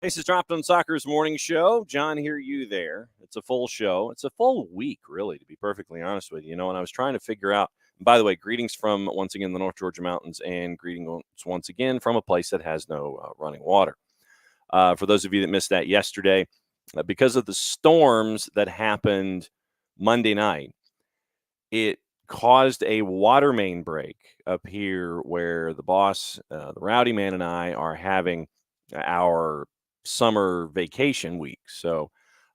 This is Dropped on Soccer's morning show. John here, you there. It's a full show. It's a full week, really, to be perfectly honest with you. And I was trying to figure out, by the way, greetings from, once again, the North Georgia Mountains, and greetings once again from a place that has no running water. For those of you that missed that yesterday, because of the storms that happened Monday night, it caused a water main break up here where the boss, the Rowdy Man, and I are having our summer vacation week. So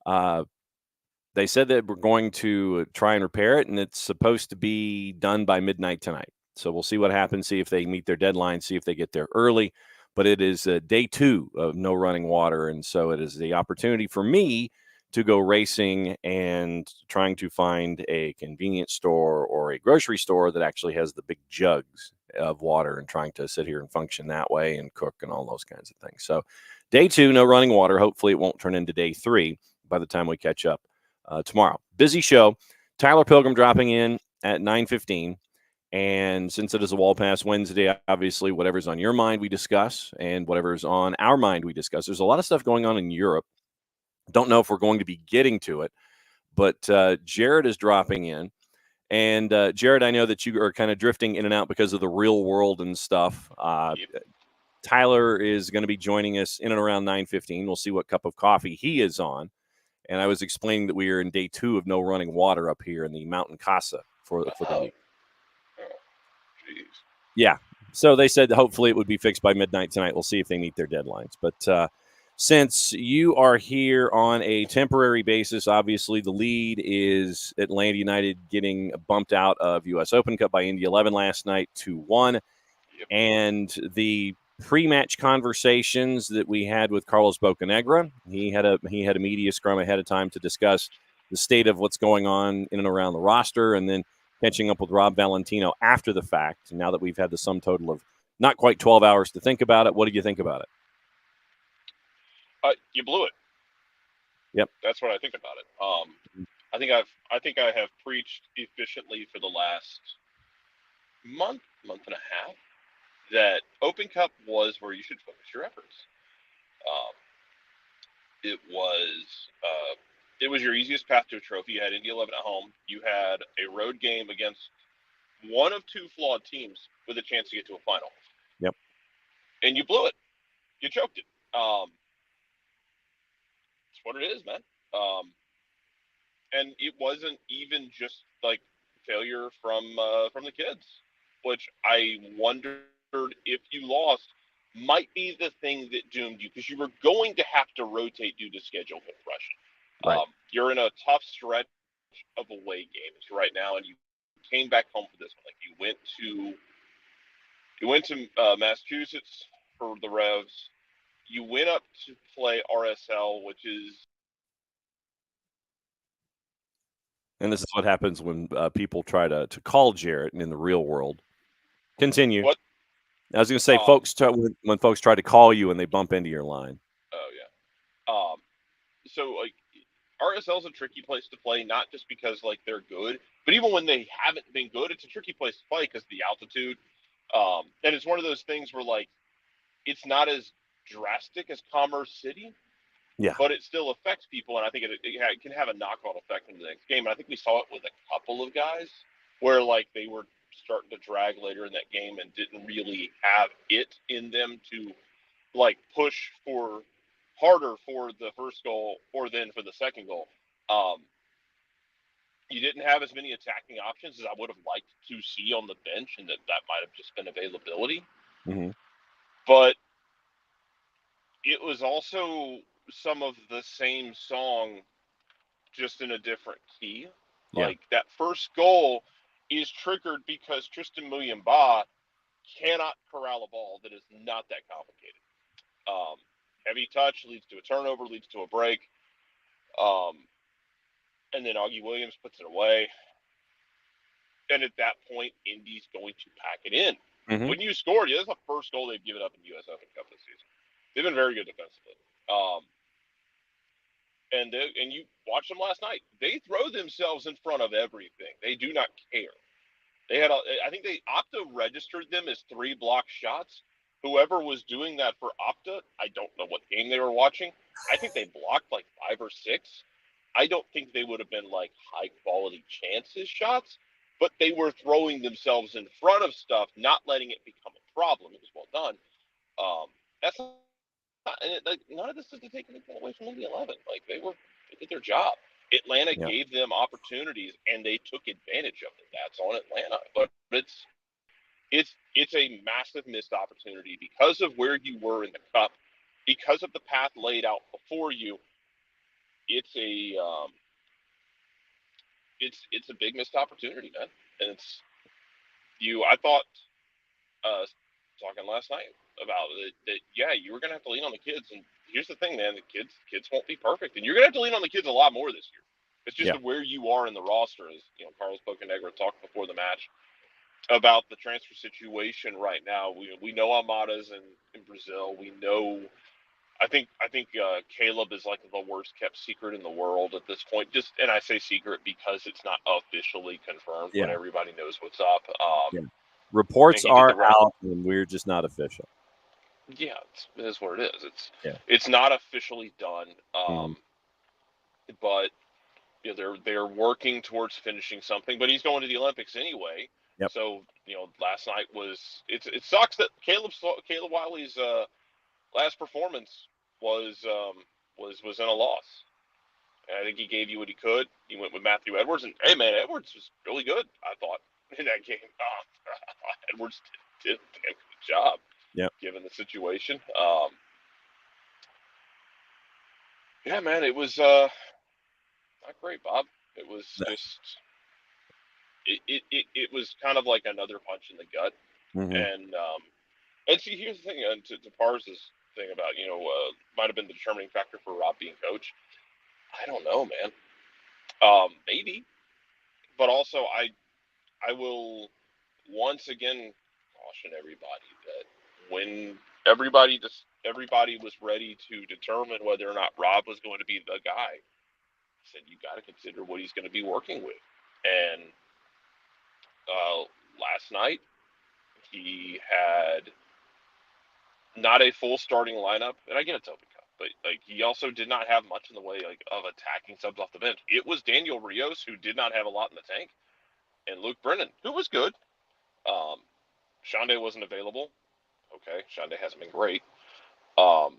they said that we're going to try and repair it, and it's supposed to be done by midnight tonight. So we'll see what happens, see if they meet their deadline, see if they get there early. But it is day 2 of no running water, and so it is the opportunity for me to go racing and trying to find a convenience store or a grocery store that actually has the big jugs of water, and trying to sit here and function that way and cook and all those kinds of things. So day 2, no running water. Hopefully it won't turn into day 3 by the time we catch up tomorrow. Busy show. Tyler Pilgrim dropping in at 9:15. And since it is a Wall Pass Wednesday, obviously whatever's on your mind we discuss, and whatever's on our mind we discuss. There's a lot of stuff going on in Europe. Don't know if we're going to be getting to it, but Jared is dropping in. And Jared, I know that you are kind of drifting in and out because of the real world and stuff. Tyler is going to be joining us in and around 9:15. We'll see what cup of coffee he is on. And I was explaining that we are in day 2 of no running water up here in the Mountain Casa for the week. Jeez. Yeah. So they said hopefully it would be fixed by midnight tonight. We'll see if they meet their deadlines. But since you are here on a temporary basis, obviously the lead is Atlanta United getting bumped out of U.S. Open Cup by Indy 11 last night, 2-1. Yep. And the pre-match conversations that we had with Carlos Bocanegra, he had a media scrum ahead of time to discuss the state of what's going on in and around the roster, and then catching up with Rob Valentino after the fact, now that we've had the sum total of not quite 12 hours to think about it. What did you think about it? You blew it. Yep. That's what I think about it. I think I have preached efficiently for the last month and a half that Open Cup was where you should focus your efforts. It was your easiest path to a trophy. You had Indy 11 at home. You had a road game against one of 2 flawed teams with a chance to get to a final. Yep. And you blew it. You choked it. It's what it is, man. And it wasn't even just like failure from the kids, which I wondered if you lost might be the thing that doomed you, because you were going to have to rotate due to schedule compression. Right. You're in a tough stretch of away games right now, and you came back home for this one. Like you went to Massachusetts for the Revs. You went up to play RSL, which is. And this is what happens when people try to call Jarrett in the real world. Continue. What? I was going to say, when folks try to call you and they bump into your line. Oh, yeah. So, like, RSL is a tricky place to play, not just because, like, they're good, but even when they haven't been good, it's a tricky place to play because of the altitude. And it's one of those things where, like, it's not as drastic as Commerce City, yeah, but it still affects people, and I think it can have a knock-on effect in the next game. And I think we saw it with a couple of guys where, like, they were starting to drag later in that game and didn't really have it in them to, like, push for harder for the first goal or then for the second goal. You didn't have as many attacking options as I would have liked to see on the bench, and that might have just been availability. Mm-hmm. But it was also some of the same song, just in a different key. Yeah. Like, that first goal is triggered because Tristan Muyamba cannot corral a ball that is not that complicated. Heavy touch leads to a turnover, leads to a break. And then Augie Williams puts it away. And at that point, Indy's going to pack it in. Mm-hmm. When you scored, that's the first goal they've given up in the U.S. Open Cup this season. They've been very good defensively. And you watched them last night. They throw themselves in front of everything. They do not care. I think Opta registered them as 3 block shots, whoever was doing that for Opta, I don't know what game they were watching. I think they blocked like 5 or 6. I don't think they would have been like high quality chances shots, but they were throwing themselves in front of stuff, not letting it become a problem. It was well done. That's not, and like, none of this is to take anything away from Indy 11. Like they did their job. Atlanta Yeah. gave them opportunities, and they took advantage of it. That's on Atlanta, but it's a massive missed opportunity because of where you were in the cup, because of the path laid out before you. It's a big missed opportunity, man. And it's you. I thought talking last night about it, that yeah, you were gonna have to lean on the kids. And here's the thing, man: the kids won't be perfect, and you're gonna have to lean on the kids a lot more this year. It's just Yeah. where you are in the roster. As Carlos Bocanegra talked before the match about the transfer situation right now. We know Amada's in Brazil. We know. I think Caleb is like the worst kept secret in the world at this point. And I say secret because it's not officially confirmed, but Yeah. everybody knows what's up. Yeah. And Reports he did are the right. out, and we're just not official. Yeah, it is what it is. Yeah. It's not officially done. Mhm. But they're working towards finishing something. But he's going to the Olympics anyway. Yep. So last night it sucks that Caleb Wiley's last performance was in a loss. And I think he gave you what he could. He went with Matthew Edwards, and hey, man, Edwards was really good. I thought in that game. Edwards did a damn good job, Yep. given the situation. Yeah, man, it was not great, Bob. It was just it was kind of like another punch in the gut. Mm-hmm. And see, here's the thing, and to Pars's thing about might have been the determining factor for Rob being coach. I don't know, man. Maybe, but also I will once again caution everybody that when everybody was ready to determine whether or not Rob was going to be the guy, said you got to consider what he's going to be working with. And last night he had not a full starting lineup, and I get it's Open Cup, but like he also did not have much in the way of attacking subs off the bench. It was Daniel Rios, who did not have a lot in the tank, and Luke Brennan, who was good. Shande wasn't available. Okay, Shande hasn't been great. Um,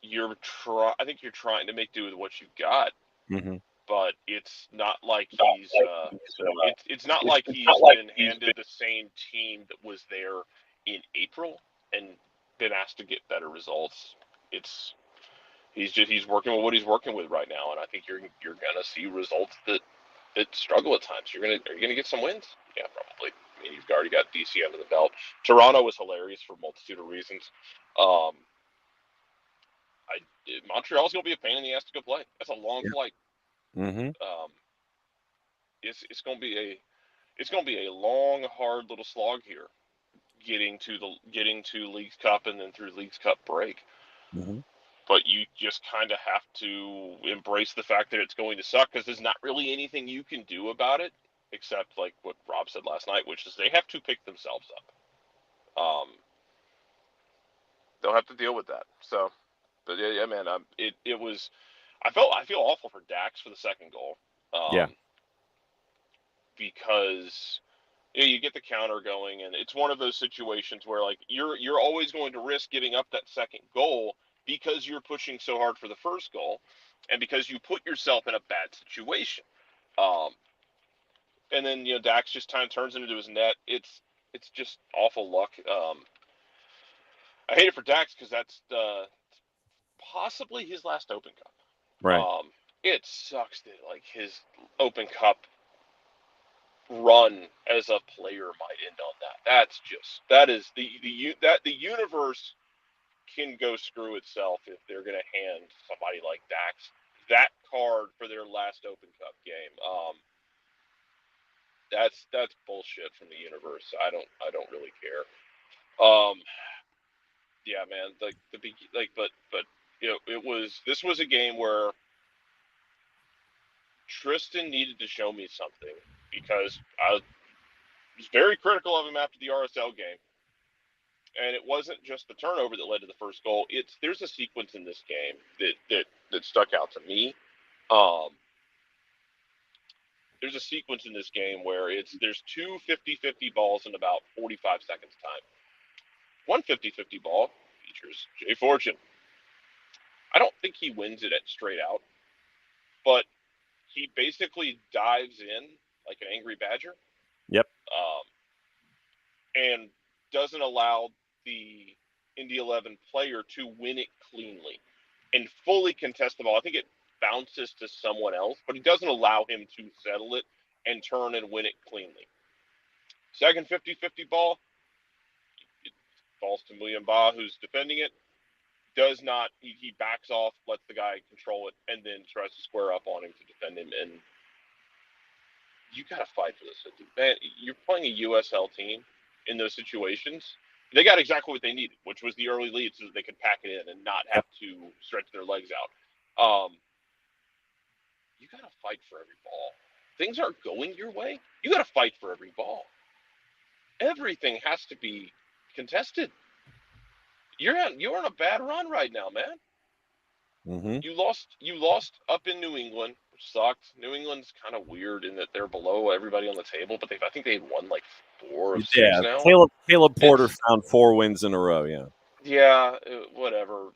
I think you're trying to make do with what you've got, Mm-hmm. but it's not like it's not like he's been handed the same team that was there in April and been asked to get better results. He's working with what he's working with right now, and I think you're gonna see results that struggle at times. Are you gonna get some wins? Yeah, probably. I mean, you've already got DC under the belt. Toronto was hilarious for a multitude of reasons. Um, Montreal's gonna be a pain in the ass to go play. That's a long Yeah. flight. Mm-hmm. It's gonna be a long, hard little slog here, getting to Leagues Cup and then through Leagues Cup break. Mm-hmm. But you just kind of have to embrace the fact that it's going to suck, because there's not really anything you can do about it except like what Rob said last night, which is they have to pick themselves up. They'll have to deal with that. So, but yeah, man, it was. I feel awful for Dax for the second goal. Yeah. Because you get the counter going, and it's one of those situations where like you're always going to risk giving up that second goal because you're pushing so hard for the first goal, and because you put yourself in a bad situation. Um, and then Dax just kind of turns into his net. It's just awful luck. I hate it for Dax because that's possibly his last Open Cup. Right. It sucks that like his Open Cup run as a player might end on that. That is the universe can go screw itself if they're going to hand somebody like Dax that card for their last Open Cup game. That's bullshit from the universe. I don't really care. Yeah, man. But this was a game where Tristan needed to show me something, because I was very critical of him after the RSL game. and it wasn't just the turnover that led to the first goal. There's a sequence in this game that stuck out to me. There's a sequence in this game where there's two 50-50 balls in about 45 seconds time. One 50-50 ball features Jay Fortune. I don't think he wins it at straight out, but he basically dives in like an angry badger. Yep. And doesn't allow the Indy 11 player to win it cleanly and fully contest the ball. I think it bounces to someone else, but he doesn't allow him to settle it and turn and win it cleanly. Second 50-50 ball, it falls to William Ba, who's defending it. Does not, he backs off, lets the guy control it, and then tries to square up on him to defend him. And you got to fight for this. Man, you're playing a USL team in those situations. They got exactly what they needed, which was the early lead so that they could pack it in and not have to stretch their legs out. You got to fight for every ball. Things aren't going your way. You got to fight for every ball. Everything has to be contested. You're on a bad run right now, man. Mm-hmm. You lost up in New England, which sucked. New England's kind of weird in that they're below everybody on the table, but I think they've won like 4 of 6 now. Caleb Porter found 4 wins in a row. Yeah. Yeah. Whatever.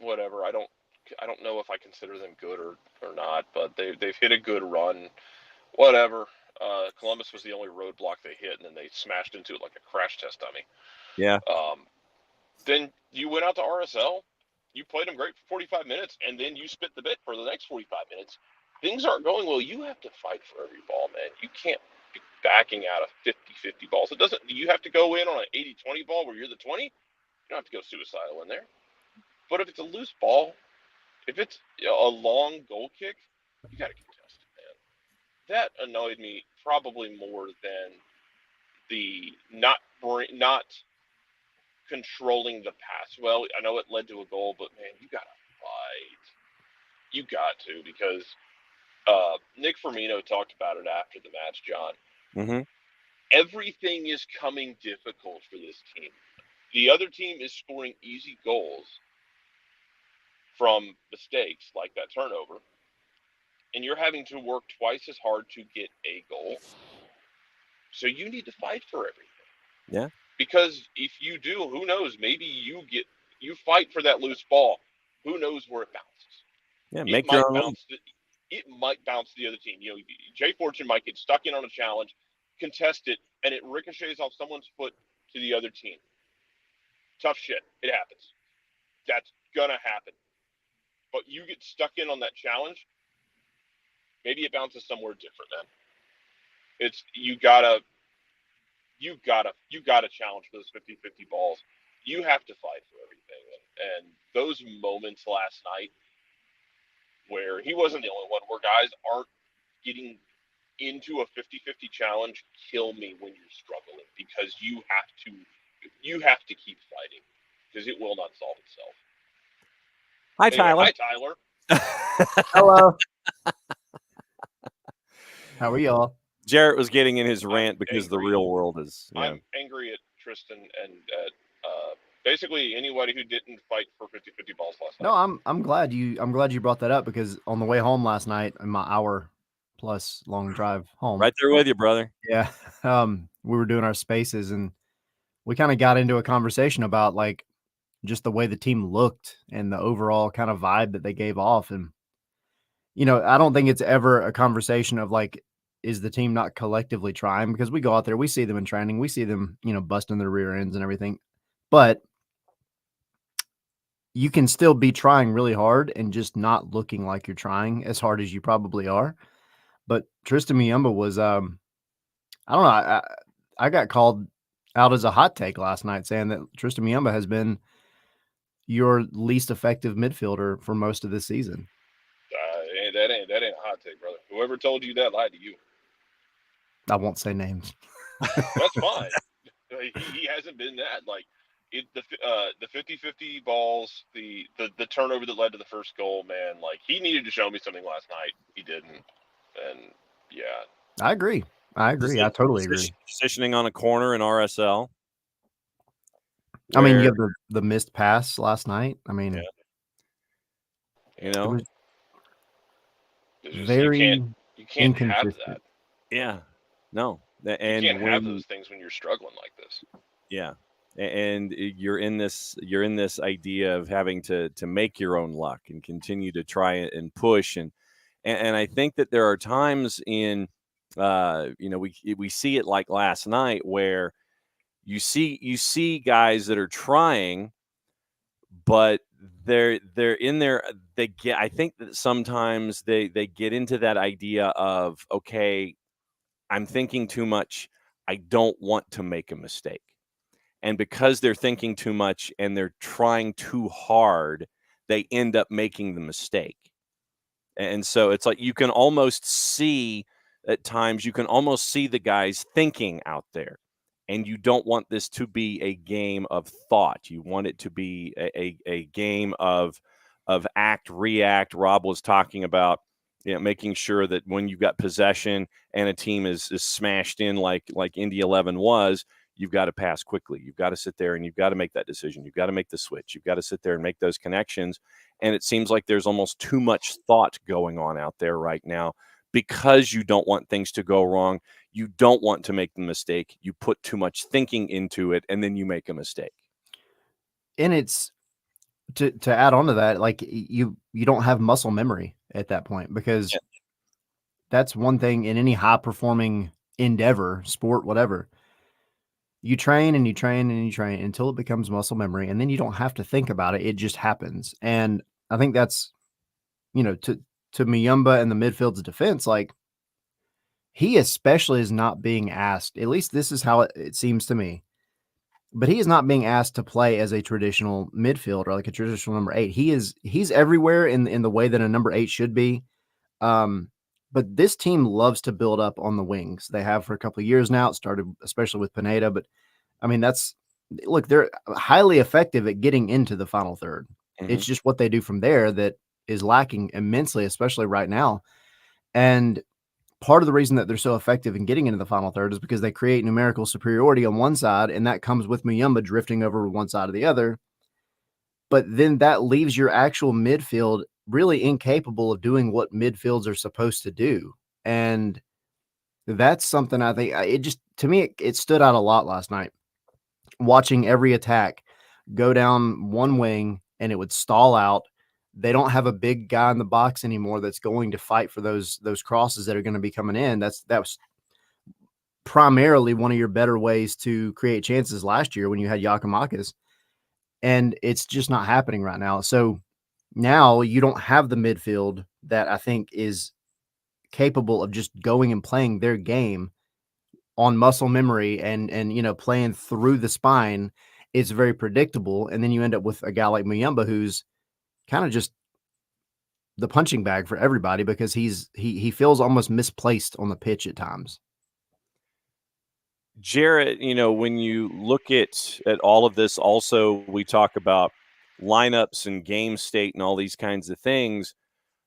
I don't know if I consider them good or not, but they've hit a good run. Whatever. Columbus was the only roadblock they hit, and then they smashed into it like a crash test dummy. Yeah. Then you went out to RSL. You played them great for 45 minutes, and then you spit the bit for the next 45 minutes. Things aren't going well. You have to fight for every ball, man. You can't be backing out of 50-50 balls. You have to go in on an 80-20 ball where you're the 20. You don't have to go suicidal in there. But if it's a loose ball, if it's a long goal kick, you got to contest it, man. That annoyed me probably more than the not controlling the pass well. I know it led to a goal, but man, you got to fight. You got to, because Nick Firmino talked about it after the match, John. Mm-hmm. Everything is coming difficult for this team. The other team is scoring easy goals from mistakes like that turnover, and you're having to work twice as hard to get a goal. So you need to fight for everything. Yeah. Because if you do, who knows? Maybe you fight for that loose ball. Who knows where it bounces? Yeah, make your own. It might bounce to the other team. Jay Fortune might get stuck in on a challenge, contest it, and it ricochets off someone's foot to the other team. Tough shit. It happens. That's gonna happen. But you get stuck in on that challenge, maybe it bounces somewhere different, man. You gotta challenge those 50-50 balls. You have to fight for everything. And those moments last night where he wasn't the only one, where guys aren't getting into a 50-50 challenge, kill me when you're struggling, because you have to keep fighting, because it will not solve itself. Hi, Tyler. Hi, Tyler. Hello. How are y'all? Jarrett was getting in his rant because the real world is. Yeah. I'm angry at Tristan and at basically anybody who didn't fight for 50-50 balls last night. No, I'm glad you brought that up, because on the way home last night, in my hour-plus long drive home, Right there with you, brother. Yeah, we were doing our spaces, and we kind of got into a conversation about like just the way the team looked and the overall kind of vibe that they gave off. And I don't think it's ever a conversation of like, is the team not collectively trying? Because we go out there, we see them in training, we see them, busting their rear ends and everything. But you can still be trying really hard and just not looking like you're trying as hard as you probably are. But Tristan Muyumba was, I don't know, I got called out as a hot take last night saying that Tristan Muyumba has been your least effective midfielder for most of this season. That ain't a hot take, brother. Whoever told you that lied to you. I won't say names. That's fine. He hasn't been that. Like the 50-50 balls, the turnover that led to the first goal, man. Like, he needed to show me something last night. He didn't, and yeah. I agree. I totally agree. Positioning on a corner in RSL. I mean, you where, have the missed pass last night. I mean, yeah, you it know, was It's just very you can't have that. inconsistent. yeah, no, You and can't have when those things when you're struggling like this. yeah, and you're in this idea of having to make your own luck and continue to try and push and I think that there are times in we see it like last night where you see guys that are trying, but they're in there. They get. I think that sometimes they get into that idea of, okay, I'm thinking too much. I don't want to make a mistake, and because they're thinking too much and they're trying too hard, they end up making the mistake. And so it's like you can almost see at times, you can almost see the guys thinking out there. And you don't want this to be a game of thought. You want it to be a game of act, react. Rob was talking about, making sure that when you've got possession and a team is smashed in like Indy 11 was, you've got to pass quickly. You've got to sit there and you've got to make that decision. You've got to make the switch. You've got to sit there and make those connections. And it seems like there's almost too much thought going on out there right now because you don't want things to go wrong. You don't want to make the mistake. You put too much thinking into it, and then you make a mistake. And it's to add on to that, like you don't have muscle memory at that point because Yeah. that's one thing in any high performing endeavor, sport, whatever. You train and you train and you train until it becomes muscle memory, and then you don't have to think about it. It just happens. And I think that's, to Muyumba and the midfield's defense, like he especially is not being asked. At least this is how it seems to me. But he is not being asked to play as a traditional midfielder, like a traditional number 8. He's everywhere in the way that a number 8 should be. Um, but this team loves to build up on the wings. They have for a couple of years now. It started especially with Pineda, but I mean they're highly effective at getting into the final third. Mhm. It's just what they do from there that is lacking immensely, especially right now. And part of the reason that they're so effective in getting into the final third is because they create numerical superiority on one side, and that comes with Muyumba drifting over one side or the other. But then that leaves your actual midfield really incapable of doing what midfields are supposed to do. And that's something I think it just, to me, it stood out a lot last night. Watching every attack go down one wing and it would stall out. They don't have a big guy in the box anymore that's going to fight for those crosses that are going to be coming in. That was primarily one of your better ways to create chances last year when you had Yakimakis, and it's just not happening right now. So now you don't have the midfield that I think is capable of just going and playing their game on muscle memory and playing through the spine. It's very predictable, and then you end up with a guy like Muyumba who's kind of just the punching bag for everybody because he feels almost misplaced on the pitch at times. Jarrett, when you look at all of this, also we talk about lineups and game state and all these kinds of things.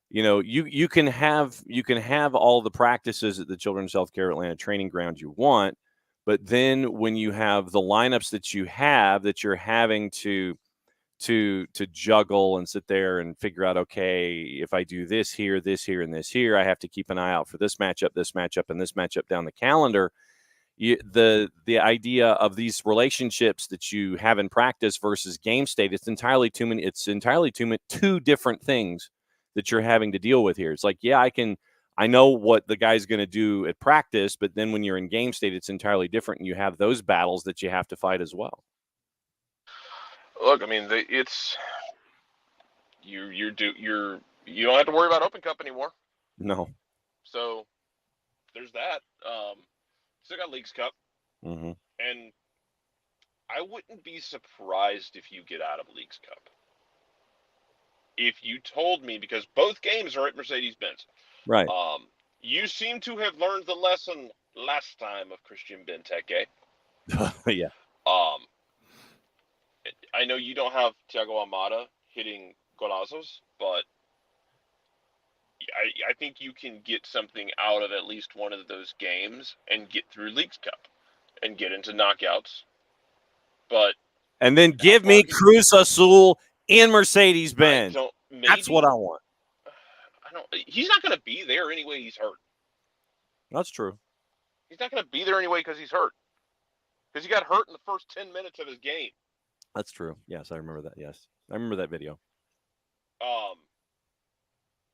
You can have all the practices at the Children's Healthcare Atlanta training ground you want, but then when you have the lineups that you have that you're having to juggle and sit there and figure out, okay, if I do this here, and this here, I have to keep an eye out for this matchup, and this matchup down the calendar. The idea of these relationships that you have in practice versus game state, it's entirely two different things that you're having to deal with here. It's like, yeah, I know what the guy's going to do at practice, but then when you're in game state, it's entirely different, and you have those battles that you have to fight as well. Look, I mean, it's you don't have to worry about Open Cup anymore. No. So there's that. Still got Leagues Cup, Mm-hmm. and I wouldn't be surprised if you get out of Leagues Cup. If you told me, because both games are at Mercedes-Benz. Right. You seem to have learned the lesson last time of Christian Benteke. Yeah. I know you don't have Thiago Almada hitting golazos, but I think you can get something out of at least one of those games and get through Leagues Cup and get into knockouts. But And then give me Cruz Azul in Mercedes-Benz. That's what I want. He's not going to be there anyway. He's hurt. That's true. He's not going to be there anyway because he's hurt. Because he got hurt in the first 10 minutes of his game. That's true. Yes, I remember that. Yes, I remember that video.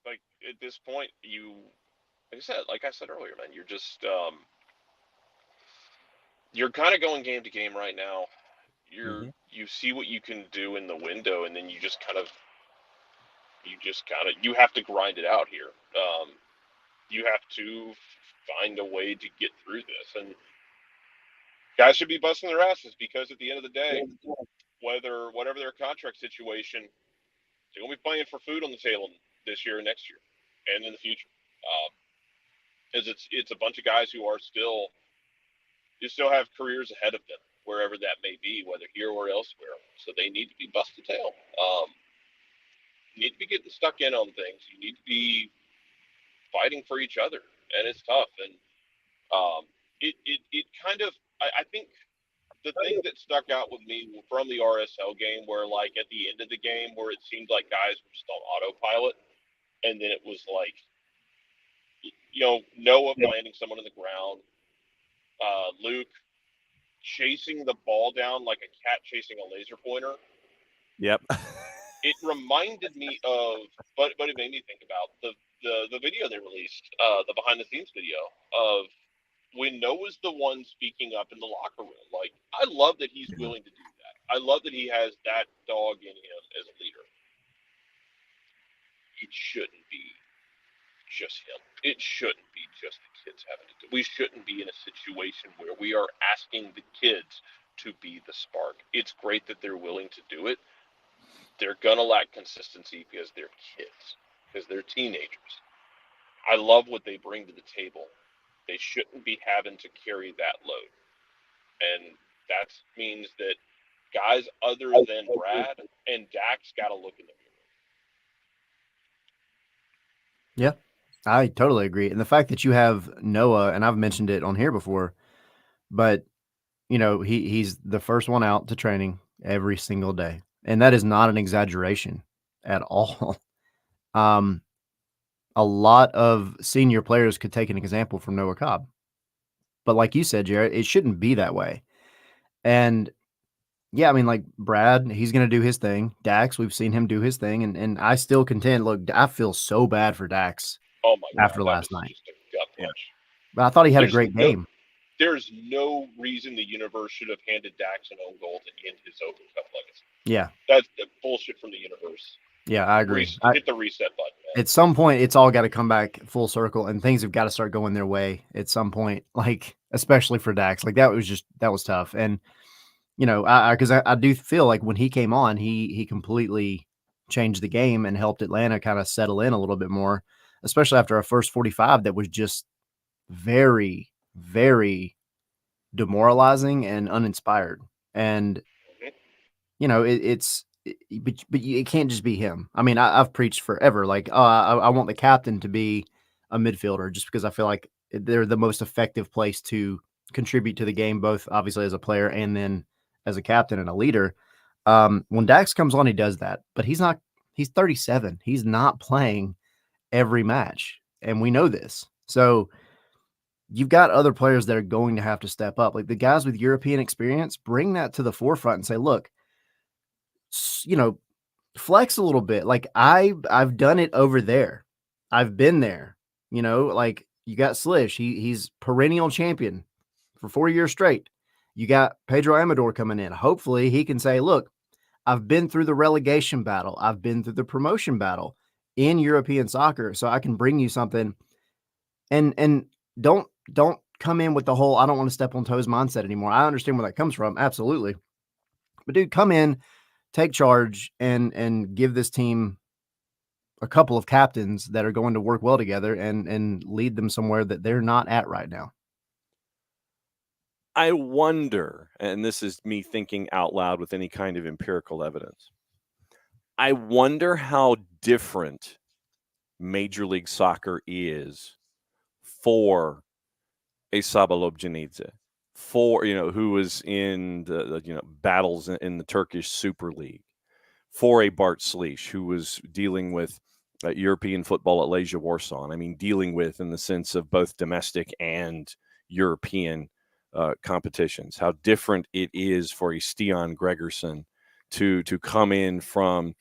Like at this point, like I said earlier, man, you're just you're kind of going game to game right now. You see what you can do in the window, and then you have to grind it out here. You have to find a way to get through this, and guys should be busting their asses because at the end of the day, whatever their contract situation, they're going to be playing for food on the table this year and next year and in the future. Because it's a bunch of guys who still have careers ahead of them, wherever that may be, whether here or elsewhere. So they need to be busted tail. You need to be getting stuck in on things. You need to be fighting for each other, and it's tough. And it kind of, I think the thing that stuck out with me from the RSL game, where like at the end of the game, where it seemed like guys were just on autopilot, and then it was like, Noah landing someone on the ground, Luke chasing the ball down like a cat chasing a laser pointer. Yep. It reminded me of, but it made me think about the video they released, the behind the scenes video of when Noah's the one speaking up in the locker room. Like, I love that he's willing to do that. I love that he has that dog in him as a leader. It shouldn't be just him. It shouldn't be just the kids having to do it. We shouldn't be in a situation where we are asking the kids to be the spark. It's great that they're willing to do it. They're going to lack consistency because they're kids, because they're teenagers. I love what they bring to the table. They shouldn't be having to carry that load. And that means that guys other than Brad and Dax got to look in the mirror. Yeah, I totally agree. And the fact that you have Noah, and I've mentioned it on here before, but, he's the first one out to training every single day. And that is not an exaggeration at all. A lot of senior players could take an example from Noah Cobb. But like you said, Jared, it shouldn't be that way. And yeah, I mean, like Brad, he's going to do his thing. Dax, we've seen him do his thing. And I still contend, look, I feel so bad for Dax after last night. Just a gut punch. But I thought he had a great game. There's no reason the universe should have handed Dax an own goal to end his Open Cup legacy. Yeah. That's the bullshit from the universe. Yeah, I agree. Hit the reset button, man. At some point, it's all got to come back full circle, and things have got to start going their way at some point, like, especially for Dax. Like, that was tough. And, because I do feel like when he came on, he completely changed the game and helped Atlanta kind of settle in a little bit more, especially after our first 45 that was just very, very demoralizing and uninspired. And, but it can't just be him. I mean, I've preached forever, like, I want the captain to be a midfielder just because I feel like they're the most effective place to contribute to the game, both obviously as a player and then as a captain and a leader. When Dax comes on, he does that, but he's 37. He's not playing every match. And we know this. So you've got other players that are going to have to step up. Like the guys with European experience, bring that to the forefront and say, look, flex a little bit. Like I've done it over there. I've been there, like you got Slish. He's perennial champion for 4 years straight. You got Pedro Amador coming in. Hopefully he can say, look, I've been through the relegation battle. I've been through the promotion battle in European soccer. So I can bring you something and don't come in with the whole, I don't want to step on toes mindset anymore. I understand where that comes from. Absolutely. But dude, come in, take charge and give this team a couple of captains that are going to work well together and lead them somewhere that they're not at right now. I wonder, and this is me thinking out loud with any kind of empirical evidence, I wonder how different Major League Soccer is for a Saba Lobjanidze, for who was in the battles in the Turkish Super League, for a Bart Sliech who was dealing with European football at Legia Warsaw. And I mean, dealing with in the sense of both domestic and European competitions. How different it is for a Stian Gregerson to come in from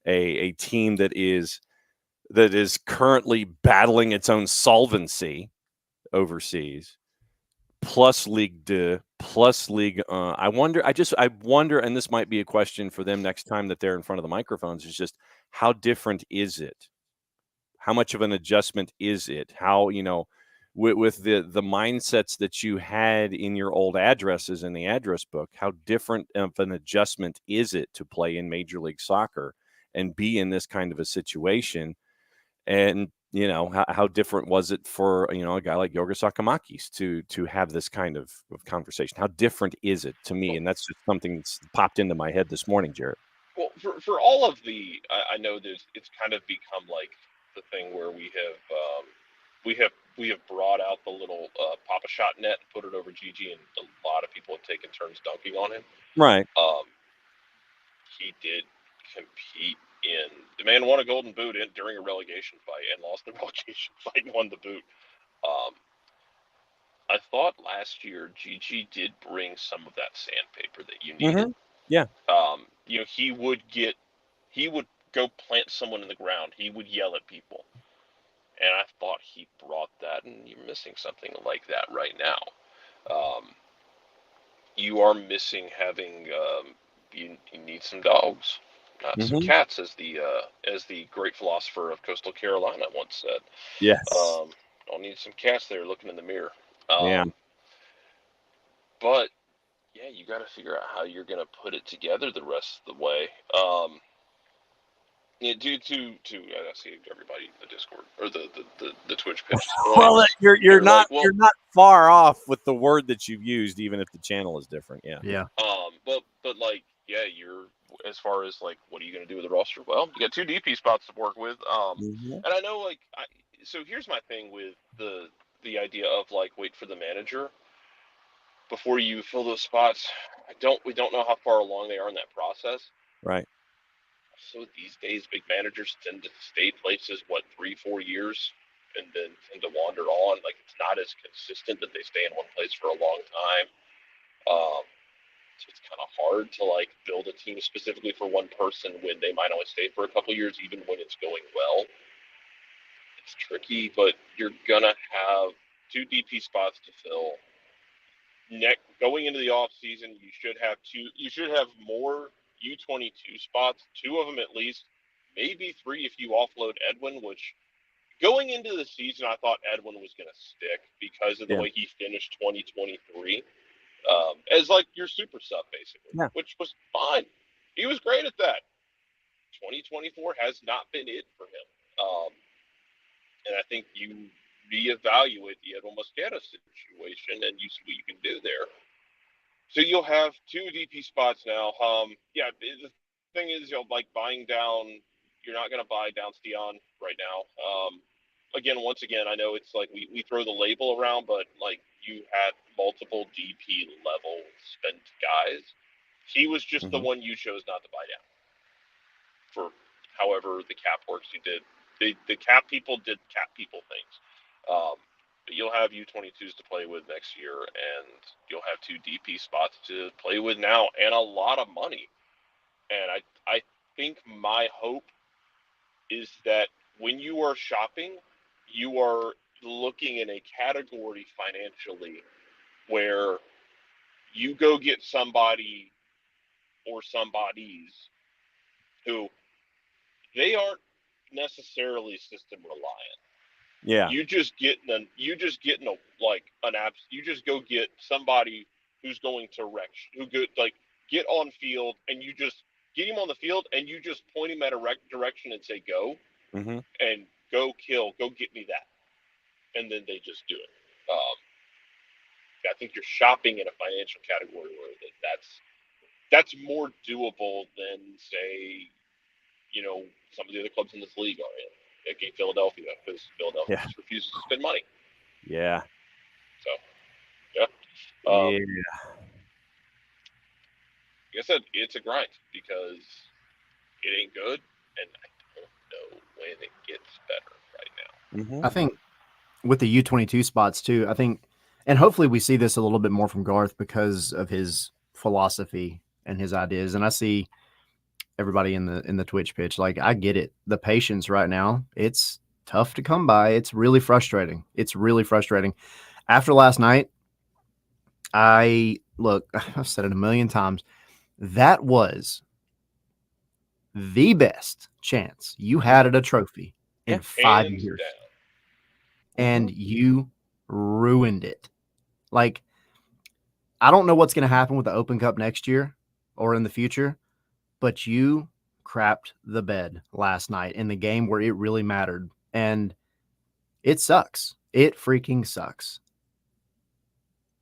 a team that is currently battling its own solvency overseas, plus Ligue 2, plus Ligue 1. I wonder, and this might be a question for them next time that they're in front of the microphones, is just how different is it? How much of an adjustment is it? How, with the mindsets that you had in your old addresses in the address book, how different of an adjustment is it to play in Major League Soccer and be in this kind of a situation? And how different was it for a guy like Yorgos Akamakis to have this kind of conversation? How different is it to me? And that's just something that's popped into my head this morning, Jared. Well, for all of I know it's kind of become like the thing where we have brought out the little Papa Shot net and put it over Gigi, and a lot of people have taken turns dunking on him. Right. He did compete the man won a golden boot during a relegation fight and lost the relegation fight and won the boot. I thought last year Gigi did bring some of that sandpaper that you needed. Yeah. He would go plant someone in the ground. He would yell at people. And I thought he brought that, and you're missing something like that right now. You are missing having you need some dogs, not some cats, as the great philosopher of Coastal Carolina once said. Yes. I'll need some cats there looking in the mirror. Yeah. But yeah, you got to figure out how you're going to put it together the rest of the way. Due to I see everybody in the Discord or the Twitch pitch. Well, you're not far off with the word that you've used, even if the channel is different. Yeah. Yeah. But like, yeah, you're as far as like, what are you going to do with the roster? Well, you got 2 DP spots to work with. And I know so here's my thing with the idea of like, wait for the manager before you fill those spots. We don't know how far along they are in that process. Right. So these days, big managers tend to stay places, 3-4 years, and then tend to wander on. Like, it's not as consistent that they stay in one place for a long time. So it's kind of hard to like build a team specifically for one person when they might only stay for a couple years, even when it's going well. It's tricky, but you're gonna have 2 DP spots to fill. Going into the off season, you should have more U22 spots, 2 of them at least, maybe 3 if you offload Edwin, which going into the season, I thought Edwin was going to stick because of the way he finished 2023 as like your super sub, basically, which was fine. He was great at that. 2024 has not been it for him. And I think you reevaluate the Edwin Mosquera situation and you see what you can do there. So you'll have 2 DP spots now. The thing is, like buying down, you're not going to buy down Stian right now. Once again, I know it's like we throw the label around, but like you had multiple DP level spent guys. He was just the one you chose not to buy down. For however the cap works, you did. The cap people did cap people things. But you'll have U22s to play with next year, and you'll have 2 DP spots to play with now, and a lot of money. And I think my hope is that when you are shopping, you are looking in a category financially where you go get somebody or somebodies who they aren't necessarily system reliant. Yeah. You just go get somebody who's going to get on field, and you just get him on the field, and you just point him at a direction and say go, and go get me that, and then they just do it. I think you're shopping in a financial category where that's more doable than say, some of the other clubs in this league are in. Philadelphia, because Philadelphia just refuses to spend money. Yeah. So, Yeah. Yeah. Like I said, it's a grind because it ain't good, and I don't know when it gets better right now. Mhm. I think with the U22 spots too, I think, and hopefully we see this a little bit more from Garth because of his philosophy and his ideas. And I see everybody in the Twitch pitch, like I get it. The patience right now, it's tough to come by. It's really frustrating. It's really frustrating. After last night, I've said it a million times. That was the best chance you had at a trophy Yeah. in 5 Hands years. down. And you ruined it. Like, I don't know what's going to happen with the Open Cup next year or in the future, but you crapped the bed last night in the game where it really mattered. And it sucks. It freaking sucks.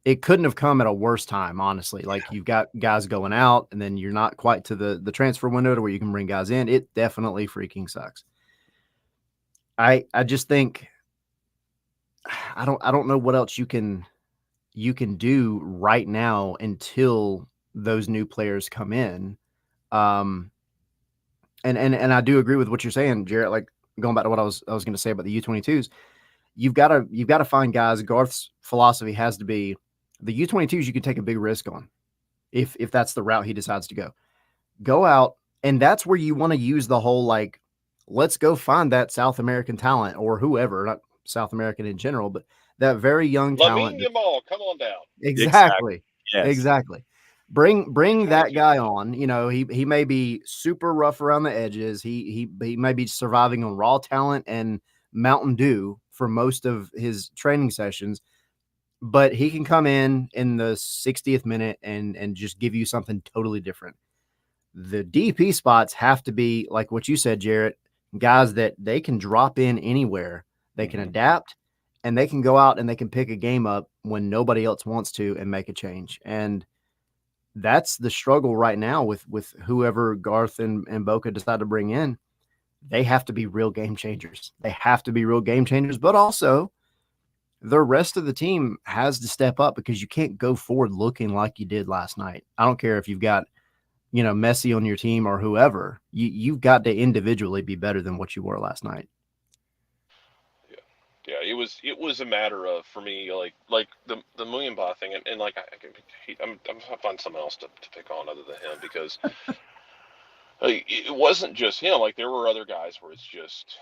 It couldn't have come at a worse time, honestly. Like, you've got guys going out, and then you're not quite to the transfer window to where you can bring guys in. It definitely freaking sucks. I just think I don't know what else you can do right now until those new players come in. And I do agree with what you're saying, Jarrett. Like, going back to what I was going to say about the U22s, you've got to find guys. Garth's philosophy has to be the U22s. You can take a big risk on if that's the route he decides to go. Go out, and that's where you want to use the whole, like, let's go find that South American talent or whoever, not South American in general, but that very young talent. Lamine Yamal, come on down. Exactly. Yes. Exactly. Bring that 22. guy on. You know, he may be super rough around the edges. He may be surviving on raw talent and Mountain Dew for most of his training sessions, but he can come in the 60th minute and just give you something totally different. The DP spots have to be like what you said, Jarrett, guys that they can drop in anywhere. They can adapt, and they can go out and they can pick a game up when nobody else wants to and make a change. And that's the struggle right now with whoever Garth and Boca decide to bring in. They have to be real game changers. They have to be real game changers, but also the rest of the team has to step up because you can't go forward looking like you did last night. I don't care if you've got, Messi on your team or whoever. You've got to individually be better than what you were last night. Yeah, it was a matter of, for me, like the Muyenba thing, and like I'm find someone else to pick on other than him, because like, it wasn't just him. Like, there were other guys where it just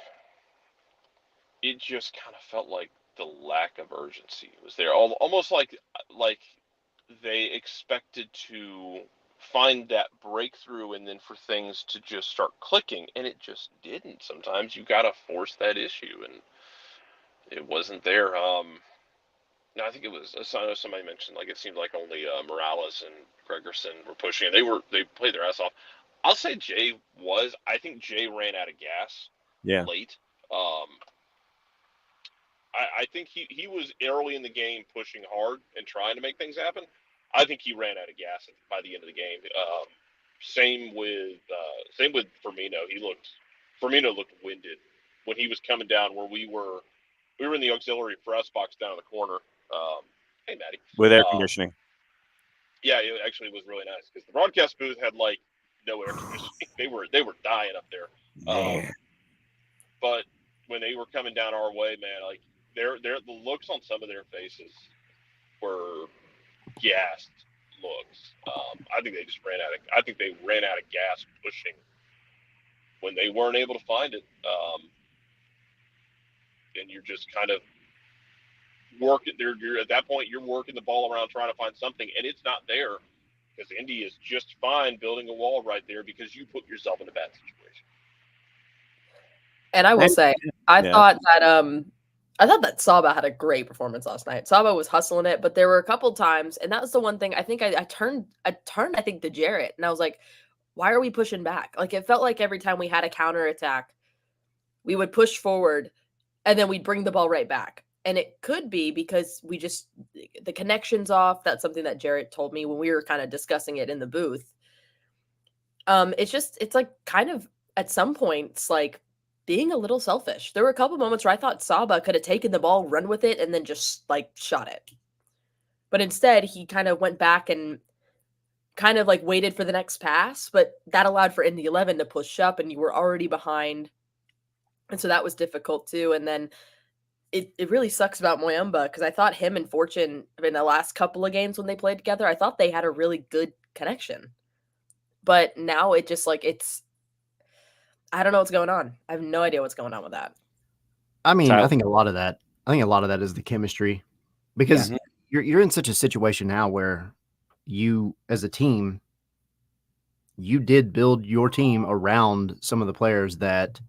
kind of felt like the lack of urgency was there, almost like they expected to find that breakthrough and then for things to just start clicking, and it just didn't. Sometimes you got to force that issue, and it wasn't there. No, I think it was. I know somebody mentioned, like, it seemed like only Morales and Gregerson were pushing, and they played their ass off. I'll say Jay was. I think Jay ran out of gas late. I think he was early in the game pushing hard and trying to make things happen. I think he ran out of gas by the end of the game. Same with Firmino. Firmino looked winded when he was coming down where we were in the auxiliary press box down in the corner. Hey, Maddie. With air conditioning. Yeah, it actually was really nice because the broadcast booth had like no air conditioning. they were dying up there. But when they were coming down our way, man, like the looks on some of their faces were gassed looks. I think they just ran out of gas pushing when they weren't able to find it. And you're just kind of working there. You're at that point, you're working the ball around trying to find something, and it's not there because Indy is just fine building a wall right there because you put yourself in a bad situation. And I will say, I thought that Saba had a great performance last night. Saba was hustling it, but there were a couple times, and that was the one thing I think I turned I think to Jarrett, and I was like, why are we pushing back? Like, it felt like every time we had a counterattack, we would push forward and then we'd bring the ball right back. And it could be because the connection's off. That's something that Jarrett told me when we were kind of discussing it in the booth. It's like kind of at some points, like, being a little selfish. There were a couple moments where I thought Saba could have taken the ball, run with it, and then just like shot it. But instead, he kind of went back and kind of like waited for the next pass, but that allowed for Indy 11 to push up, and you were already behind. And so that was difficult too. And then it really sucks about Moyumba because I thought him and Fortune in the last couple of games when they played together, I thought they had a really good connection. But now it just like I don't know what's going on. I have no idea what's going on with that. I mean, Tyler. I think a lot of that is the chemistry, because you're in such a situation now where you, as a team, you did build your team around some of the players that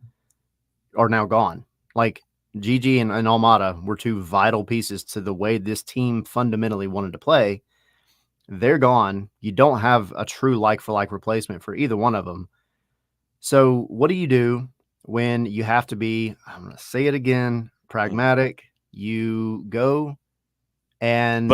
are now gone. Like Gigi and Almada were two vital pieces to the way this team fundamentally wanted to play. They're gone. You don't have a true like-for-like replacement for either one of them. So what do you do when you have to be, I'm going to say it again, pragmatic? You go and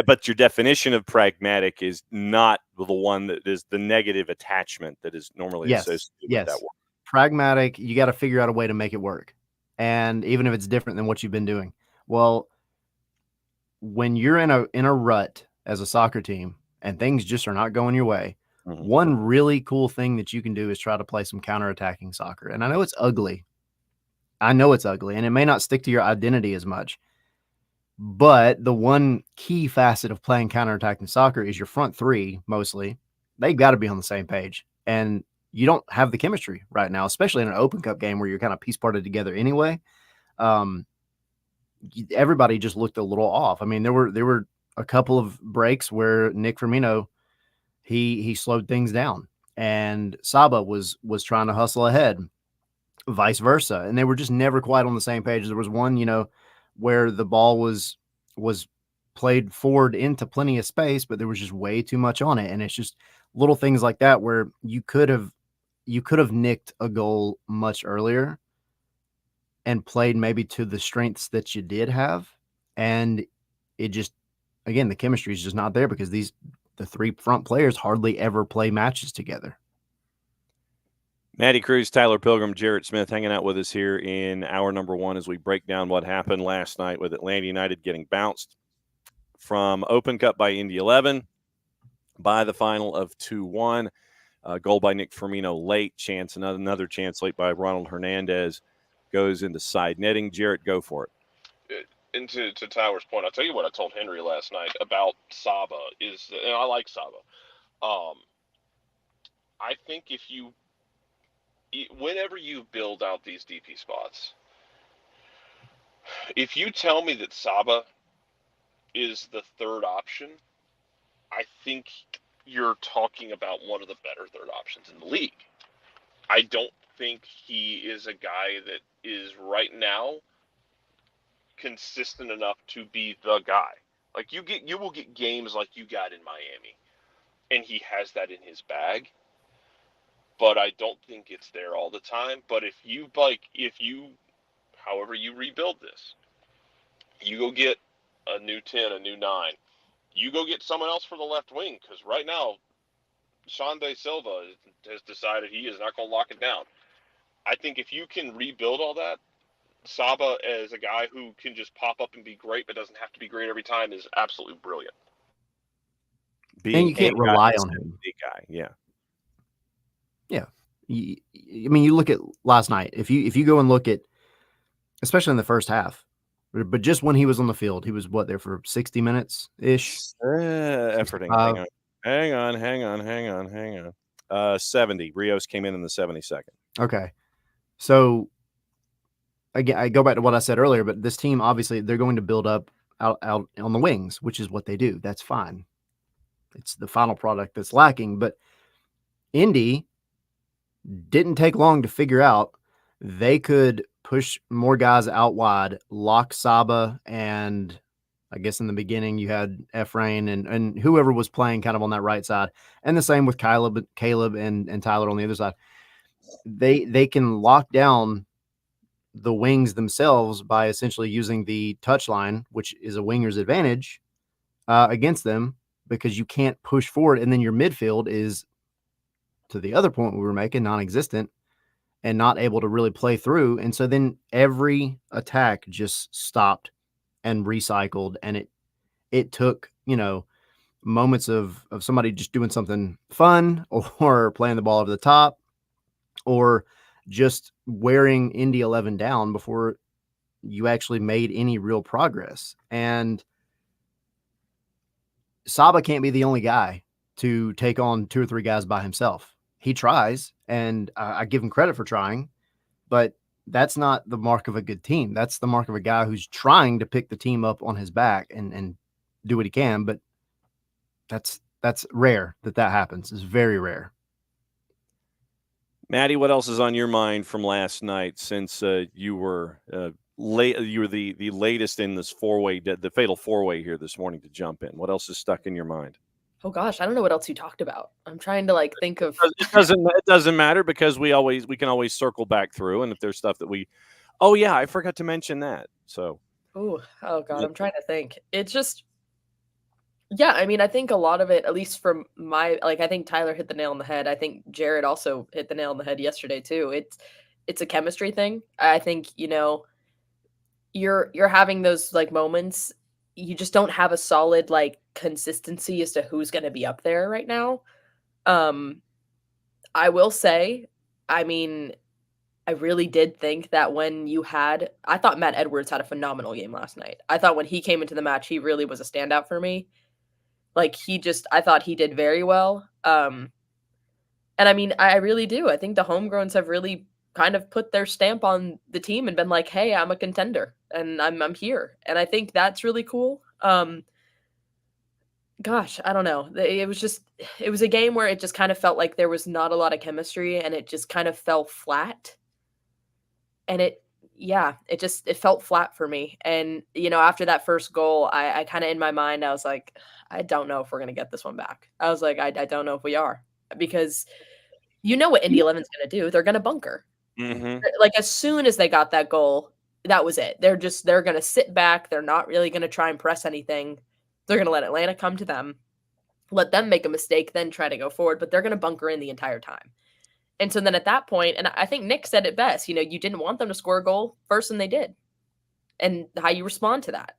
but your definition of pragmatic is not the one that is the negative attachment that is normally associated with that word. Pragmatic, you got to figure out a way to make it work. And even if it's different than what you've been doing. Well, when you're in a rut as a soccer team and things just are not going your way, one really cool thing that you can do is try to play some counterattacking soccer. And I know it's ugly. And it may not stick to your identity as much. But the one key facet of playing counterattacking soccer is your front three, mostly. They've got to be on the same page. And you don't have the chemistry right now, especially in an Open Cup game where you're kind of piece parted together anyway. Everybody just looked a little off. I mean, there were a couple of breaks where Nick Firmino, he slowed things down, and Saba was trying to hustle ahead, vice versa, and they were just never quite on the same page. There was one, where the ball was played forward into plenty of space, but there was just way too much on it, and it's just little things like that where you could have nicked a goal much earlier and played maybe to the strengths that you did have, and it just, again, the chemistry is just not there because the three front players hardly ever play matches together. Matty Cruz, Tyler Pilgrim, Jarrett Smith hanging out with us here in hour number one as we break down what happened last night with Atlanta United getting bounced from Open Cup by Indy 11 by the final of 2-1. Goal by Nick Firmino late. Another chance late by Ronald Hernandez goes into side netting. Jarrett, go for it. And to Tyler's point, I'll tell you what I told Henry last night about Saba is, and I like Saba. I think whenever you build out these DP spots, if you tell me that Saba is the third option, I think you're talking about one of the better third options in the league. I don't think he is a guy that is right now consistent enough to be the guy. Like you will get games like you got in Miami, and he has that in his bag. But I don't think it's there all the time. But if you however you rebuild this, you go get a new 10, a new 9. You go get someone else for the left wing, because right now, Sean De Silva has decided he is not going to lock it down. I think if you can rebuild all that, Saba as a guy who can just pop up and be great but doesn't have to be great every time is absolutely brilliant. And you can't rely on him. Guy, yeah. Yeah. I mean, you look at last night. If you go and look at, especially in the first half, but just when he was on the field, he was there for 60 minutes ish. Efforting. Hang on. 70. Rios came in the 72nd. Okay. So again, I go back to what I said earlier, but this team, obviously, they're going to build up out on the wings, which is what they do. That's fine. It's the final product that's lacking. But Indy didn't take long to figure out they could push more guys out wide, lock Saba, and I guess in the beginning you had Efrain and whoever was playing kind of on that right side, and the same with Caleb and Tyler on the other side. They can lock down the wings themselves by essentially using the touch line, which is a winger's advantage against them, because you can't push forward, and then your midfield is, to the other point we were making, non-existent and not able to really play through. And so then every attack just stopped and recycled, and it took, moments of somebody just doing something fun or playing the ball over the top or just wearing Indy 11 down before you actually made any real progress. And Saba can't be the only guy to take on 2 or 3 guys by himself. He tries, and I give him credit for trying, but that's not the mark of a good team. That's the mark of a guy who's trying to pick the team up on his back and do what he can, but that's rare that happens. It's very rare. Maddie, what else is on your mind from last night since you were late? You were the latest in this the fatal 4-way here this morning to jump in. What else is stuck in your mind? Oh gosh, I don't know what else you talked about. I'm trying to think of. It doesn't matter because we can always circle back through, and if there's stuff that oh yeah, I forgot to mention that. So. Oh god, I'm trying to think. It's just. Yeah, I mean, I think a lot of it, at least from my I think Tyler hit the nail on the head. I think Jared also hit the nail on the head yesterday too. It's a chemistry thing. I think, you're having those moments. You just don't have a solid consistency as to who's going to be up there right now. I will say, I mean, I really did think that I thought Matt Edwards had a phenomenal game last night. I thought when he came into the match, he really was a standout for me. I thought he did very well. And I mean, I really do. I think the homegrowns have really kind of put their stamp on the team and been like, hey, I'm a contender and I'm here. And I think that's really cool. Gosh, I don't know. It was a game where it just kind of felt like there was not a lot of chemistry and it just kind of fell flat. And it felt flat for me. And, after that first goal, I kind of in my mind, I was like, I don't know if we're going to get this one back. I was like, I don't know if we are, because what Indy 11's going to do. They're going to bunker. Mm-hmm. As soon as they got that goal, that was it. They're going to sit back. They're not really going to try and press anything. They're going to let Atlanta come to them, let them make a mistake, then try to go forward. But they're going to bunker in the entire time. And so then at that point, and I think Nick said it best, you didn't want them to score a goal first, and they did. And how you respond to that.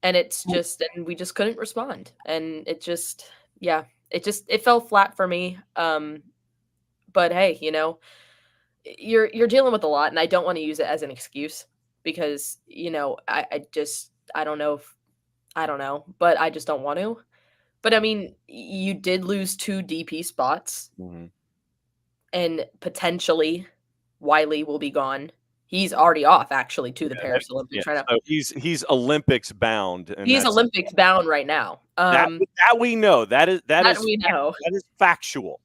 And and we just couldn't respond. And it fell flat for me. But hey, you're dealing with a lot, and I don't want to use it as an excuse because, I don't know, but I just don't want to. But I mean, you did lose 2 DP spots. Mm-hmm. And potentially Wiley will be gone. He's already off actually to the Paris Olympics right now. So he's Olympics bound. And he's Olympics bound right now. That we know. That is we know. That is factual.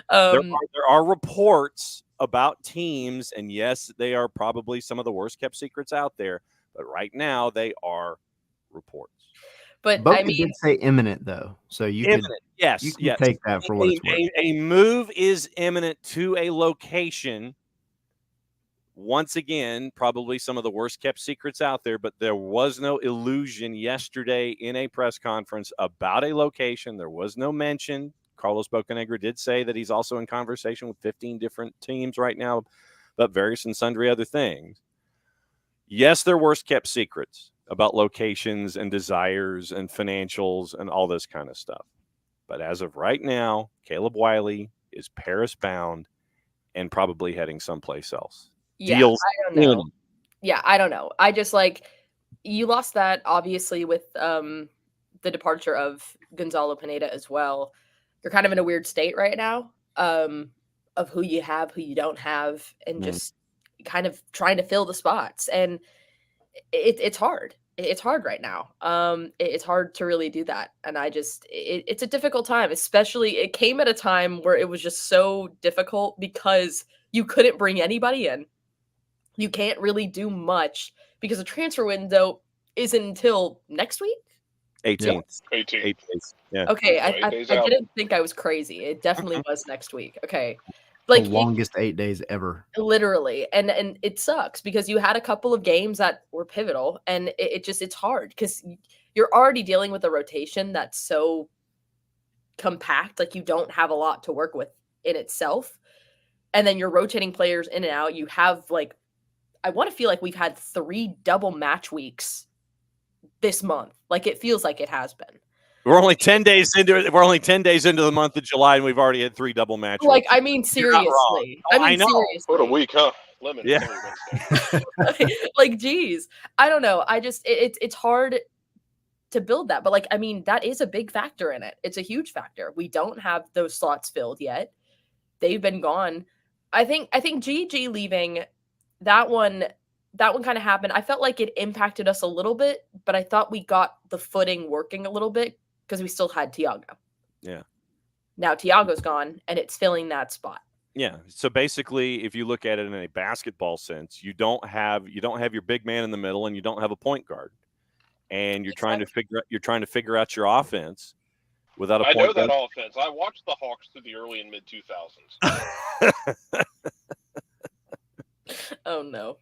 There are reports about teams, and yes, they are probably some of the worst kept secrets out there. But right now, they are reports. But I mean, did say imminent though, so you imminent. Yes, you can take that for what it's worth. A move is imminent to a location. Once again, probably some of the worst kept secrets out there, but there was no illusion yesterday in a press conference about a location. There was no mention. Carlos Bocanegra did say that he's also in conversation with 15 different teams right now, but various and sundry other things. Yes, there are worst kept secrets about locations and desires and financials and all this kind of stuff. But as of right now, Caleb Wiley is Paris bound and probably heading someplace else. Yeah, Deals. I don't know. Yeah, I don't know. I just you lost that obviously with the departure of Gonzalo Pineda as well. You're kind of in a weird state right now of who you have, who you don't have, and just kind of trying to fill the spots. And it's hard. It's hard right now. It's hard to really do that. And it's a difficult time, especially it came at a time where it was just so difficult because you couldn't bring anybody in. You can't really do much because the transfer window isn't until next week. 18th. 18th. Yeah. Okay, I didn't think I was crazy. It definitely was next week. Okay. The longest 8 days ever. Literally. And it sucks because you had a couple of games that were pivotal, and it's hard because you're already dealing with a rotation that's so compact. You don't have a lot to work with in itself. And then you're rotating players in and out. You have I want to feel like we've had 3 double match weeks this month. Like, it feels like it has been. We're only 10 days into it. We're only 10 days into the month of July, and we've already had 3 double matches. Like, I mean, seriously. Oh, I know. Seriously. What a week, huh? Lemon. Yeah. Like, geez. I don't know. I just, it's hard to build that. But, like, I mean, that is a big factor in it. It's a huge factor. We don't have those slots filled yet. They've been gone. I think GG leaving, that one kind of happened. I felt like it impacted us a little bit, but I thought we got the footing working a little bit because we still had Tiago. Yeah. Now Tiago's gone, and it's filling that spot. Yeah. So basically, if you look at it in a basketball sense, you don't have your big man in the middle, and you don't have a point guard, and you're trying to figure out your offense without a point guard. I know that offense. I watched the Hawks through the early and mid 2000s. Oh no.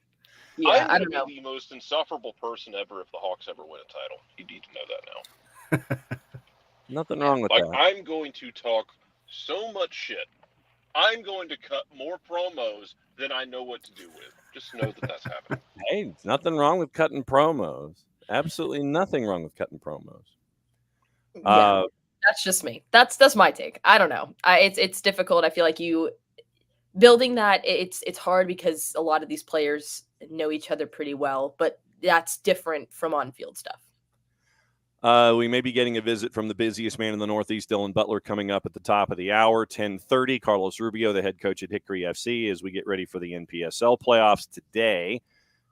Yeah, I don't know. I'm the most insufferable person ever if the Hawks ever win a title. You need to know that now. Nothing wrong with that. I'm going to talk so much shit. I'm going to cut more promos than I know what to do with. Just know that that's happening. Hey, nothing wrong with cutting promos. Absolutely nothing wrong with cutting promos. Yeah, that's just me. That's my take. I don't know. It's difficult. I feel like building that, it's hard because a lot of these players know each other pretty well, but that's different from on-field stuff. We may be getting a visit from the busiest man in the Northeast, Dylan Butler, coming up at the top of the hour, 10:30. Carlos Rubio, the head coach at Hickory FC, as we get ready for the NPSL playoffs today.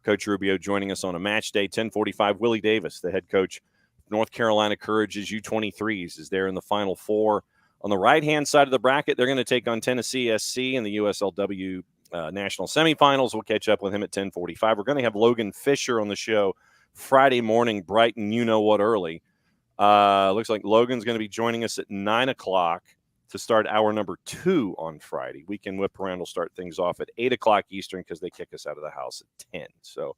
Coach Rubio joining us on a match day, 10:45. Willie Davis, the head coach of North Carolina Courage's U23s, is there in the Final Four. On the right-hand side of the bracket, they're going to take on Tennessee SC in the USLW national semifinals. We'll catch up with him at 10:45. We're going to have Logan Fisher on the show Friday morning, bright and you-know-what early. Looks like Logan's going to be joining us at 9 o'clock to start hour number 2 on Friday. Weekend Whip Around will start things off at 8 o'clock Eastern because they kick us out of the house at 10. So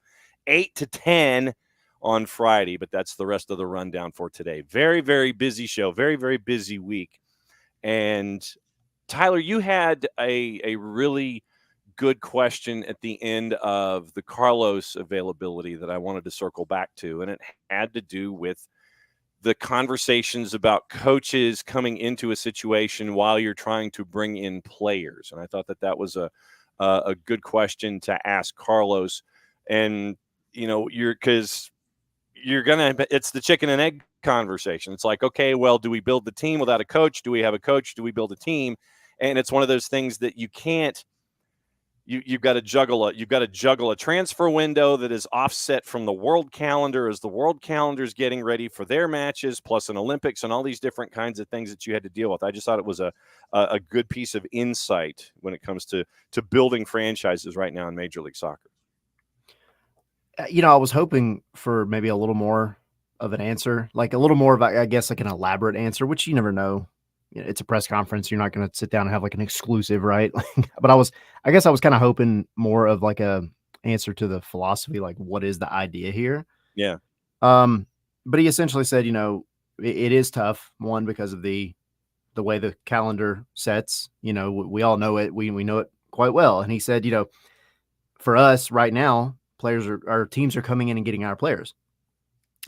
8 to 10 on Friday, but that's the rest of the rundown for today. Very, very busy show. Very, very busy week. And Tyler, you had a really good question at the end of the Carlos availability that I wanted to circle back to, and it had to do with the conversations about coaches coming into a situation while you're trying to bring in players. And I thought that was a good question to ask Carlos. And, you know, it's the chicken and egg conversation. It's like, okay, well, do we build the team without a coach? Do we have a coach? Do we build a team? And it's one of those things that you can't, you've got to juggle a transfer window that is offset from the world calendar as the world calendar is getting ready for their matches, plus an Olympics and all these different kinds of things that you had to deal with. I just thought it was a good piece of insight when it comes to building franchises right now in Major League Soccer. You know, I was hoping for maybe a little more of an answer, like a little more of, I guess, like an elaborate answer, which you never know. You know, it's a press conference. You're not going to sit down and have like an exclusive, right? But I guess I was kind of hoping more of like a answer to the philosophy, like what is the idea here? Yeah. But he essentially said, you know, it is tough. One, because of the way the calendar sets, you know, we all know it. We know it quite well. And he said, you know, for us right now, our teams are coming in and getting our players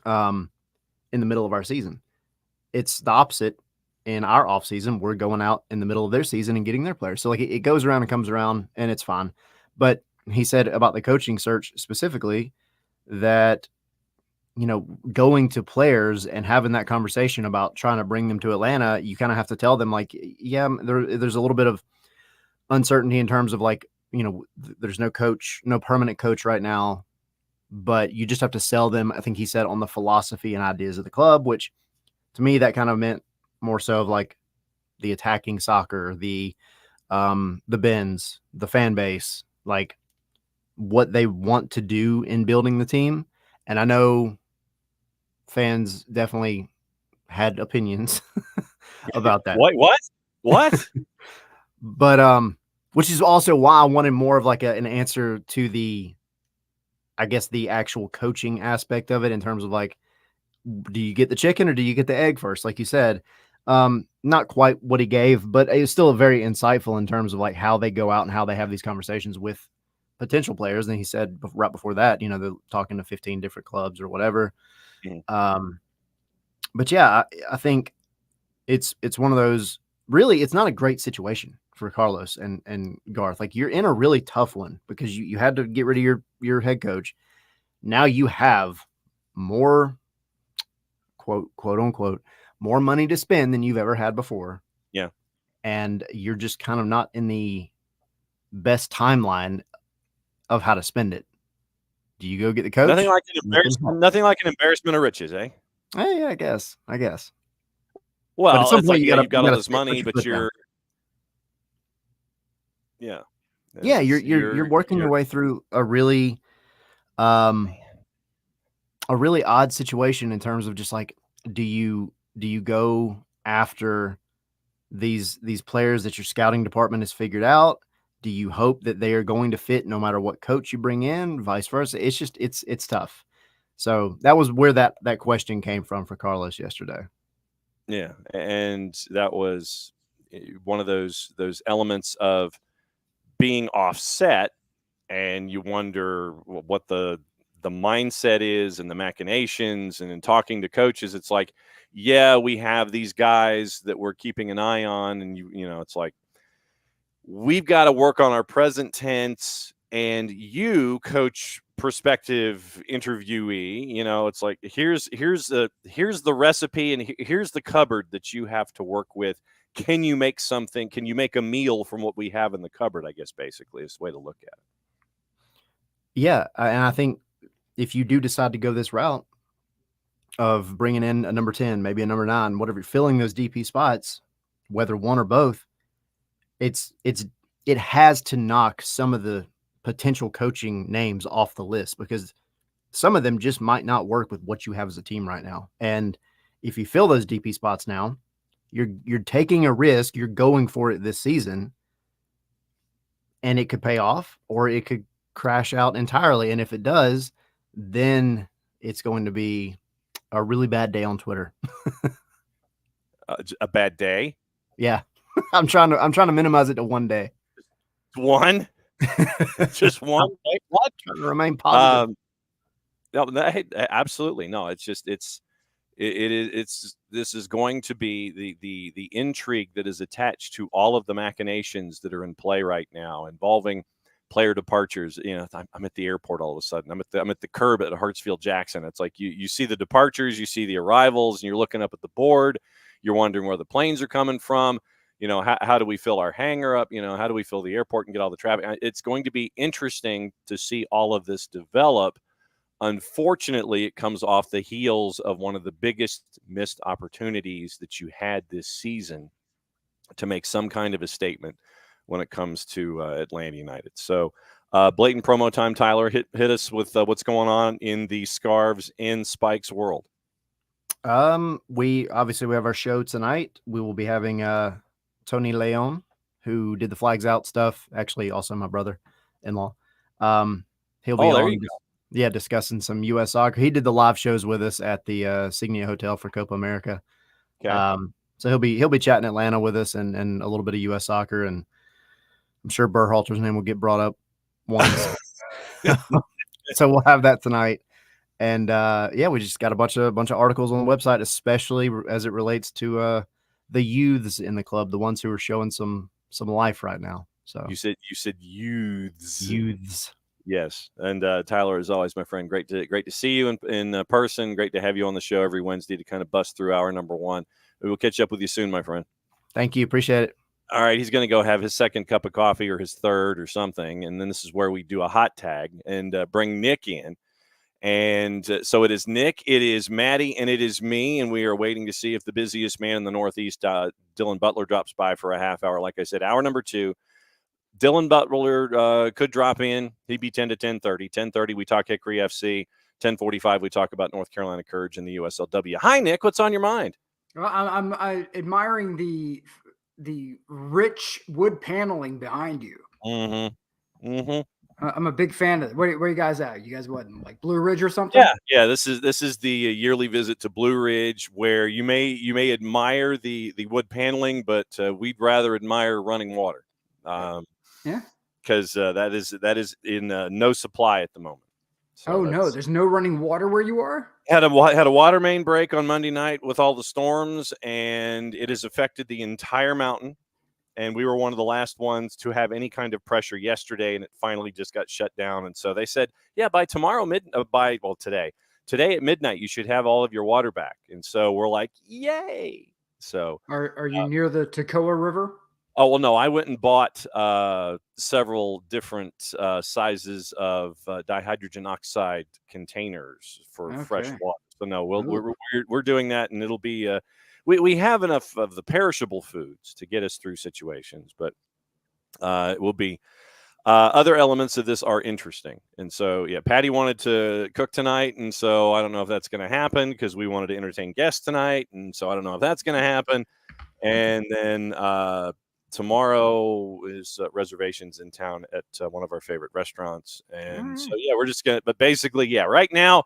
in the middle of our season. It's the opposite. In our off season, we're going out in the middle of their season and getting their players. So like it goes around and comes around, and it's fine. But he said about the coaching search specifically that, you know, going to players and having that conversation about trying to bring them to Atlanta, you kind of have to tell them like, yeah, there's a little bit of uncertainty in terms of like, you know, there's no permanent coach right now, but you just have to sell them. I think he said on the philosophy and ideas of the club, which to me, that kind of meant more so of like the attacking soccer, the bends, the fan base, like what they want to do in building the team. And I know fans definitely had opinions about that. What? But which is also why I wanted more of like an answer to the, I guess, the actual coaching aspect of it in terms of like, do you get the chicken or do you get the egg first? Like you said, not quite what he gave, but it was still very insightful in terms of like how they go out and how they have these conversations with potential players. And he said right before that, you know, they're talking to 15 different clubs or whatever. But yeah, I think it's one of those. Really, it's not a great situation for Carlos and Garth. Like, you're in a really tough one because you had to get rid of your head coach. Now you have more quote unquote more money to spend than you've ever had before. Yeah. And you're just kind of not in the best timeline of how to spend it. Do you go get the coach? Nothing like an embarrassment of riches, eh? Hey, I guess. Well, at some it's point like, you've got all this money, but you're you're working your way through a really odd situation in terms of just like, do you go after these players that your scouting department has figured out? Do you hope that they are going to fit no matter what coach you bring in, vice versa? It's just it's tough. So that was where that question came from for Carlos yesterday. Yeah, and that was one of those elements of being offset, and you wonder what the mindset is and the machinations. And in talking to coaches, it's like, yeah, we have these guys that we're keeping an eye on, and you know, it's like, we've got to work on our present tense. And you, coach, prospective interviewee, you know, it's like, here's the recipe, and here's the cupboard that you have to work with. Can you make something? Can you make a meal from what we have in the cupboard? I guess basically is the way to look at it. Yeah, and I think if you do decide to go this route of bringing in a number 10, maybe a number 9, whatever, filling those DP spots, whether one or both, it has to knock some of the potential coaching names off the list, because some of them just might not work with what you have as a team right now. And if you fill those DP spots now, you're taking a risk, you're going for it this season, and it could pay off or it could crash out entirely. And if it does, then it's going to be a really bad day on Twitter. A bad day? Yeah. I'm trying to minimize it to one day. One? Just one? What? Trying to remain positive. No, absolutely. No, it's just, this is going to be the intrigue that is attached to all of the machinations that are in play right now involving player departures. You know, I'm at the airport all of a sudden. I'm at the curb at Hartsfield Jackson. It's like you see the departures, you see the arrivals, and you're looking up at the board. You're wondering where the planes are coming from. You know, how do we fill our hangar up? You know, how do we fill the airport and get all the traffic? It's going to be interesting to see all of this develop. Unfortunately, it comes off the heels of one of the biggest missed opportunities that you had this season to make some kind of a statement when it comes to Atlanta United. So blatant promo time. Tyler, hit us with what's going on in the Scarves and Spikes world. We have our show tonight. We will be having Tony Leon, who did the Flags Out stuff, actually also my brother-in-law. He'll be on, discussing some U.S. soccer. He did the live shows with us at the Signia Hotel for Copa America. Okay. So he'll be chatting Atlanta with us and a little bit of U.S. soccer, and I'm sure Berhalter's name will get brought up once. So we'll have that tonight. And we just got a bunch of articles on the website, especially as it relates to the youths in the club, the ones who are showing some life right now. So you said youths. Yes. And Tyler, as always, my friend, great to see you in person. Great to have you on the show every Wednesday to kind of bust through hour number 1. We will catch up with you soon, my friend. Thank you. Appreciate it. All right, he's going to go have his second cup of coffee or his third or something, and then this is where we do a hot tag and bring Nick in. And so it is Nick, it is Maddie, and it is me, and we are waiting to see if the busiest man in the Northeast, Dylan Butler, drops by for a half hour. Like I said, hour number 2. Dylan Butler could drop in. He'd be 10 to 10:30. 10:30, we talk Hickory FC. 10:45, we talk about North Carolina Courage and the USLW. Hi, Nick. What's on your mind? Well, I'm admiring the rich wood paneling behind you. Mm-hmm. Mm-hmm. I'm a big fan of it. Where you guys at? You guys what, like Blue Ridge or something? Yeah. This is the yearly visit to Blue Ridge, where you may admire the wood paneling, but we'd rather admire running water. Because that is in no supply at the moment. So Oh no, there's no running water where you are? had a water main break on Monday night with all the storms, and it has affected the entire mountain. And we were one of the last ones to have any kind of pressure yesterday, and it finally just got shut down. And so they said, yeah, by tomorrow today at midnight, you should have all of your water back. And so we're like, yay! So Are you near the Toccoa River? oh, well, no, I went and bought several different sizes of dihydrogen oxide containers for fresh Okay. water. So no, Ooh. we're doing that, and it'll be we have enough of the perishable foods to get us through situations, but it will be other elements of this are interesting. And so yeah, Patty wanted to cook tonight, and so I don't know if that's going to happen because we wanted to entertain guests tonight, and so I don't know if that's going to happen. And then tomorrow is reservations in town at one of our favorite restaurants. And so, yeah, we're just going to, but basically, yeah, right now,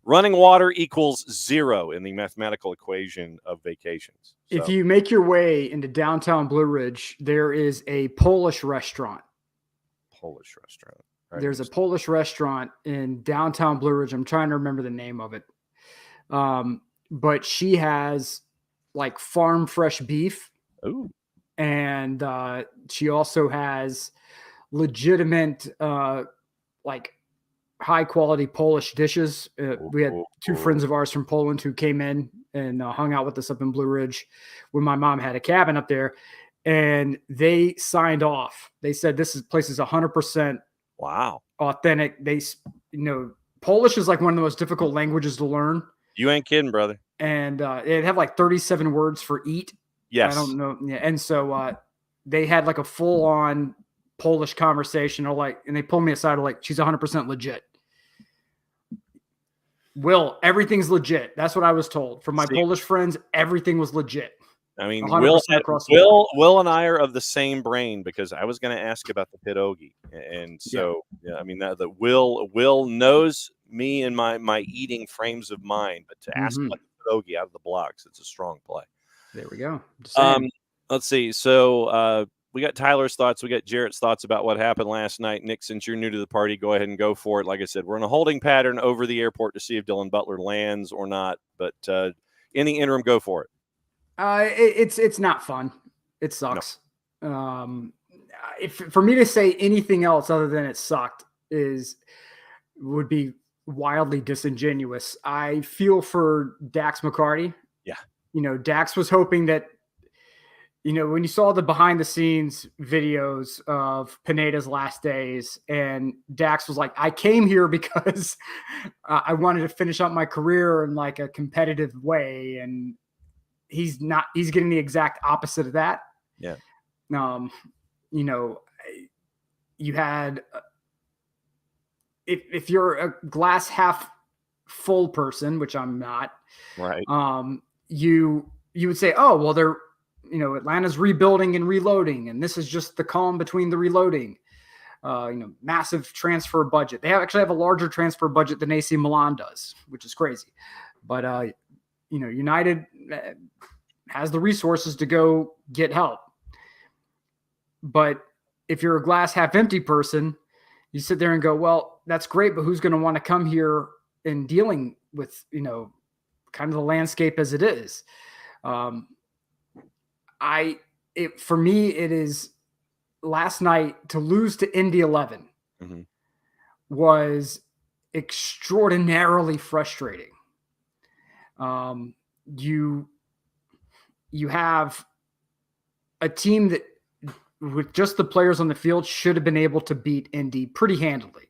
running water equals 0 in the mathematical equation of vacations. So, If you make your way into downtown Blue Ridge, there is a Polish restaurant. Polish restaurant. Right? There's a Polish restaurant in downtown Blue Ridge. I'm trying to remember the name of it. But she has like farm fresh beef. Ooh. And she also has legitimate, like high quality Polish dishes. We had two friends of ours from Poland who came in and hung out with us up in Blue Ridge when my mom had a cabin up there, and they signed off. They said place is 100% wow authentic. Polish is like one of the most difficult languages to learn. You ain't kidding, brother. And they have like 37 words for eat. Yes. I don't know. Yeah. And so they had like a full on Polish conversation, and they pulled me aside, like, she's 100% legit. Will, everything's legit. That's what I was told from my Polish friends. Everything was legit. I mean, Will and I are of the same brain, because I was going to ask about the pierogi, and so yeah, I mean that Will knows me and my eating frames of mind, but to ask about the pierogi out of the blocks, it's a strong play. There we go. Let's see. So we got Tyler's thoughts. We got Jarrett's thoughts about what happened last night. Nick, since you're new to the party, go ahead and go for it. Like I said, we're in a holding pattern over the airport to see if Dylan Butler lands or not. But in the interim, go for it. It's not fun. It sucks. No. For me to say anything else other than it sucked would be wildly disingenuous. I feel for Dax McCarty. Yeah. Dax was hoping that, when you saw the behind the scenes videos of Pineda's last days, and Dax was like, I came here because I wanted to finish up my career in like a competitive way. And he's getting the exact opposite of that. Yeah. You had, if you're a glass half full person, which I'm not, right. You would say, oh, well, they're, Atlanta's rebuilding and reloading, and this is just the calm between the reloading. Massive transfer budget. They actually have a larger transfer budget than AC Milan does, which is crazy. But United has the resources to go get help. But if you're a glass half empty person, you sit there and go, well, that's great, but who's going to want to come here and dealing with, kind of the landscape as it is? For me, it is last night to lose to Indy 11 was extraordinarily frustrating. You have a team that, with just the players on the field, should have been able to beat Indy pretty handily.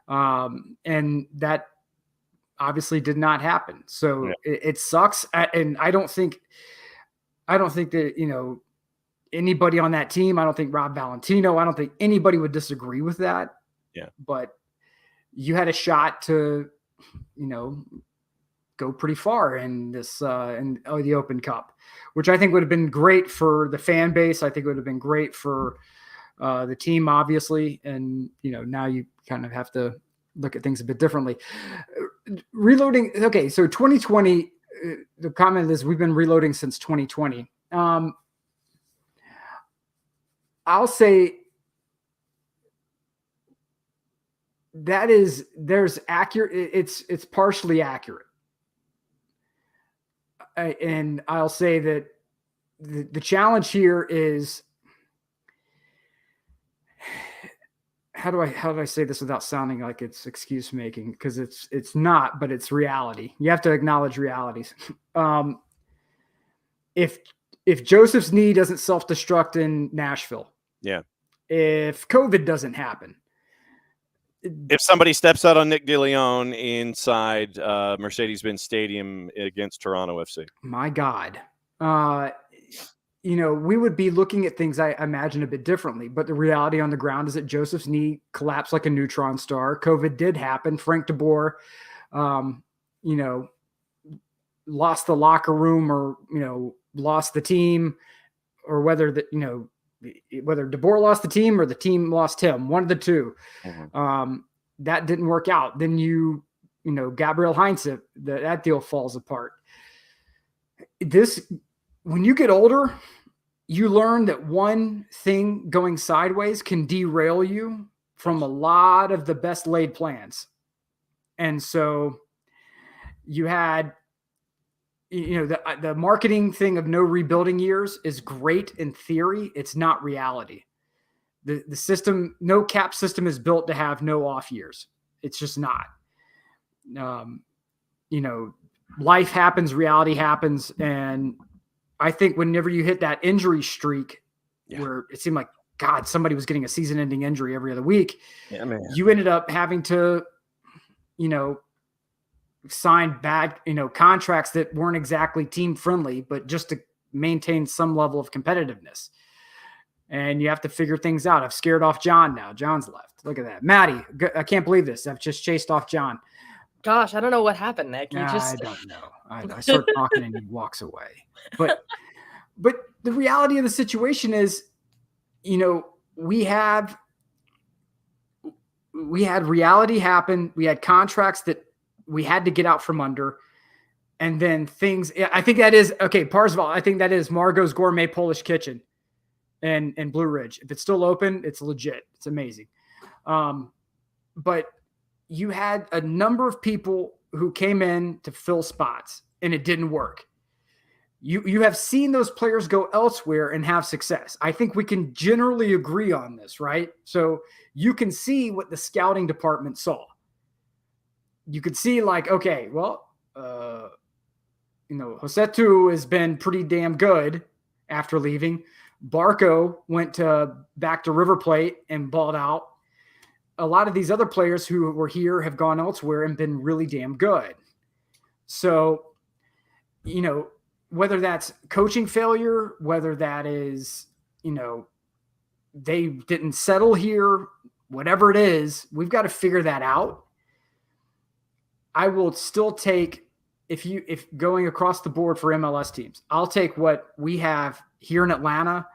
And that obviously did not happen. So it sucks. And I don't think that, anybody on that team, I don't think Rob Valentino, I don't think anybody would disagree with that. Yeah. But you had a shot to, go pretty far in this, in the Open Cup, which I think would have been great for the fan base. I think it would have been great for the team, obviously. And, now you kind of have to look at things a bit differently. Reloading. Okay. So 2020, the comment is we've been reloading since 2020. I'll say there's accurate. It's partially accurate. And I'll say that the challenge here is, how do I say this without sounding like it's excuse making? Because it's not, but it's reality. You have to acknowledge realities. If Joseph's knee doesn't self-destruct in Nashville, if COVID doesn't happen, if somebody steps out on Nick DeLeon inside Mercedes-Benz Stadium against Toronto FC, my God, we would be looking at things, I imagine, a bit differently. But the reality on the ground is that Joseph's knee collapsed like a neutron star. COVID did happen. Frank DeBoer, lost the locker room, or lost the team, or whether DeBoer lost the team or the team lost him, one of the two. That didn't work out. Then Gabriel Heinze, that deal falls apart. When you get older, you learn that one thing going sideways can derail you from a lot of the best laid plans. And so you had, the marketing thing of no rebuilding years is great in theory. It's not reality. The system, no cap system is built to have no off years. It's just not. Life happens, reality happens. And I think whenever you hit that injury streak where it seemed like, God, somebody was getting a season-ending injury every other week, you ended up having to, sign bad, contracts that weren't exactly team-friendly, but just to maintain some level of competitiveness. And you have to figure things out. I've scared off John now. John's left. Look at that. Maddie, I can't believe this. I've just chased off John. Gosh, I don't know what happened, Nick. I don't know. I start talking and he walks away. But the reality of the situation is, we had reality happen. We had contracts that we had to get out from under. And then things, I think that is, okay, Parzival, I think that is Margot's Gourmet Polish Kitchen and Blue Ridge. If it's still open, it's legit. It's amazing. But you had a number of people who came in to fill spots, and it didn't work. You have seen those players go elsewhere and have success. I think we can generally agree on this, right? So you can see what the scouting department saw. You could see okay, well, Josetu has been pretty damn good after leaving. Barco went back to River Plate and balled out. A lot of these other players who were here have gone elsewhere and been really damn good. So, whether that's coaching failure, whether that is, they didn't settle here, whatever it is, we've got to figure that out. I will still take, if going across the board for MLS teams, I'll take what we have here in Atlanta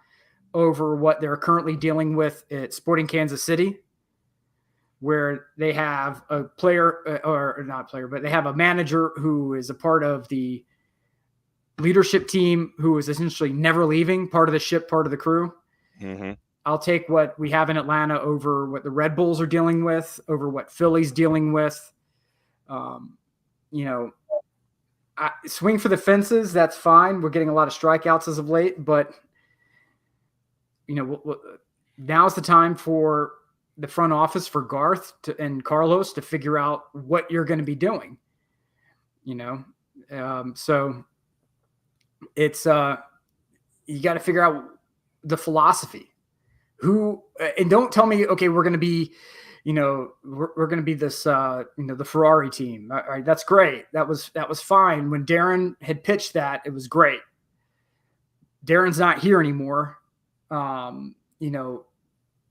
over what they're currently dealing with at Sporting Kansas City, where they have a player, or not player, but they have a manager who is a part of the leadership team who is essentially never leaving, part of the ship, part of the crew. Mm-hmm. I'll take what we have in Atlanta over what the Red Bulls are dealing with, over what Philly's dealing with. Swing for the fences, that's fine. We're getting a lot of strikeouts as of late, but now's the time for the front office, for Garth and Carlos to figure out what you're going to be doing. So it's you got to figure out the philosophy. And don't tell me, okay, we're going to be, we're going to be this, the Ferrari team. All right, that's great. That was fine. When Darren had pitched that, it was great. Darren's not here anymore.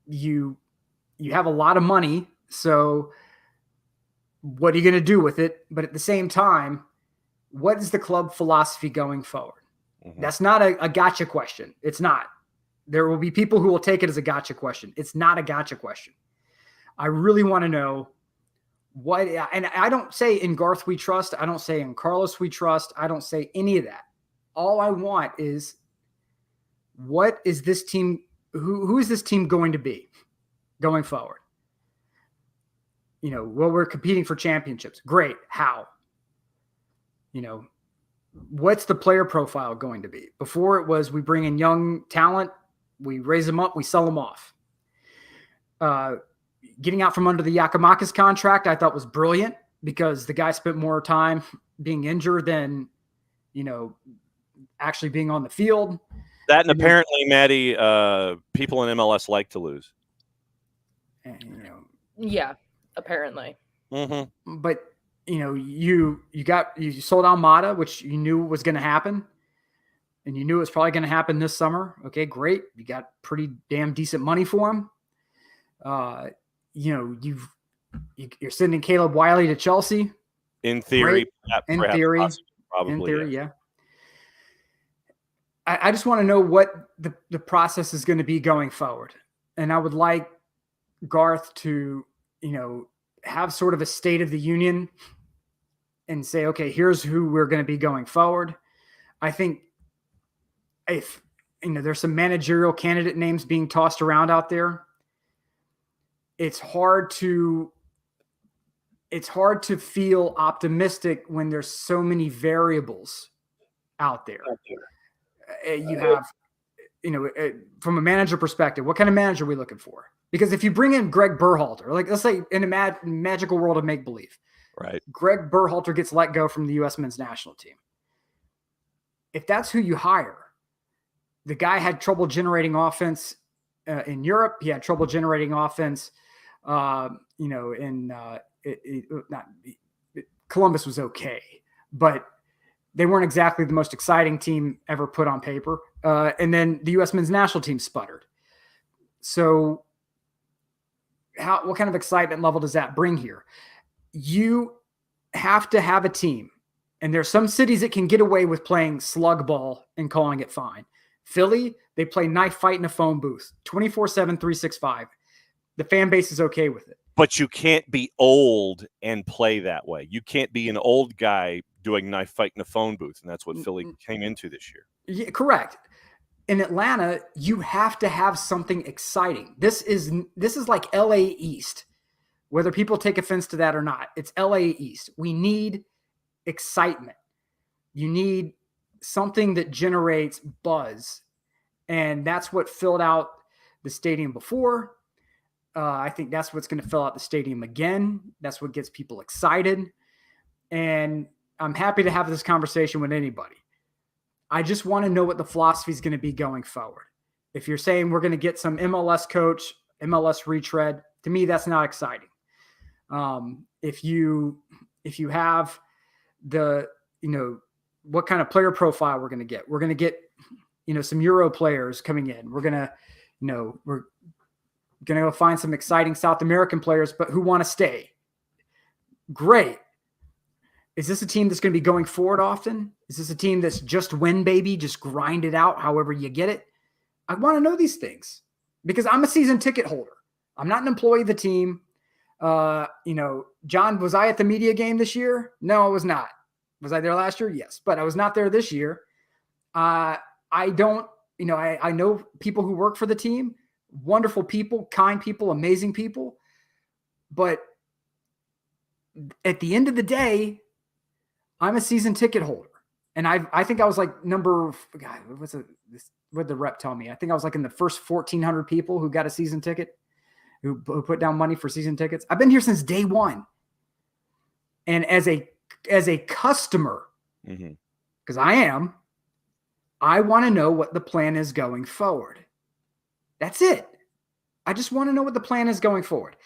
You have a lot of money, so what are you going to do with it? But at the same time, what is the club philosophy going forward? Mm-hmm. That's not a gotcha question. It's not. There will be people who will take it as a gotcha question. It's not a gotcha question. I really want to know what, and I don't say in Garth we trust. I don't say in Carlos we trust. I don't say any of that. All I want is, what is this team? Who is this team going to be going forward? well, we're competing for championships. Great. How? What's the player profile going to be? Before it was we bring in young talent, we raise them up, we sell them off. Getting out from under the Yakimakis contract, I thought was brilliant because the guy spent more time being injured than, actually being on the field. That and apparently, Maddie, people in MLS like to lose. Yeah, apparently. Mm-hmm. But you sold Almada, which you knew was going to happen, and you knew it was probably going to happen this summer. Okay, great. You got pretty damn decent money for him. You're sending Caleb Wiley to Chelsea. In theory, probably, yeah. I just want to know what the process is going to be going forward. And I would like Garth to, have sort of a state of the union and say, okay, here's who we're going to be going forward. I think if, there's some managerial candidate names being tossed around out there, it's hard to feel optimistic when there's so many variables out there. You have, from a manager perspective, what kind of manager are we looking for? Because if you bring in Greg Berhalter, like let's say in a magical world of make-believe, right? Greg Berhalter gets let go from the U.S. men's national team. If that's who you hire, the guy had trouble generating offense in Europe. He had trouble generating offense, Columbus was okay, but they weren't exactly the most exciting team ever put on paper. And then the U.S. men's national team sputtered. So what kind of excitement level does that bring here? You have to have a team. And there's some cities that can get away with playing slug ball and calling it fine. Philly, they play knife fight in a phone booth, 24/7, 365. The fan base is okay with it. But you can't be old and play that way. You can't be an old guy doing knife fight in a phone booth. And that's what Philly came into this year. Yeah, correct. In Atlanta, you have to have something exciting. This is like LA East, whether people take offense to that or not. It's LA East. We need excitement. You need something that generates buzz. And that's what filled out the stadium before. I think that's what's going to fill out the stadium again. That's what gets people excited. And I'm happy to have this conversation with anybody. I just want to know what the philosophy is going to be going forward. If you're saying we're going to get some MLS coach, MLS retread, to me, that's not exciting. If you have the, what kind of player profile we're going to get, some Euro players coming in. We're going to go find some exciting South American players, but who want to stay. Great. Is this a team that's going to be going forward often? Is this a team that's just win, baby, just grind it out however you get it? I want to know these things because I'm a season ticket holder. I'm not an employee of the team. John, was I at the media game this year? No, I was not. Was I there last year? Yes, but I was not there this year. I know people who work for the team, wonderful people, kind people, amazing people. But at the end of the day, I'm a season ticket holder. And I think I was like what the rep tell me? I think I was like in the first 1,400 people who got a season ticket, who put down money for season tickets. I've been here since day one. And as a customer, because I want to know what the plan is going forward. That's it. I just want to know what the plan is going forward.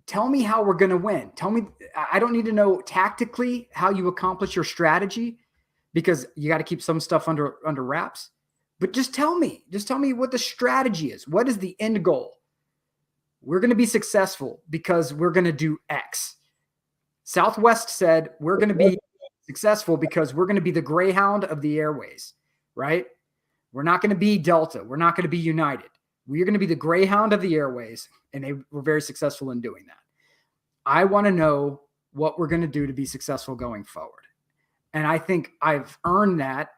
Tell me how we're going to win. Tell me, I don't need to know tactically how you accomplish your strategy because you got to keep some stuff under wraps, but just tell me what the strategy is. What is the end goal? We're going to be successful because we're going to do X. Southwest said we're going to be successful because we're going to be the Greyhound of the airways, right? We're not going to be Delta. We're not going to be United. We're going to be the Greyhound of the airways, and they were very successful in doing that. I want to know what we're going to do to be successful going forward. And I think I've earned that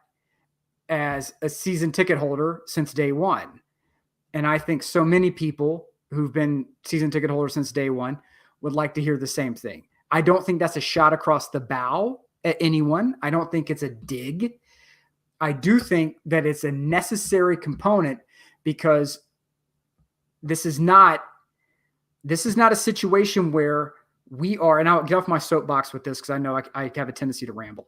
as a season ticket holder since day one. And I think so many people who've been season ticket holders since day one would like to hear the same thing. I don't think that's a shot across the bow at anyone. I don't think it's a dig. I do think that it's a necessary component because this is not a situation where we are, and I'll get off my soapbox with this because I know I have a tendency to ramble.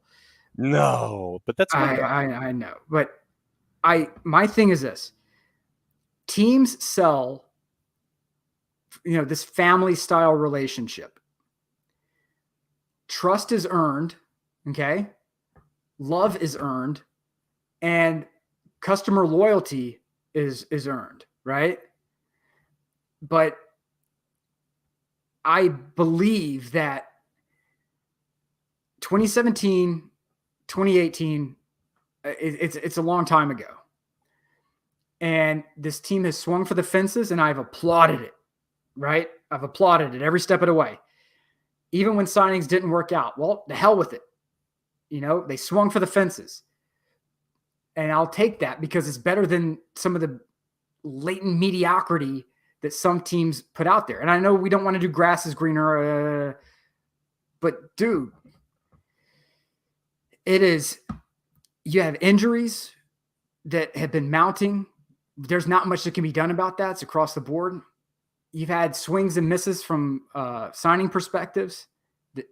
No, but that's I know. But my thing is this. Teams sell, this family style relationship. Trust is earned, okay? Love is earned, and customer loyalty is earned, right? But I believe that 2017, 2018, it's a long time ago. And this team has swung for the fences, and I've applauded it, right? I've applauded it every step of the way. Even when signings didn't work out, well, the hell with it. They swung for the fences. And I'll take that because it's better than some of the latent mediocrity that some teams put out there. And I know we don't want to do grass is greener, but dude, you have injuries that have been mounting. There's not much that can be done about that. It's across the board. You've had swings and misses from signing perspectives that,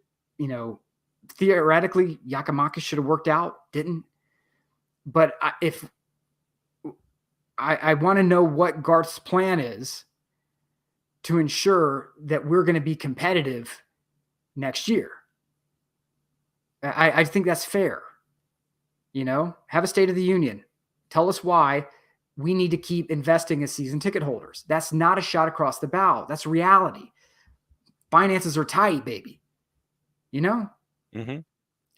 theoretically Giakoumakis should have worked out, didn't. But I want to know what Garth's plan is to ensure that we're going to be competitive next year. I think that's fair. Have a State of the Union. Tell us why we need to keep investing as season ticket holders. That's not a shot across the bow. That's reality. Finances are tight, baby. Mm-hmm.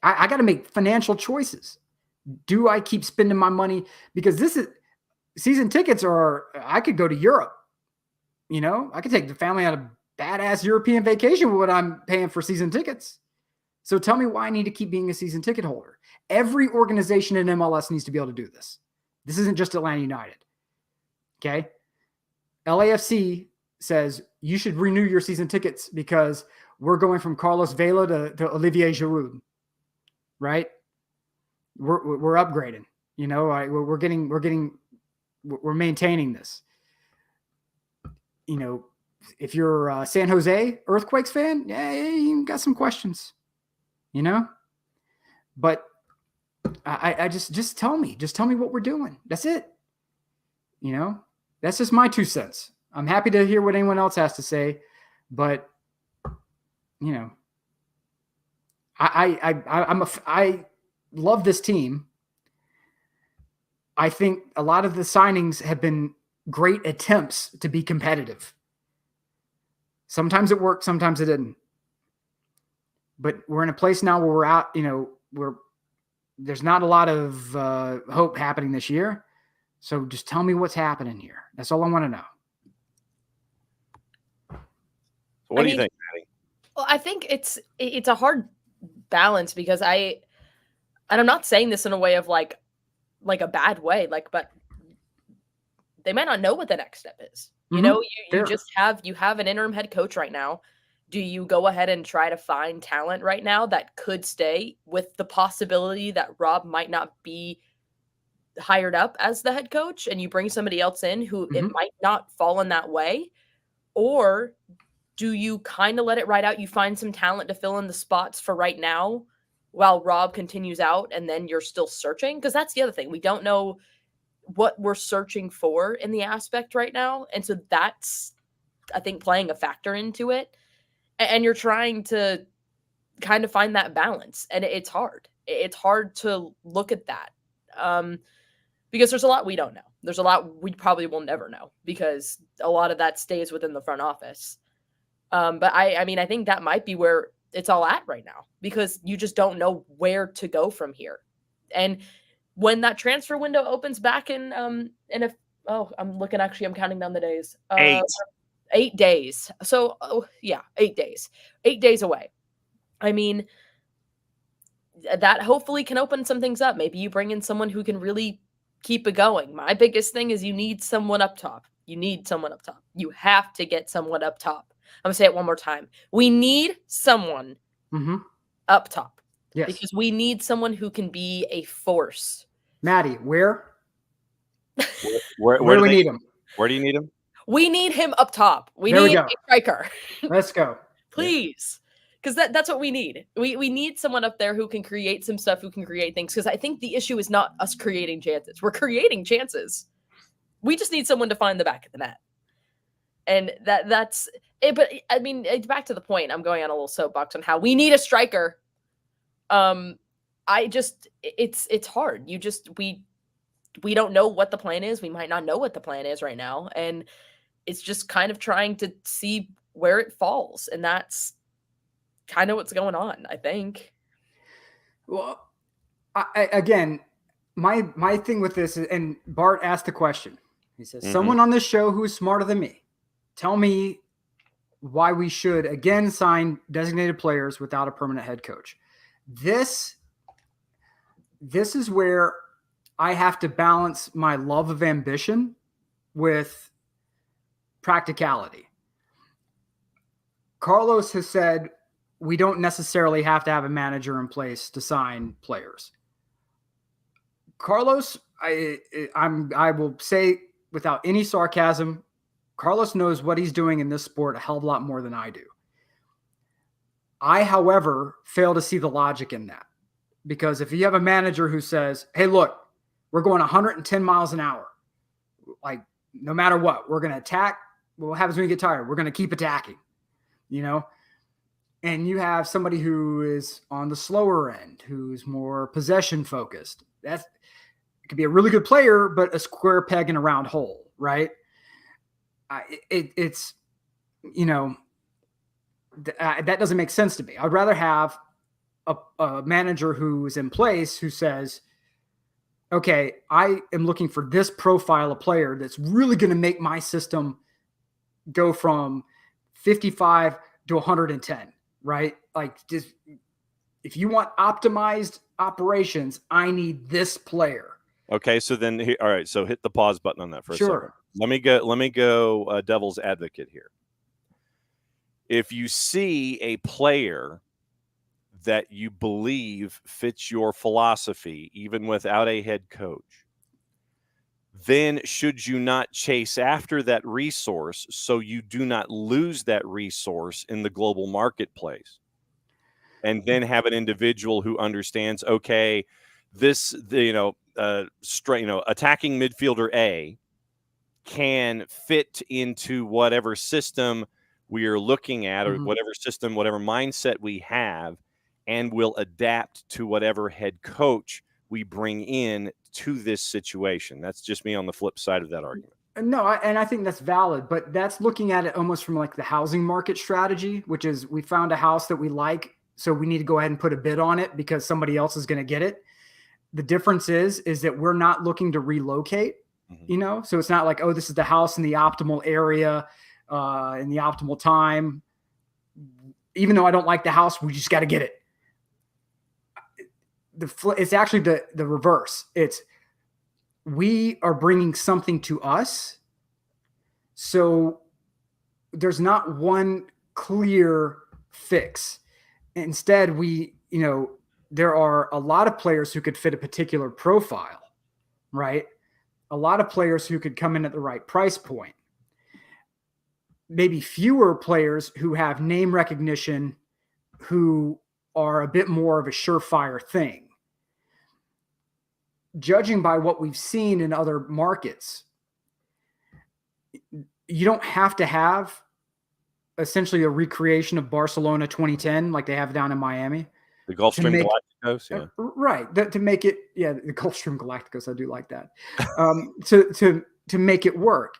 I got to make financial choices. Do I keep spending my money? Because this is season tickets I could go to Europe. I could take the family on a badass European vacation with what I'm paying for season tickets. So tell me why I need to keep being a season ticket holder. Every organization in MLS needs to be able to do this. This isn't just Atlanta United. Okay. LAFC says you should renew your season tickets because we're going from Carlos Vela to Olivier Giroud. Right. We're upgrading, we're maintaining this. If you're a San Jose Earthquakes fan, yeah, you got some questions, but I just tell me what we're doing. That's it. That's just my 2 cents. I'm happy to hear what anyone else has to say, but I love this team. I think a lot of the signings have been great attempts to be competitive. Sometimes it worked, sometimes it didn't. But we're in a place now where we're out, there's not a lot of hope happening this year. So just tell me what's happening here. That's all I want to know. So what do you think, Maddie? Well, I think it's a hard balance because and I'm not saying this in a way of like a bad way, but they might not know what the next step is. You have an interim head coach right now. Do you go ahead and try to find talent right now that could stay with the possibility that Rob might not be hired up as the head coach and you bring somebody else in who it might not fall in that way? Or do you kind of let it ride out? You find some talent to fill in the spots for right now while Rob continues out and then you're still searching? Because that's the other thing. We don't know what we're searching for in the aspect right now. And so that's, I think, playing a factor into it. And you're trying to kind of find that balance. And it's hard. It's hard to look at that because there's a lot we don't know. There's a lot we probably will never know because a lot of that stays within the front office. But I mean, I think that might be where it's all at right now because you just don't know where to go from here. And when that transfer window opens back I'm counting down the days. 8 days. So, 8 days. 8 days away. I mean, that hopefully can open some things up. Maybe you bring in someone who can really keep it going. My biggest thing is you need someone up top. You have to get someone up top. I'm going to say it one more time. We need someone up top. Yes. Because we need someone who can be a force. Maddie, where Where do we need him? Where do you need him? We need him up top. We There we need go. a striker. Let's go. Please. Because that's what we need. We need someone up there who can create some stuff, who can create things. Because I think the issue is not us creating chances. We're creating chances. We just need someone to find the back of the net. And that's it. But I mean, back to the point, I'm going on a little soapbox on how we need a striker. It's hard. We don't know what the plan is. We might not know what the plan is right now. And it's just kind of trying to see where it falls. And that's kind of what's going on, I think. Well, again, my thing with this is, and Bart asked the question. He says, someone on this show who is smarter than me, tell me why we should again sign designated players without a permanent head coach. This is where I have to balance my love of ambition with practicality. Carlos has said we don't necessarily have to have a manager in place to sign players. Carlos, I will say without any sarcasm, Carlos knows what he's doing in this sport a hell of a lot more than I do. I, however, fail to see the logic in that. Because if you have a manager who says, hey, look, we're going 110 miles an hour, like no matter what, we're going to attack. What happens when you get tired? We're going to keep attacking, you know? And you have somebody who is on the slower end, who's more possession focused. It could be a really good player, but a square peg in a round hole, right? It's, you know, that doesn't make sense to me. I'd rather have a manager who's in place who says, okay, I am looking for this profile of player that's really going to make my system go from 55 to 110, right? Like, just if you want optimized operations, I need this player. Okay, so then, all right, so hit the pause button on that for a second. Let me go devil's advocate here. If you see a player that you believe fits your philosophy, even without a head coach, then should you not chase after that resource so you do not lose that resource in the global marketplace? And then have an individual who understands, okay, attacking midfielder A can fit into whatever system we are looking at, or whatever system, whatever mindset we have, and will adapt to whatever head coach we bring in to this situation. That's just me on the flip side of that argument. No, and I think that's valid, but that's looking at it almost from like the housing market strategy, which is we found a house that we like, so we need to go ahead and put a bid on it because somebody else is going to get it. The difference is that we're not looking to relocate, you know? So it's not like, oh, this is the house in the optimal area, in the optimal time. Even though I don't like the house, we just got to get it. It's actually the reverse. It's we are bringing something to us. So there's not one clear fix. Instead, there are a lot of players who could fit a particular profile, right? A lot of players who could come in at the right price point. Maybe fewer players who have name recognition, who are a bit more of a surefire thing. Judging by what we've seen in other markets, you don't have to have essentially a recreation of Barcelona 2010 like they have down in Miami. The Gulfstream Galacticos, yeah. Right. To make it, yeah, the Gulfstream Galacticos, I do like that. To make it work.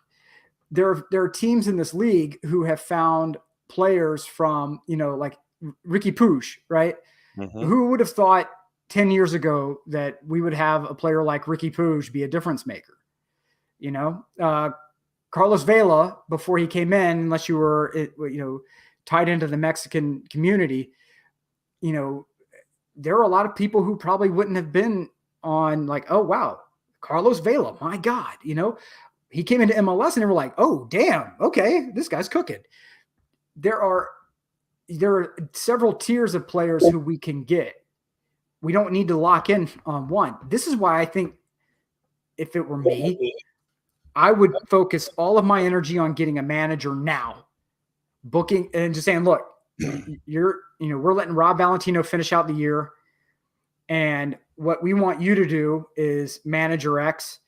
There are teams in this league who have found players from, like Ricky Puig, right? Who would have thought 10 years ago that we would have a player like Ricky Puig be a difference maker? Carlos Vela, before he came in, unless you were, tied into the Mexican community, there are a lot of people who probably wouldn't have been on like, oh, wow, Carlos Vela, my God, he came into MLS and they were like, oh, damn, okay, this guy's cooking. there are several tiers of players who we can get. We don't need to lock in on one. This is why I think if it were me, I would focus all of my energy on getting a manager now, booking and just saying, look, we're letting Rob Valentino finish out the year. And what we want you to do is manager X.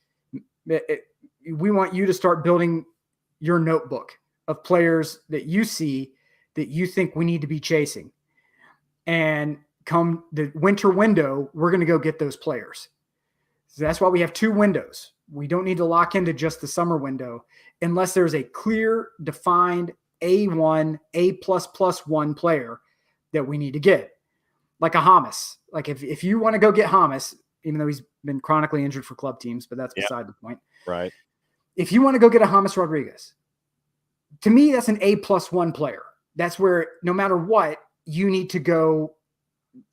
We want you to start building your notebook of players that you see that you think we need to be chasing. And come the winter window, we're going to go get those players. So that's why we have 2 windows. We don't need to lock into just the summer window unless there's a clear, defined A1, A++1 player that we need to get. Like a Hamas. Like if you want to go get Hamas, even though he's been chronically injured for club teams, but that's beside the point. Right. If you want to go get a James Rodriguez, to me, that's an A+1 player. That's where no matter what, you need to go.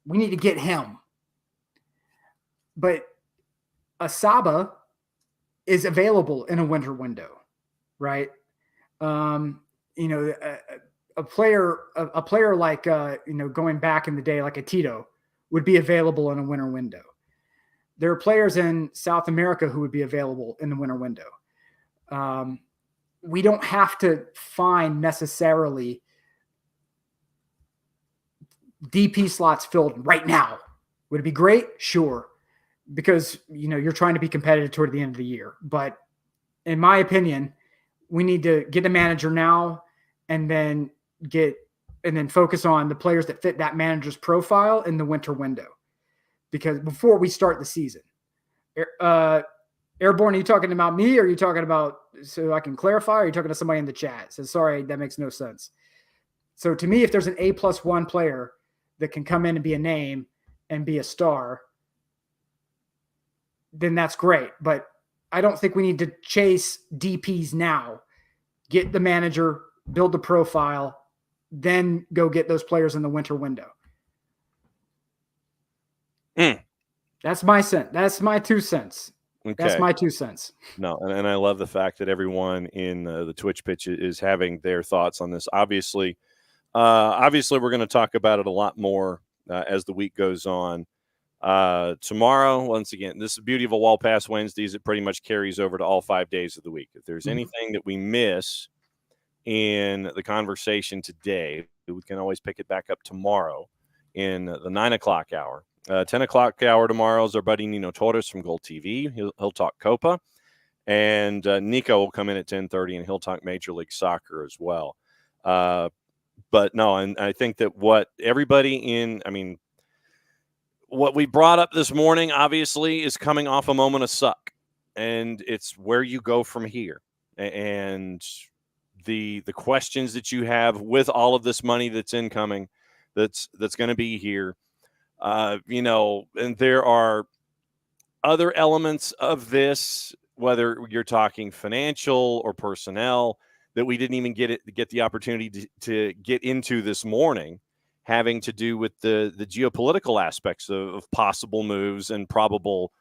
We need to get him. But Asaba is available in a winter window, right? A player like going back in the day, like a Tito, would be available in a winter window. There are players in South America who would be available in the winter window. We don't have to find necessarily DP slots filled right now. Would it be great? Sure. Because, you're trying to be competitive toward the end of the year. But in my opinion, we need to get a manager now and then focus on the players that fit that manager's profile in the winter window. Because before we start the season, Airborne, are you talking about me or are you talking about, so I can clarify, or are you talking to somebody in the chat? So sorry, that makes no sense. So to me, if there's an A+1 player that can come in and be a name and be a star, then that's great. But I don't think we need to chase DPs now. Get the manager, build the profile, then go get those players in the winter window. That's my cent. That's my 2 cents. Okay. That's my 2 cents. No, and I love the fact that everyone in the Twitch pitch is having their thoughts on this. Obviously, we're going to talk about it a lot more as the week goes on. Tomorrow, once again, this is the beauty of a Wall Pass Wednesdays. It pretty much carries over to all 5 days of the week. If there's anything that we miss in the conversation today, we can always pick it back up tomorrow in the 9 o'clock hour. 10 o'clock hour tomorrow is our buddy Nino Torres from Gold TV. He'll talk Copa. And Nico will come in at 10:30, and he'll talk Major League Soccer as well. But no, and I think that what we brought up this morning, obviously, is coming off a moment of suck. And it's where you go from here. And the questions that you have with all of this money that's incoming, that's going to be here. And there are other elements of this, whether you're talking financial or personnel, that we didn't even get the opportunity to get into this morning, having to do with the geopolitical aspects of possible moves and probable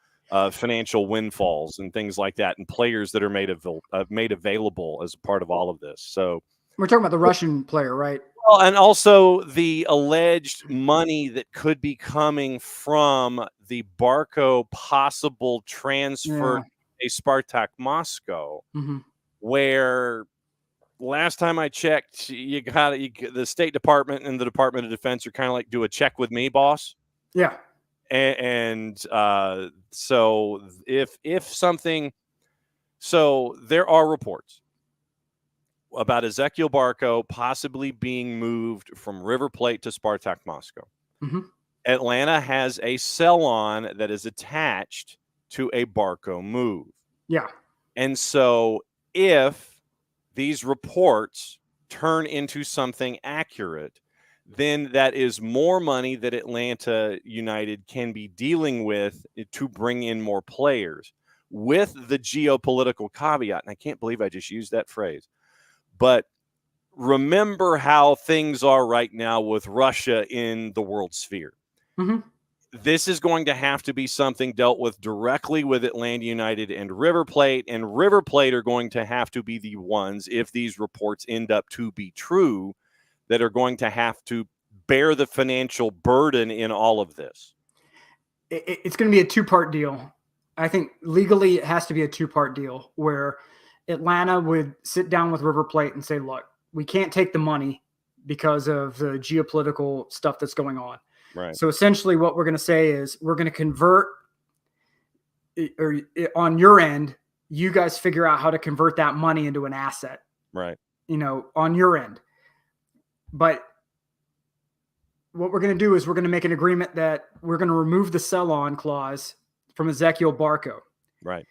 financial windfalls and things like that, and players that are made available as a part of all of this. So we're talking about the Russian player, right? Well, and also the alleged money that could be coming from the Barco possible transfer to a Spartak Moscow, where last time I checked, the State Department and the Department of Defense are kind of like, do a check with me, boss. Yeah. And so if something, so there are reports about Ezequiel Barco possibly being moved from River Plate to Spartak Moscow. Atlanta has a sell-on that is attached to a Barco move. Yeah. And so if these reports turn into something accurate, then that is more money that Atlanta United can be dealing with to bring in more players, with the geopolitical caveat. And I can't believe I just used that phrase. But remember how things are right now with Russia in the world sphere. This is going to have to be something dealt with directly with Atlanta United and River Plate are going to have to be the ones, if these reports end up to be true, that are going to have to bear the financial burden in all of this? It's going to be a two-part deal. I think legally it has to be a two-part deal where Atlanta would sit down with River Plate and say, look, we can't take the money because of the geopolitical stuff that's going on. Right. So essentially what we're going to say is we're going to convert, or on your end, you guys figure out how to convert that money into an asset. Right. On your end. But what we're going to do is we're going to make an agreement that we're going to remove the sell-on clause from Ezequiel Barco. Right.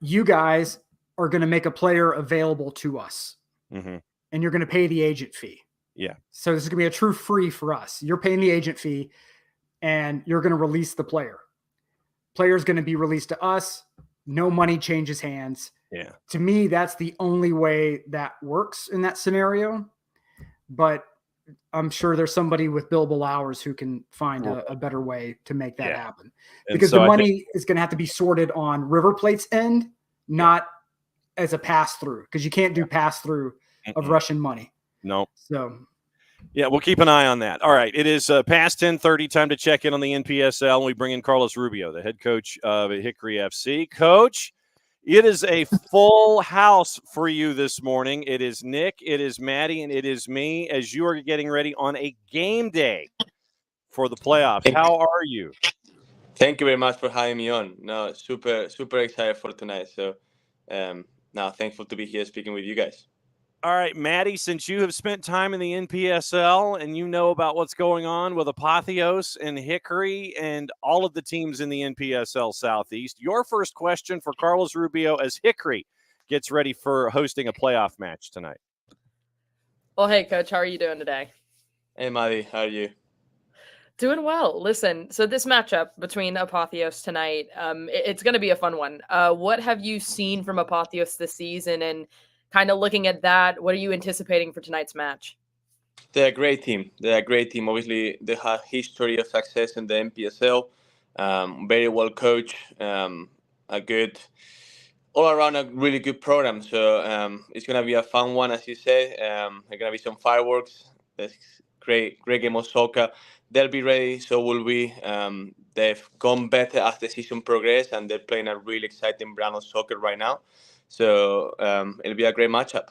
You guys are going to make a player available to us. Mm-hmm. And you're going to pay the agent fee. Yeah. So this is going to be a true free for us. You're paying the agent fee and you're going to release the player. Player's going to be released to us. No money changes hands. Yeah. To me, that's the only way that works in that scenario. But I'm sure there's somebody with billable hours who can find a better way to make that happen. Because the money is going to have to be sorted on River Plate's end, not as a pass-through, because you can't do pass-through of Russian money. No. So, yeah, we'll keep an eye on that. All right, it is past 10:30, time to check in on the NPSL, and we bring in Carlos Rubio, the head coach of Hickory FC. Coach, it is a full house for you this morning. It is Nick, it is Maddie, and it is me as you are getting ready on a game day for the playoffs. How are you? Thank you very much for having me on. No, super excited for tonight. So, now thankful to be here speaking with you guys. All right, Maddie, since you have spent time in the NPSL and you know about what's going on with Apotheos and Hickory and all of the teams in the NPSL Southeast, your first question for Carlos Rubio as Hickory gets ready for hosting a playoff match tonight. Well, hey, Coach, how are you doing today? Hey, Maddie, how are you? Doing well. Listen, so this matchup between Apotheos tonight, it's going to be a fun one. What have you seen from Apotheos this season? And kind of looking at that, what are you anticipating for tonight's match? They're a great team. Obviously, they have history of success in the NPSL. Very well coached. A good, all around a really good program. So it's going to be a fun one, as you say. There's going to be some fireworks. There's great game of soccer. They'll be ready, so will we. They've gone better as the season progressed, and they're playing a really exciting brand of soccer right now. So it'll be a great matchup.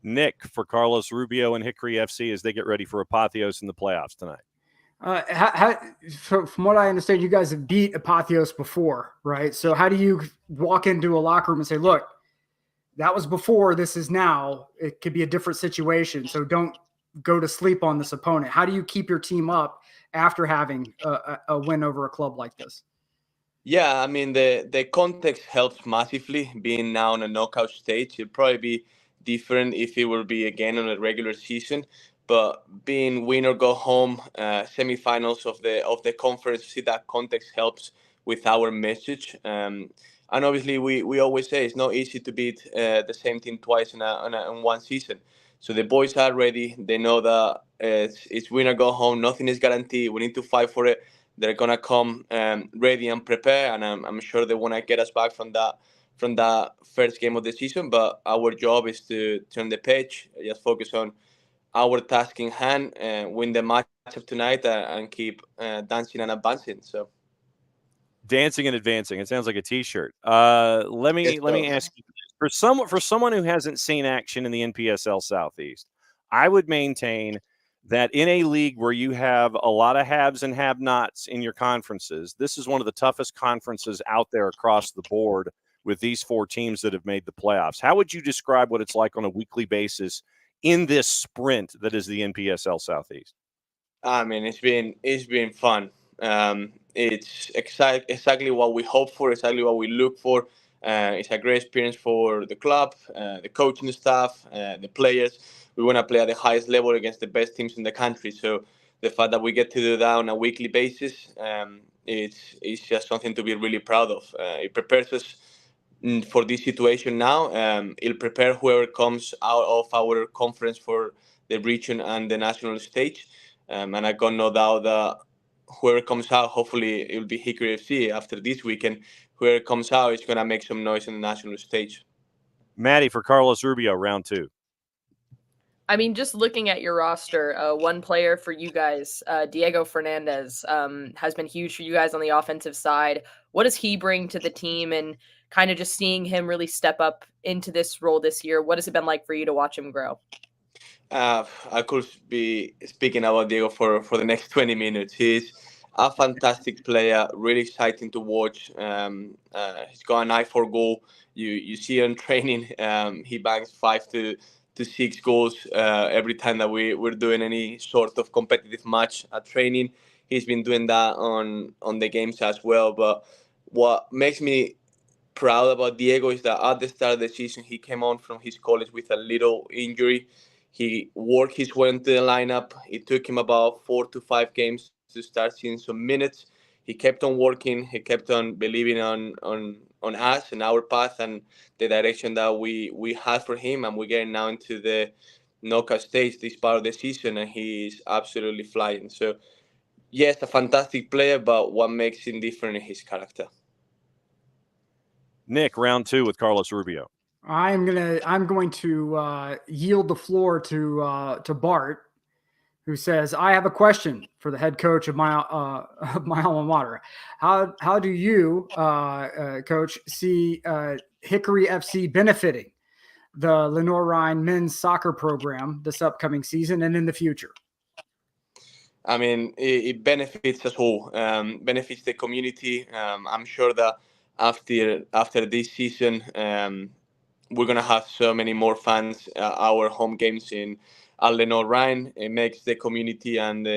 Nick, for Carlos Rubio and Hickory FC as they get ready for Apotheos in the playoffs tonight. From what I understand, you guys have beat Apotheos before, right? So how do you walk into a locker room and say, look, that was before, this is now. It could be a different situation, so don't go to sleep on this opponent. How do you keep your team up after having a win over a club like this? Yeah, I mean, the context helps massively. Being now on a knockout stage, it'll probably be different if it will be again on a regular season. But being win or go home, semifinals of the conference, see that context helps with our message. And obviously, we always say it's not easy to beat the same team twice in one season. So the boys are ready. They know that it's win or go home. Nothing is guaranteed. We need to fight for it. They're gonna come ready and prepare, and I'm sure they want to get us back from that first game of the season. But our job is to turn the page, just focus on our task in hand, win the matchup tonight, and keep dancing and advancing. So, dancing and advancing. It sounds like a T-shirt. Let me ask you, for someone who hasn't seen action in the NPSL Southeast, I would maintain that in a league where you have a lot of haves and have-nots in your conferences, this is one of the toughest conferences out there across the board with these four teams that have made the playoffs. How would you describe what it's like on a weekly basis in this sprint that is the NPSL Southeast? I mean, it's been fun. It's exactly what we hope for, exactly what we look for. It's a great experience for the club, the coaching staff, the players. We want to play at the highest level against the best teams in the country. So the fact that we get to do that on a weekly basis, it's just something to be really proud of. It prepares us for this situation now. It'll prepare whoever comes out of our conference for the region and the national stage. And I got no doubt that whoever comes out, hopefully it will be Hickory FC after this weekend. Whoever comes out is going to make some noise on the national stage. Maddie, for Carlos Rubio, round two. I mean, just looking at your roster, one player for you guys, Diego Fernandez, has been huge for you guys on the offensive side. What does he bring to the team, and kind of just seeing him really step up into this role this year? What has it been like for you to watch him grow? I could be speaking about Diego for the next 20 minutes. He's a fantastic player, really exciting to watch. He's got an eye for goal. You see him training. He bangs 5 to 6 goals every time that we're doing any sort of competitive match at training. He's been doing that on the games as well. But what makes me proud about Diego is that at the start of the season, he came on from his college with a little injury. He worked his way into the lineup. It took him about 4 to 5 games to start seeing some minutes. He kept on working. He kept on believing on us and our path and the direction that we had for him. And we're getting now into the knockout stage this part of the season, and he's absolutely flying. So, yes, a fantastic player, but what makes him different is his character. Nick, round 2 with Carlos Rubio. I'm going to yield the floor to Bart, who says, "I have a question for the head coach of my alma mater. How do you, coach, see Hickory FC benefiting the Lenore Rhine men's soccer program this upcoming season and in the future?" I mean, it benefits us all, benefits the community. I'm sure that after this season, we're gonna have so many more fans. Our home games in Lenore Rhine, it makes the community and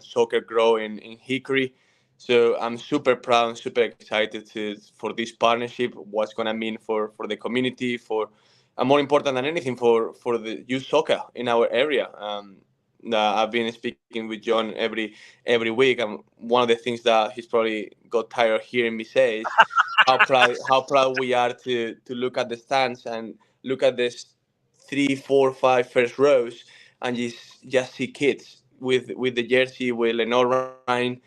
soccer grow in Hickory. So I'm super proud and super excited for this partnership. What's gonna mean for the community, and more important than anything for the youth soccer in our area. I've been speaking with John every week, and one of the things that he's probably got tired of hearing me say is how proud we are to look at the stands and look at this 3, 4, 5 first rows and just see kids with the jersey with Lenore Rhine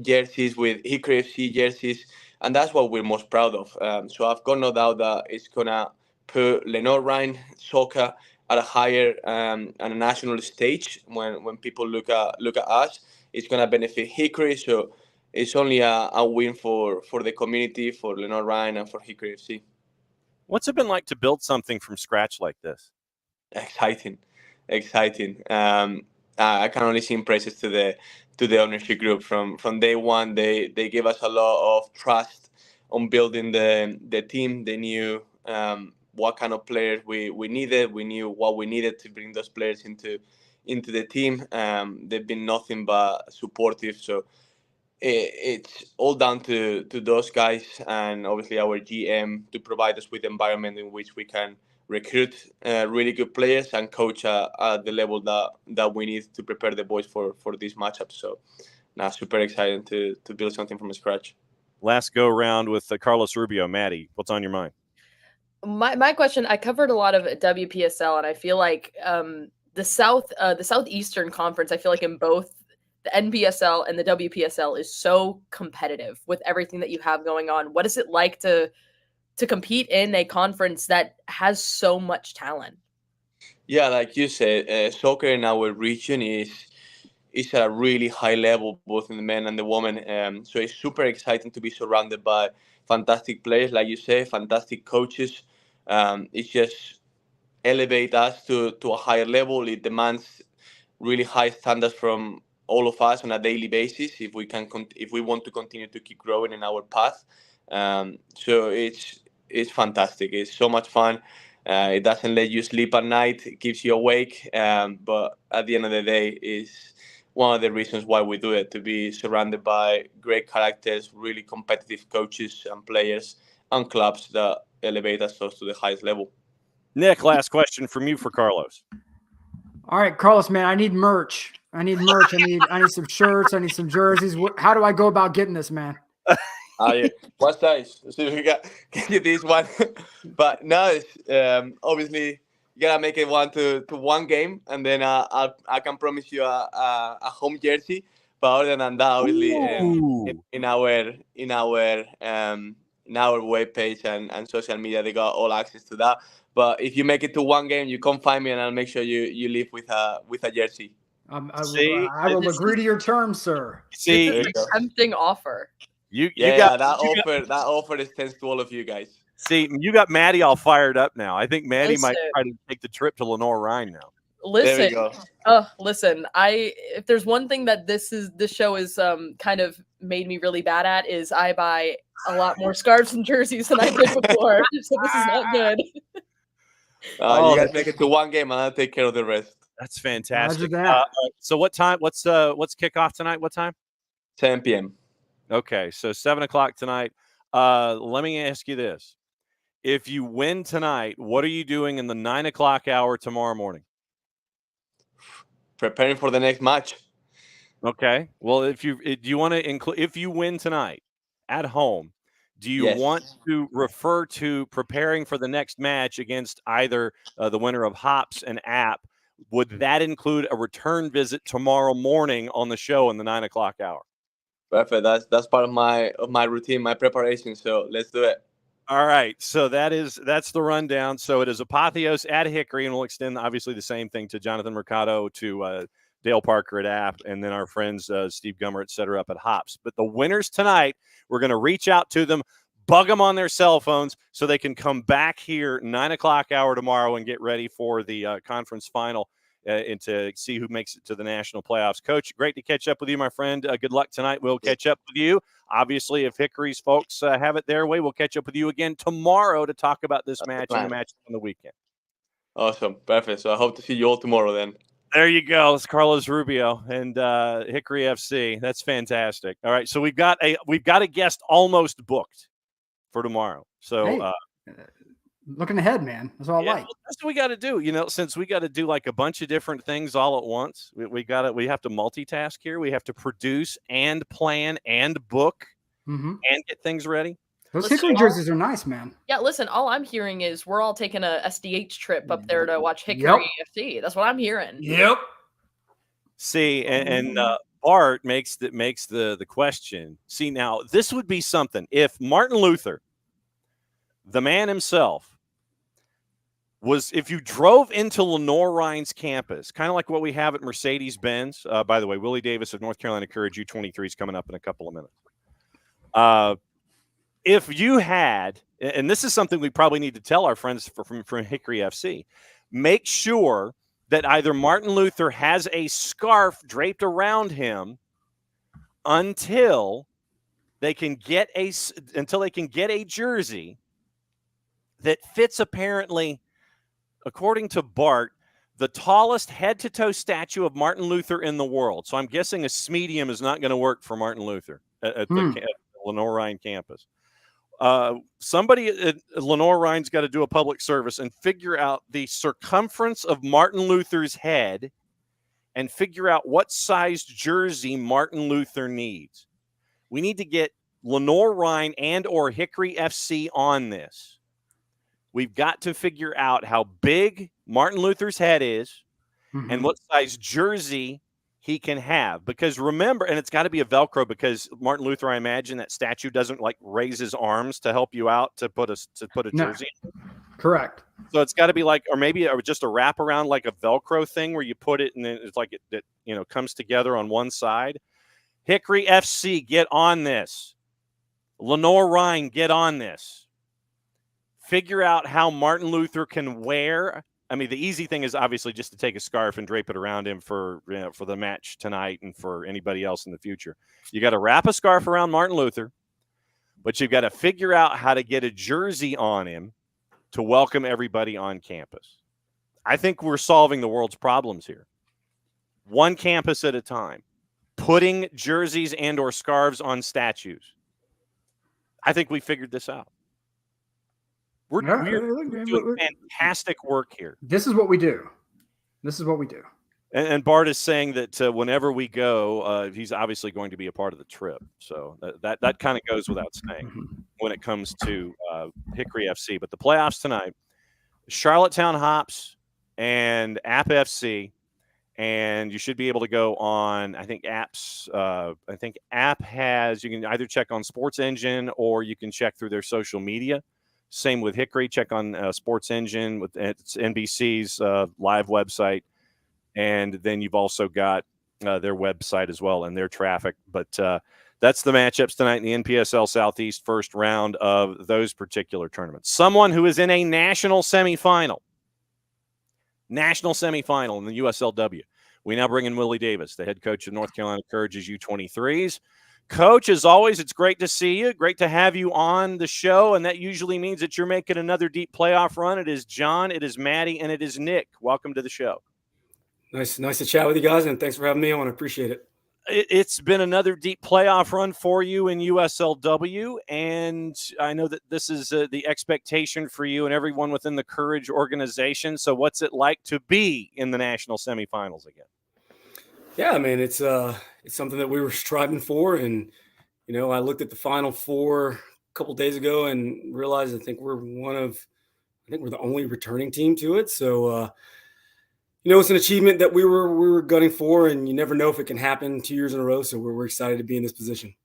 jerseys, with Hickory FC jerseys, and that's what we're most proud of. So I've got no doubt that it's gonna put Lenore Rhine soccer at a higher and a national stage when people look at us. It's gonna benefit Hickory, so it's only a win for the community, for Lenore Rhine, and for Hickory FC. What's it been like to build something from scratch like this? Exciting. I can only sing praises to the ownership group from day one. They gave us a lot of trust on building the team. They knew what kind of players we needed. We knew what we needed to bring those players into the team. They've been nothing but supportive. So it's all down to those guys and obviously our GM to provide us with an environment in which we can recruit really good players and coach at the level that we need to prepare the boys for this matchup. So now super excited to build something from scratch. Last go round with Carlos Rubio. Maddie, what's on your mind? My question, I covered a lot of WPSL, and I feel like the Southeastern Conference, I feel like in both the NPSL and the WPSL is so competitive with everything that you have going on. What is it like to compete in a conference that has so much talent? Yeah, like you said, soccer in our region is at a really high level, both in the men and the women. So it's super exciting to be surrounded by fantastic players, like you say, fantastic coaches. It's just elevate us to a higher level. It demands really high standards from all of us on a daily basis if we want to continue to keep growing in our path. So it's fantastic. It's so much fun. It doesn't let you sleep at night. It keeps you awake. But at the end of the day, is one of the reasons why we do it, to be surrounded by great characters, really competitive coaches and players and clubs that elevate us to the highest level. Nick, last question from you for Carlos. All right, Carlos, man, I need merch. I need some shirts. I need some jerseys. How do I go about getting this, man? Yeah. What size? So we get you this one. But no, it's, obviously you gotta make it to one game, and then I can promise you a home jersey. But other than that, obviously, in our our webpage and social media. They got all access to that. But if you make it to one game, you come find me, and I'll make sure you leave with a jersey. I will agree to your terms, sir. See, this is a tempting offer. You got that offer extends to all of you guys. See, you got Maddie all fired up now. I think Maddie Listen. might try to take the trip to Lenore-Rhyne now. Listen, There we go. Listen. If there's one thing that this show is kind of made me really bad at, is I buy a lot more scarves and jerseys than I did before. So this is not good. You guys make it to one game, and I'll take care of the rest. That's fantastic. That. So what time? What's kickoff tonight? What time? 10 p.m. Okay, so 7:00 tonight. Let me ask you this: if you win tonight, what are you doing in the 9:00 hour tomorrow morning? Preparing for the next match. Okay. Well, do you want to include, if you win tonight at home, do you want to refer to preparing for the next match against either the winner of Hops and App? Would that include a return visit tomorrow morning on the show in the 9:00 hour? Perfect. That's part of my routine, my preparation. So let's do it. All right. So that's the rundown. So it is Apotheos at Hickory, and we'll extend obviously the same thing to Jonathan Mercado, to Dale Parker at App, and then our friends Steve Gummer, et cetera, up at Hops. But the winners tonight, we're going to reach out to them, bug them on their cell phones so they can come back here 9:00 hour tomorrow and get ready for the conference final and to see who makes it to the national playoffs. Coach, great to catch up with you, my friend. Good luck tonight. We'll catch up with you. Obviously, if Hickory's folks have it their way, we'll catch up with you again tomorrow to talk about this match and the match on the weekend. Awesome. Perfect. So I hope to see you all tomorrow then. There you go. It's Carlos Rubio and Hickory FC. That's fantastic. All right, so we've got a guest almost booked for tomorrow. So looking ahead, man. That's all I like. That's what we got to do. Since we got to do like a bunch of different things all at once, we have to multitask here. We have to produce and plan and book and get things ready. Those Hickory jerseys are nice, man. Yeah, listen, all I'm hearing is we're all taking a SDH trip up there to watch Hickory FC. That's what I'm hearing. Yep. See, and Bart makes the question. See, now this would be something if Martin Luther, the man himself, if you drove into Lenore-Rhyne's campus, kind of like what we have at Mercedes-Benz. By the way, Willie Davis of North Carolina Courage U23 is coming up in a couple of minutes. If you had, and this is something we probably need to tell our friends from Hickory FC, make sure that either Martin Luther has a scarf draped around him until they can get a jersey that fits, apparently, according to Bart, the tallest head-to-toe statue of Martin Luther in the world. So I'm guessing a medium is not going to work for Martin Luther at the Lenore-Rhyne campus. Somebody at Lenore-Rhyne's got to do a public service and figure out the circumference of Martin Luther's head and figure out what size jersey Martin Luther needs. We need to get Lenore-Rhyne and or Hickory FC on this. We've got to figure out how big Martin Luther's head is and what size jersey he can have, because remember, and it's got to be a Velcro, because Martin Luther, I imagine that statue doesn't like raise his arms to help you out to put a jersey. Correct. So it's got to be like, or maybe just a wrap around like a Velcro thing where you put it and then it's like it comes together on one side. Hickory FC, get on this. Lenore-Rhyne, get on this. Figure out how Martin Luther can wear. I mean, the easy thing is obviously just to take a scarf and drape it around him for the match tonight and for anybody else in the future. You got to wrap a scarf around Martin Luther, but you've got to figure out how to get a jersey on him to welcome everybody on campus. I think we're solving the world's problems here. One campus at a time, putting jerseys and or scarves on statues. I think we figured this out. We're doing fantastic work here. This is what we do. And Bart is saying that whenever we go, he's obviously going to be a part of the trip. So that kind of goes without saying when it comes to Hickory FC. But the playoffs tonight, Charlottetown Hops and App FC. and you should be able to go on, I think apps. I think app has, you can either check on Sports Engine or you can check through their social media. Same with Hickory. Check on Sports Engine with it's NBC's live website, and then you've also got their website as well and their traffic. But that's the matchups tonight in the NPSL Southeast first round of those particular tournaments. Someone who is in a national semifinal in the USLW. We now bring in Willie Davis, the head coach of North Carolina Courage's U23s. Coach, as always, it's great to see you. Great to have you on the show, and that usually means that you're making another deep playoff run. It is John, it is Maddie, and it is Nick. Welcome to the show. Nice to chat with you guys, and thanks for having me on. I appreciate it. It's been another deep playoff run for you in USLW, and I know that this is the expectation for you and everyone within the Courage organization. So what's it like to be in the national semifinals again? Yeah, I mean, it's something that we were striving for, and I looked at the Final Four a couple days ago and realized I think we're the only returning team to it. So it's an achievement that we were gunning for, and you never know if it can happen 2 years in a row. So we're excited to be in this position.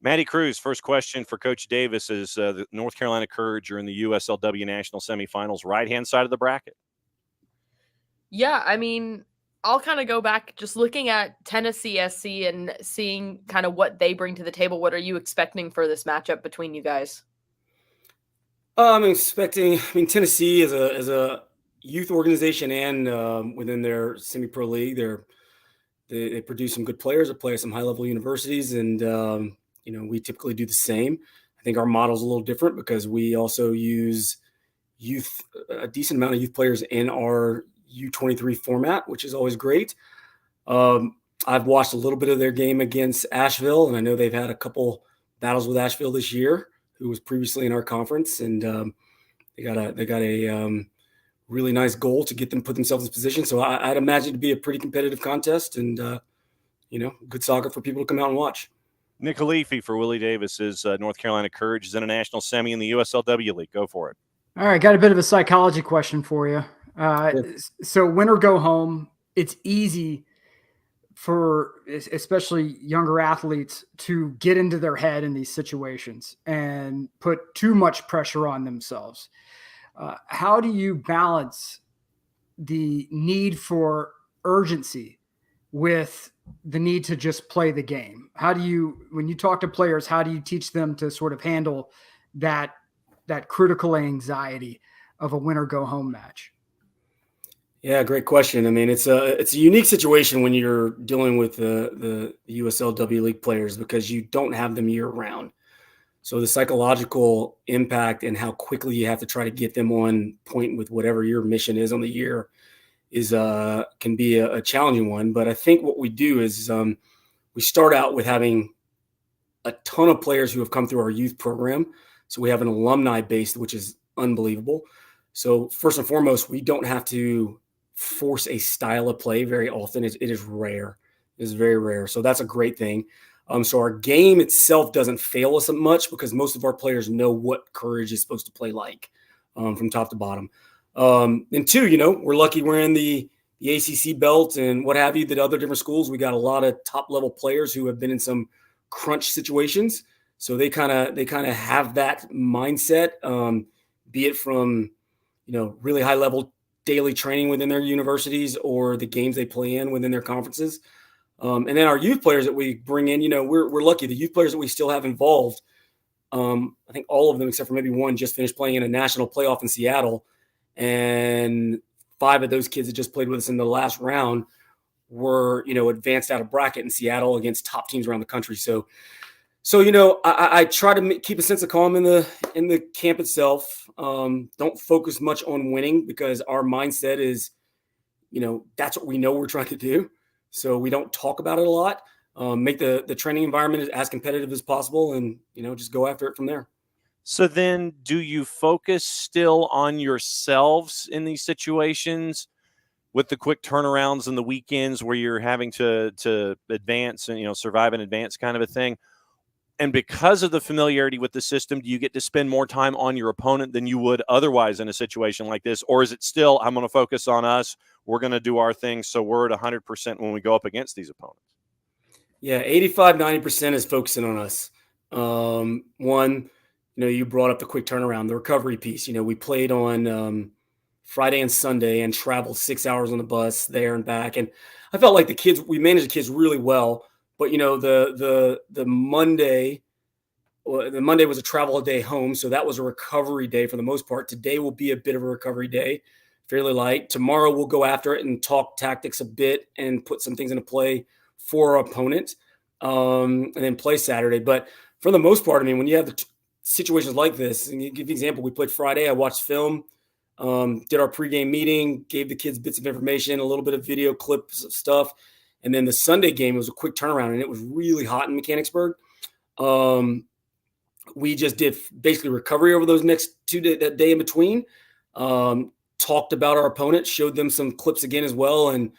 Maddie Cruz, first question for Coach Davis is the North Carolina Courage are in the USLW National Semifinals, right-hand side of the bracket. Yeah, I mean, I'll kind of go back just looking at Tennessee SC and seeing kind of what they bring to the table. What are you expecting for this matchup between you guys? I'm expecting. Tennessee is a youth organization, and within their semi-pro league, they produce some good players that play at some high-level universities, and we typically do the same. I think our model is a little different because we also use a decent amount of youth players in our U23 format, which is always great. I've watched a little bit of their game against Asheville, and I know they've had a couple battles with Asheville this year, who was previously in our conference, and they got a really nice goal to get them put themselves in position. So I'd imagine it to be a pretty competitive contest, and good soccer for people to come out and watch. Nick Khalifi for Willie Davis's North Carolina Courage is in a national semi in the USLW League. Go for it. All right, got a bit of a psychology question for you. So win or go home, it's easy for especially younger athletes to get into their head in these situations and put too much pressure on themselves. How do you balance the need for urgency with the need to just play the game? When you talk to players, how do you teach them to sort of handle that critical anxiety of a win or go home match? Yeah, great question. I mean, it's a unique situation when you're dealing with the USLW League players because you don't have them year round. So the psychological impact and how quickly you have to try to get them on point with whatever your mission is on the year can be a challenging one. But I think what we do is we start out with having a ton of players who have come through our youth program. So we have an alumni base, which is unbelievable. So first and foremost, we don't have to force a style of play very often. It is rare. It is very rare. So that's a great thing. So our game itself doesn't fail us much because most of our players know what Courage is supposed to play like from top to bottom. And two, we're lucky we're in the ACC belt and what have you, that other different schools, we got a lot of top level players who have been in some crunch situations. So they kind of have that mindset, be it from, really high level daily training within their universities or the games they play in within their conferences. And then our youth players that we bring in, we're lucky. The youth players that we still have involved, I think all of them, except for maybe one, just finished playing in a national playoff in Seattle. And 5 of those kids that just played with us in the last round were, advanced out of bracket in Seattle against top teams around the country. So I try to keep a sense of calm in the camp itself. Don't focus much on winning because our mindset is, that's what we know we're trying to do. So we don't talk about it a lot. Make the training environment as competitive as possible, and just go after it from there. So then, do you focus still on yourselves in these situations with the quick turnarounds and the weekends where you're having to advance and survive and advance kind of a thing? And because of the familiarity with the system, do you get to spend more time on your opponent than you would otherwise in a situation like this? Or is it still, I'm going to focus on us, we're going to do our thing, so we're at 100% when we go up against these opponents? Yeah, 85, 90% is focusing on us. One, you brought up the quick turnaround, the recovery piece. We played on Friday and Sunday and traveled 6 hours on the bus there and back. And I felt like we managed the kids really well. But, the Monday was a travel day home. So that was a recovery day for the most part. Today will be a bit of a recovery day, fairly light. Tomorrow we'll go after it and talk tactics a bit and put some things into play for our opponent, and then play Saturday. But for the most part, when you have situations like this, and you give the example, we played Friday, I watched film, did our pregame meeting, gave the kids bits of information, a little bit of video clips of stuff. And then the Sunday game was a quick turnaround, and it was really hot in Mechanicsburg. We just did basically recovery over those next that day in between, talked about our opponent, showed them some clips again as well. And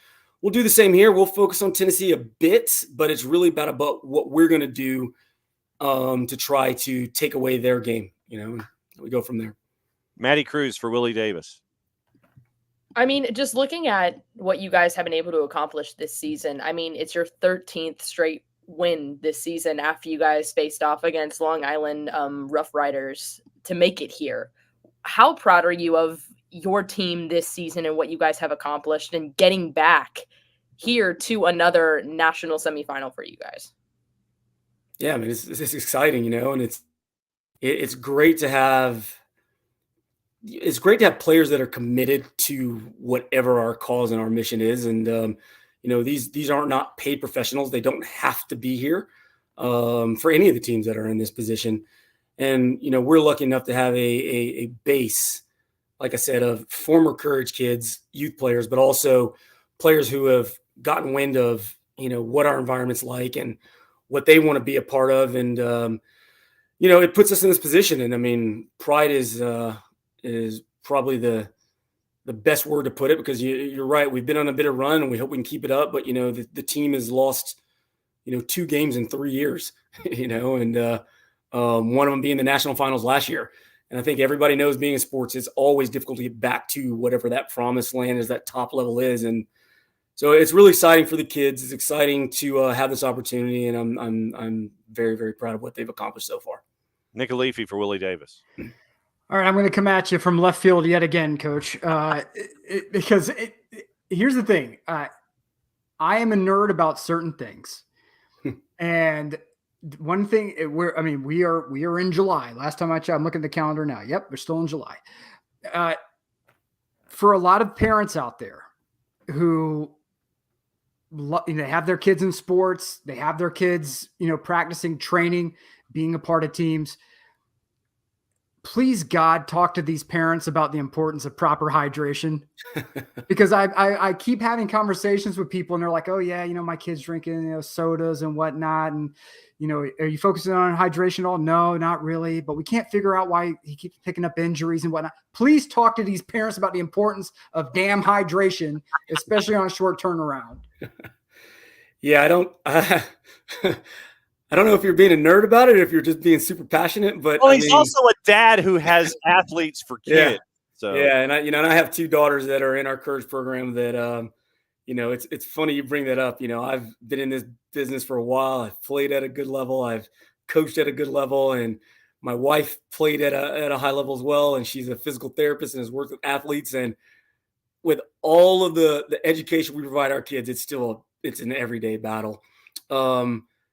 we'll do the same here. We'll focus on Tennessee a bit, but it's really about what we're going to do to try to take away their game. We go from there. Maddie Cruz for Willie Davis. Just looking at what you guys have been able to accomplish this season, it's your 13th straight win this season after you guys faced off against Long Island Rough Riders to make it here. How proud are you of your team this season and what you guys have accomplished and getting back here to another national semifinal for you guys? Yeah, it's exciting, and it's great to have. It's great to have players that are committed to whatever our cause and our mission is. And, these are not paid professionals. They don't have to be here for any of the teams that are in this position. And, we're lucky enough to have a base, like I said, of former Courage kids, youth players, but also players who have gotten wind of, what our environment's like and what they want to be a part of. And, it puts us in this position. And pride is probably the best word to put it, because you're right. We've been on a bit of run and we hope we can keep it up. But, the team has lost, 2 games in 3 years, and one of them being the national finals last year. And I think everybody knows, being in sports, it's always difficult to get back to whatever that promised land is, that top level is. And so it's really exciting for the kids. It's exciting to have this opportunity. And I'm very, very proud of what they've accomplished so far. Nick Alifi for Willie Davis. All right, I'm going to come at you from left field yet again, Coach, because here's the thing. I am a nerd about certain things. And one thing, we are in July. Last time I checked, I'm looking at the calendar now. Yep, we're still in July. For a lot of parents out there who have their kids in sports, they have their kids, practicing, training, being a part of teams, please, God, talk to these parents about the importance of proper hydration, because I keep having conversations with people and they're like, oh yeah, my kid's drinking sodas and whatnot. And, are you focusing on hydration at all? No, not really. But we can't figure out why he keeps picking up injuries and whatnot. Please talk to these parents about the importance of damn hydration, especially on a short turnaround. Yeah, I don't know if you're being a nerd about it or if you're just being super passionate, but he's also a dad who has athletes for kids. Yeah. So yeah, and I have 2 daughters that are in our Courage program that it's funny you bring that up. I've been in this business for a while. I've played at a good level. I've coached at a good level, and my wife played at a high level as well. And she's a physical therapist and has worked with athletes. And with all of the education we provide our kids, it's an everyday battle.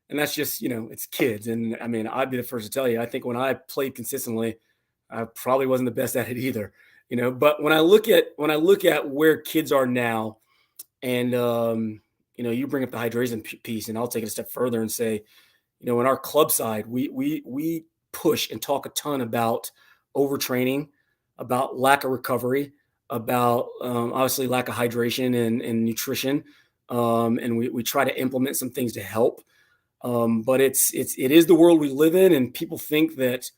And that's just, it's kids. And I'd be the first to tell you, I think when I played consistently, I probably wasn't the best at it either, but when I look at where kids are now, and, you bring up the hydration piece, and I'll take it a step further and say, in our club side, we push and talk a ton about overtraining, about lack of recovery, about obviously lack of hydration and nutrition. And we try to implement some things to help. But it is the world we live in, and people think that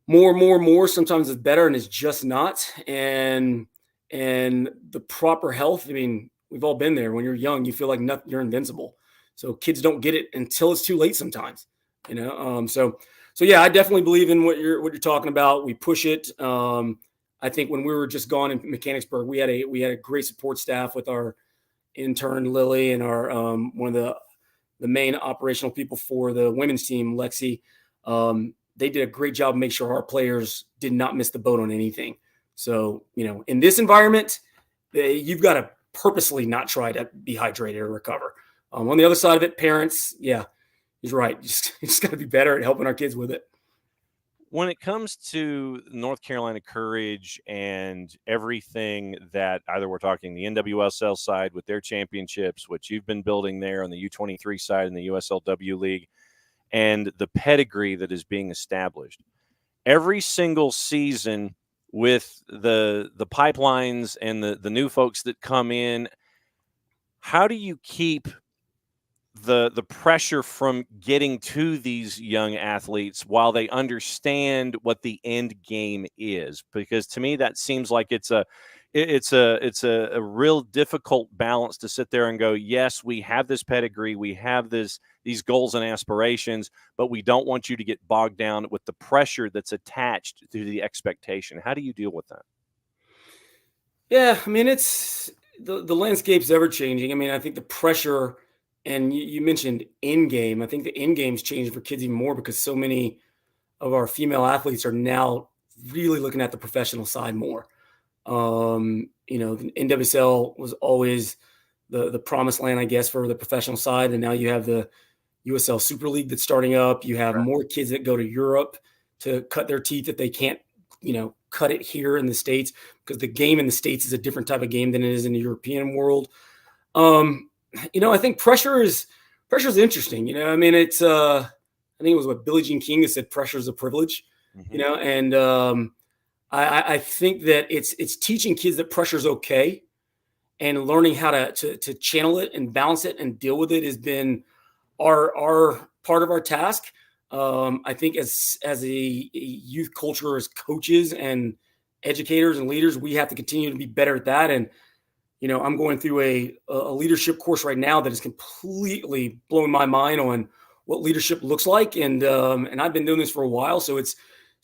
more sometimes is better, and it's just not. And the proper health, we've all been there. When you're young, you feel like you're invincible. So kids don't get it until it's too late sometimes. So yeah, I definitely believe in what you're talking about. We push it. I think when we were just gone in Mechanicsburg, we had a great support staff with our intern Lily and our one of the main operational people for the women's team, Lexi. They did a great job of making sure our players did not miss the boat on anything. So, in this environment, you've got to purposely not try to be hydrated or recover. On the other side of it, parents, yeah, he's right. You just got to be better at helping our kids with it. When it comes to North Carolina Courage and everything that either we're talking the NWSL side with their championships, which you've been building there on the U23 side in the USLW League, and the pedigree that is being established, every single season with the pipelines and the new folks that come in, how do you keep the pressure from getting to these young athletes while they understand what the end game is? Because to me, that seems like it's a real difficult balance to sit there and go, yes, we have this pedigree, we have these goals and aspirations, but we don't want you to get bogged down with the pressure that's attached to the expectation. How do you deal with that? Yeah, I mean, it's the landscape's ever changing. I mean, I think the pressure, and you mentioned in game. I think the in game's changed for kids even more because so many of our female athletes are now really looking at the professional side more. The NWSL was always the promised land, I guess, for the professional side, and now you have the USL Super League that's starting up. You have more kids that go to Europe to cut their teeth if they can't, cut it here in the States, because the game in the States is a different type of game than it is in the European world. I think pressure is interesting. I mean, it's I think it was what Billie Jean King said, pressure is a privilege, and I think that it's teaching kids that pressure is okay, and learning how to channel it and balance it and deal with it has been our part of our task. I think as a youth culture, as coaches and educators and leaders, we have to continue to be better at that. And I'm going through a leadership course right now that is completely blowing my mind on what leadership looks like. And I've been doing this for a while, so it's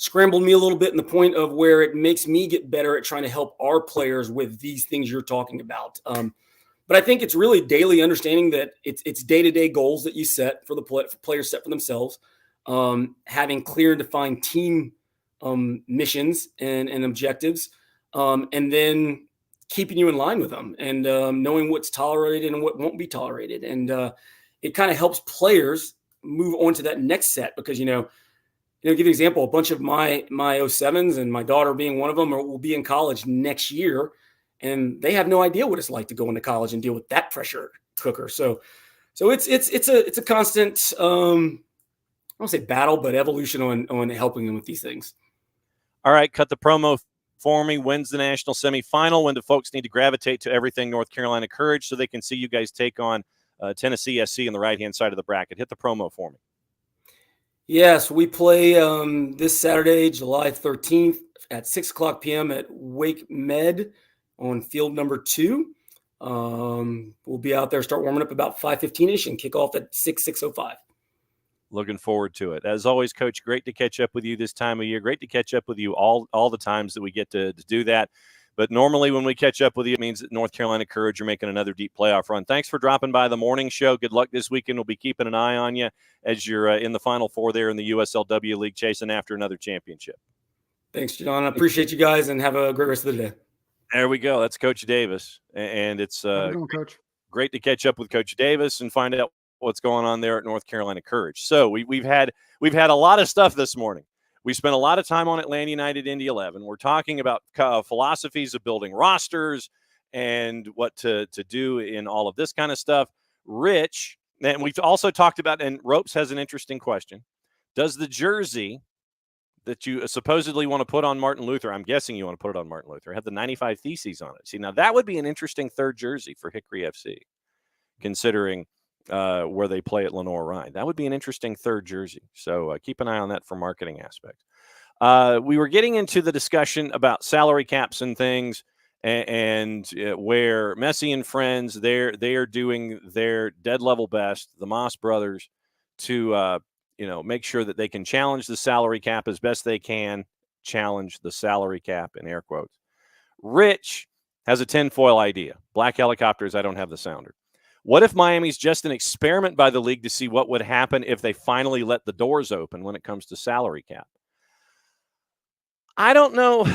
scrambled me a little bit in the point of where it makes me get better at trying to help our players with these things you're talking about. But I think it's really daily understanding that it's day-to-day goals that you set for the players set for themselves, having clear and defined team missions and objectives, and then keeping you in line with them, and knowing what's tolerated and what won't be tolerated. And it kind of helps players move on to that next set, because, give you an example, a bunch of my 07s and my daughter being one of them will be in college next year, and they have no idea what it's like to go into college and deal with that pressure cooker. So it's a constant, I won't say battle, but evolution on helping them with these things. All right, cut the promo for me. When's the national semifinal? When do folks need to gravitate to everything North Carolina Courage so they can see you guys take on Tennessee SC on the right-hand side of the bracket? Hit the promo for me. Yes, we play this Saturday, July 13th at 6:00 p.m. at Wake Med on field number 2. We'll be out there, start warming up about 5:15-ish and kick off at 6:05. Looking forward to it. As always, Coach, great to catch up with you this time of year. Great to catch up with you all the times that we get to do that. But normally when we catch up with you, it means that North Carolina Courage are making another deep playoff run. Thanks for dropping by the morning show. Good luck this weekend. We'll be keeping an eye on you as you're in the Final Four there in the USLW League, chasing after another championship. Thanks, John. I appreciate you guys, and have a great rest of the day. There we go. That's Coach Davis. And it's Coach. Great to catch up with Coach Davis and find out what's going on there at North Carolina Courage. So we've had a lot of stuff this morning. We spent a lot of time on Atlanta United Indy 11. We're talking about philosophies of building rosters and what to do in all of this kind of stuff. Rich, and we've also talked about, and Ropes has an interesting question. Does the jersey that you supposedly want to put on Martin Luther, I'm guessing you want to put it on Martin Luther, have the 95 Theses on it? See, now that would be an interesting third jersey for Hickory FC, considering where they play at Lenore-Rhyne. That would be an interesting third jersey. So keep an eye on that for marketing aspect. We were getting into the discussion about salary caps and things, and where Messi and friends, they are doing their dead level best, the Moss brothers, to make sure that they can challenge the salary cap as best they can. Challenge the salary cap in air quotes. Rich has a tinfoil idea. Black helicopters, I don't have the sounder. What if Miami's just an experiment by the league to see what would happen if they finally let the doors open when it comes to salary cap? I don't know.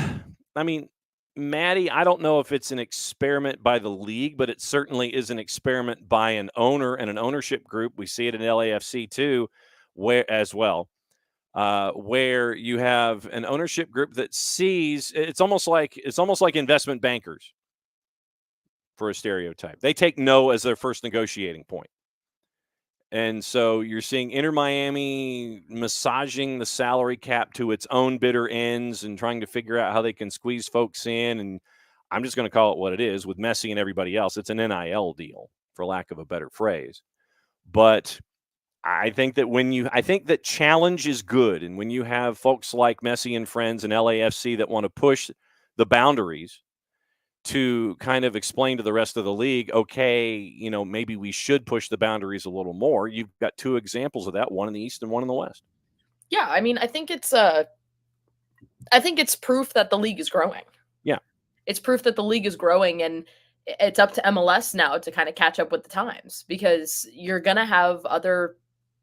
I mean, Maddie, I don't know if it's an experiment by the league, but it certainly is an experiment by an owner and an ownership group. We see it in LAFC too, where you have an ownership group that sees it's almost like investment bankers, for a stereotype. They take no as their first negotiating point. And so you're seeing Inter Miami massaging the salary cap to its own bitter ends and trying to figure out how they can squeeze folks in. And I'm just going to call it what it is with Messi and everybody else. It's an NIL deal, for lack of a better phrase. But I think that challenge is good. And when you have folks like Messi and friends and LAFC that want to push the boundaries to kind of explain to the rest of the league, okay, maybe we should push the boundaries a little more. You've got two examples of that, one in the East and one in the West. Yeah, I mean, I think it's proof that the league is growing. Yeah. It's proof that the league is growing, and it's up to MLS now to kind of catch up with the times, because you're going to have other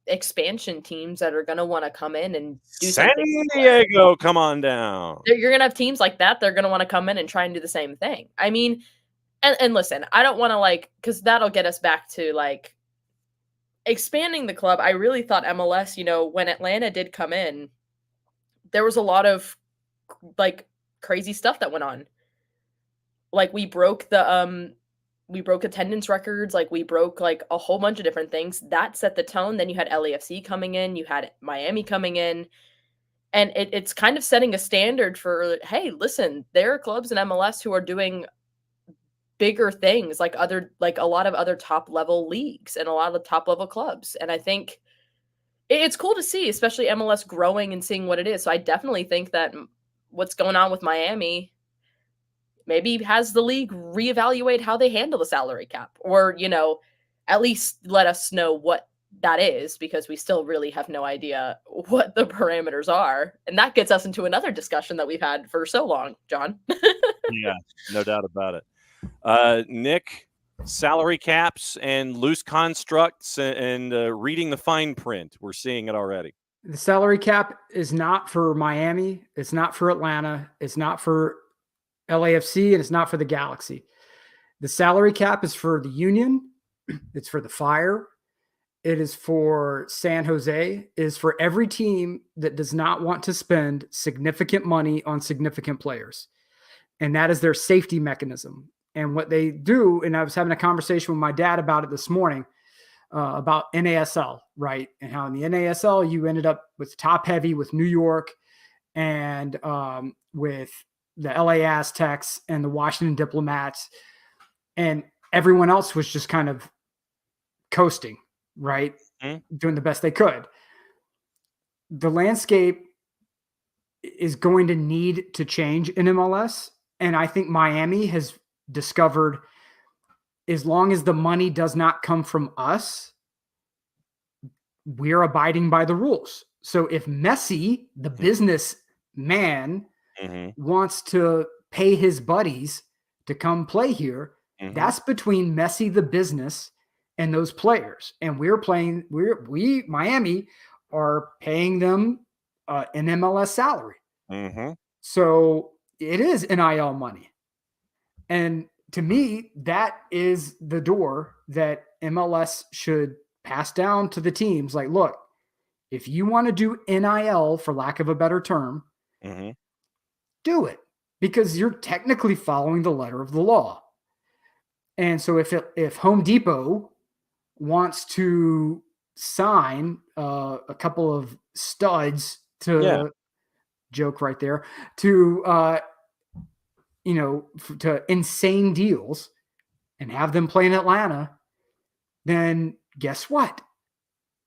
expansion teams that are going to want to come in and do San something. Diego, come on down. You're going to have teams like that. They're going to want to come in and try and do the same thing. I mean, and listen, I don't want to because that'll get us back to expanding the club. I really thought MLS, when Atlanta did come in, there was a lot of crazy stuff that went on. We broke attendance records. We broke a whole bunch of different things that set the tone. Then you had LAFC coming in, you had Miami coming in, and it's kind of setting a standard for, hey, listen, there are clubs in MLS who are doing bigger things, a lot of other top level leagues and a lot of the top level clubs. And I think it's cool to see, especially MLS growing and seeing what it is. So I definitely think that what's going on with Miami maybe has the league reevaluate how they handle the salary cap, or, at least let us know what that is, because we still really have no idea what the parameters are. And that gets us into another discussion that we've had for so long, John. Yeah, no doubt about it. Nick, salary caps and loose constructs and reading the fine print. We're seeing it already. The salary cap is not for Miami. It's not for Atlanta. It's not for LAFC, and it's not for the Galaxy. The salary cap is for the Union. It's for the Fire. It is for San Jose. It is for every team that does not want to spend significant money on significant players. And that is their safety mechanism. And what they do, and I was having a conversation with my dad about it this morning, about NASL, right? And how in the NASL, you ended up with top heavy with New York and with the LA Aztecs and the Washington Diplomats, and everyone else was just kind of coasting, right? Mm-hmm. Doing the best they could. The landscape is going to need to change in MLS. And I think Miami has discovered, as long as the money does not come from us, we're abiding by the rules. So if Messi, the businessman, wants to pay his buddies to come play here, that's between Messi, the business, and those players. And we Miami are paying them an MLS salary. So it is NIL money. And to me, that is the door that MLS should pass down to the teams. Look, if you want to do NIL, for lack of a better term, do it, because you're technically following the letter of the law. And so if Home Depot wants to sign a couple of studs to joke right there to to insane deals and have them play in Atlanta, then guess what?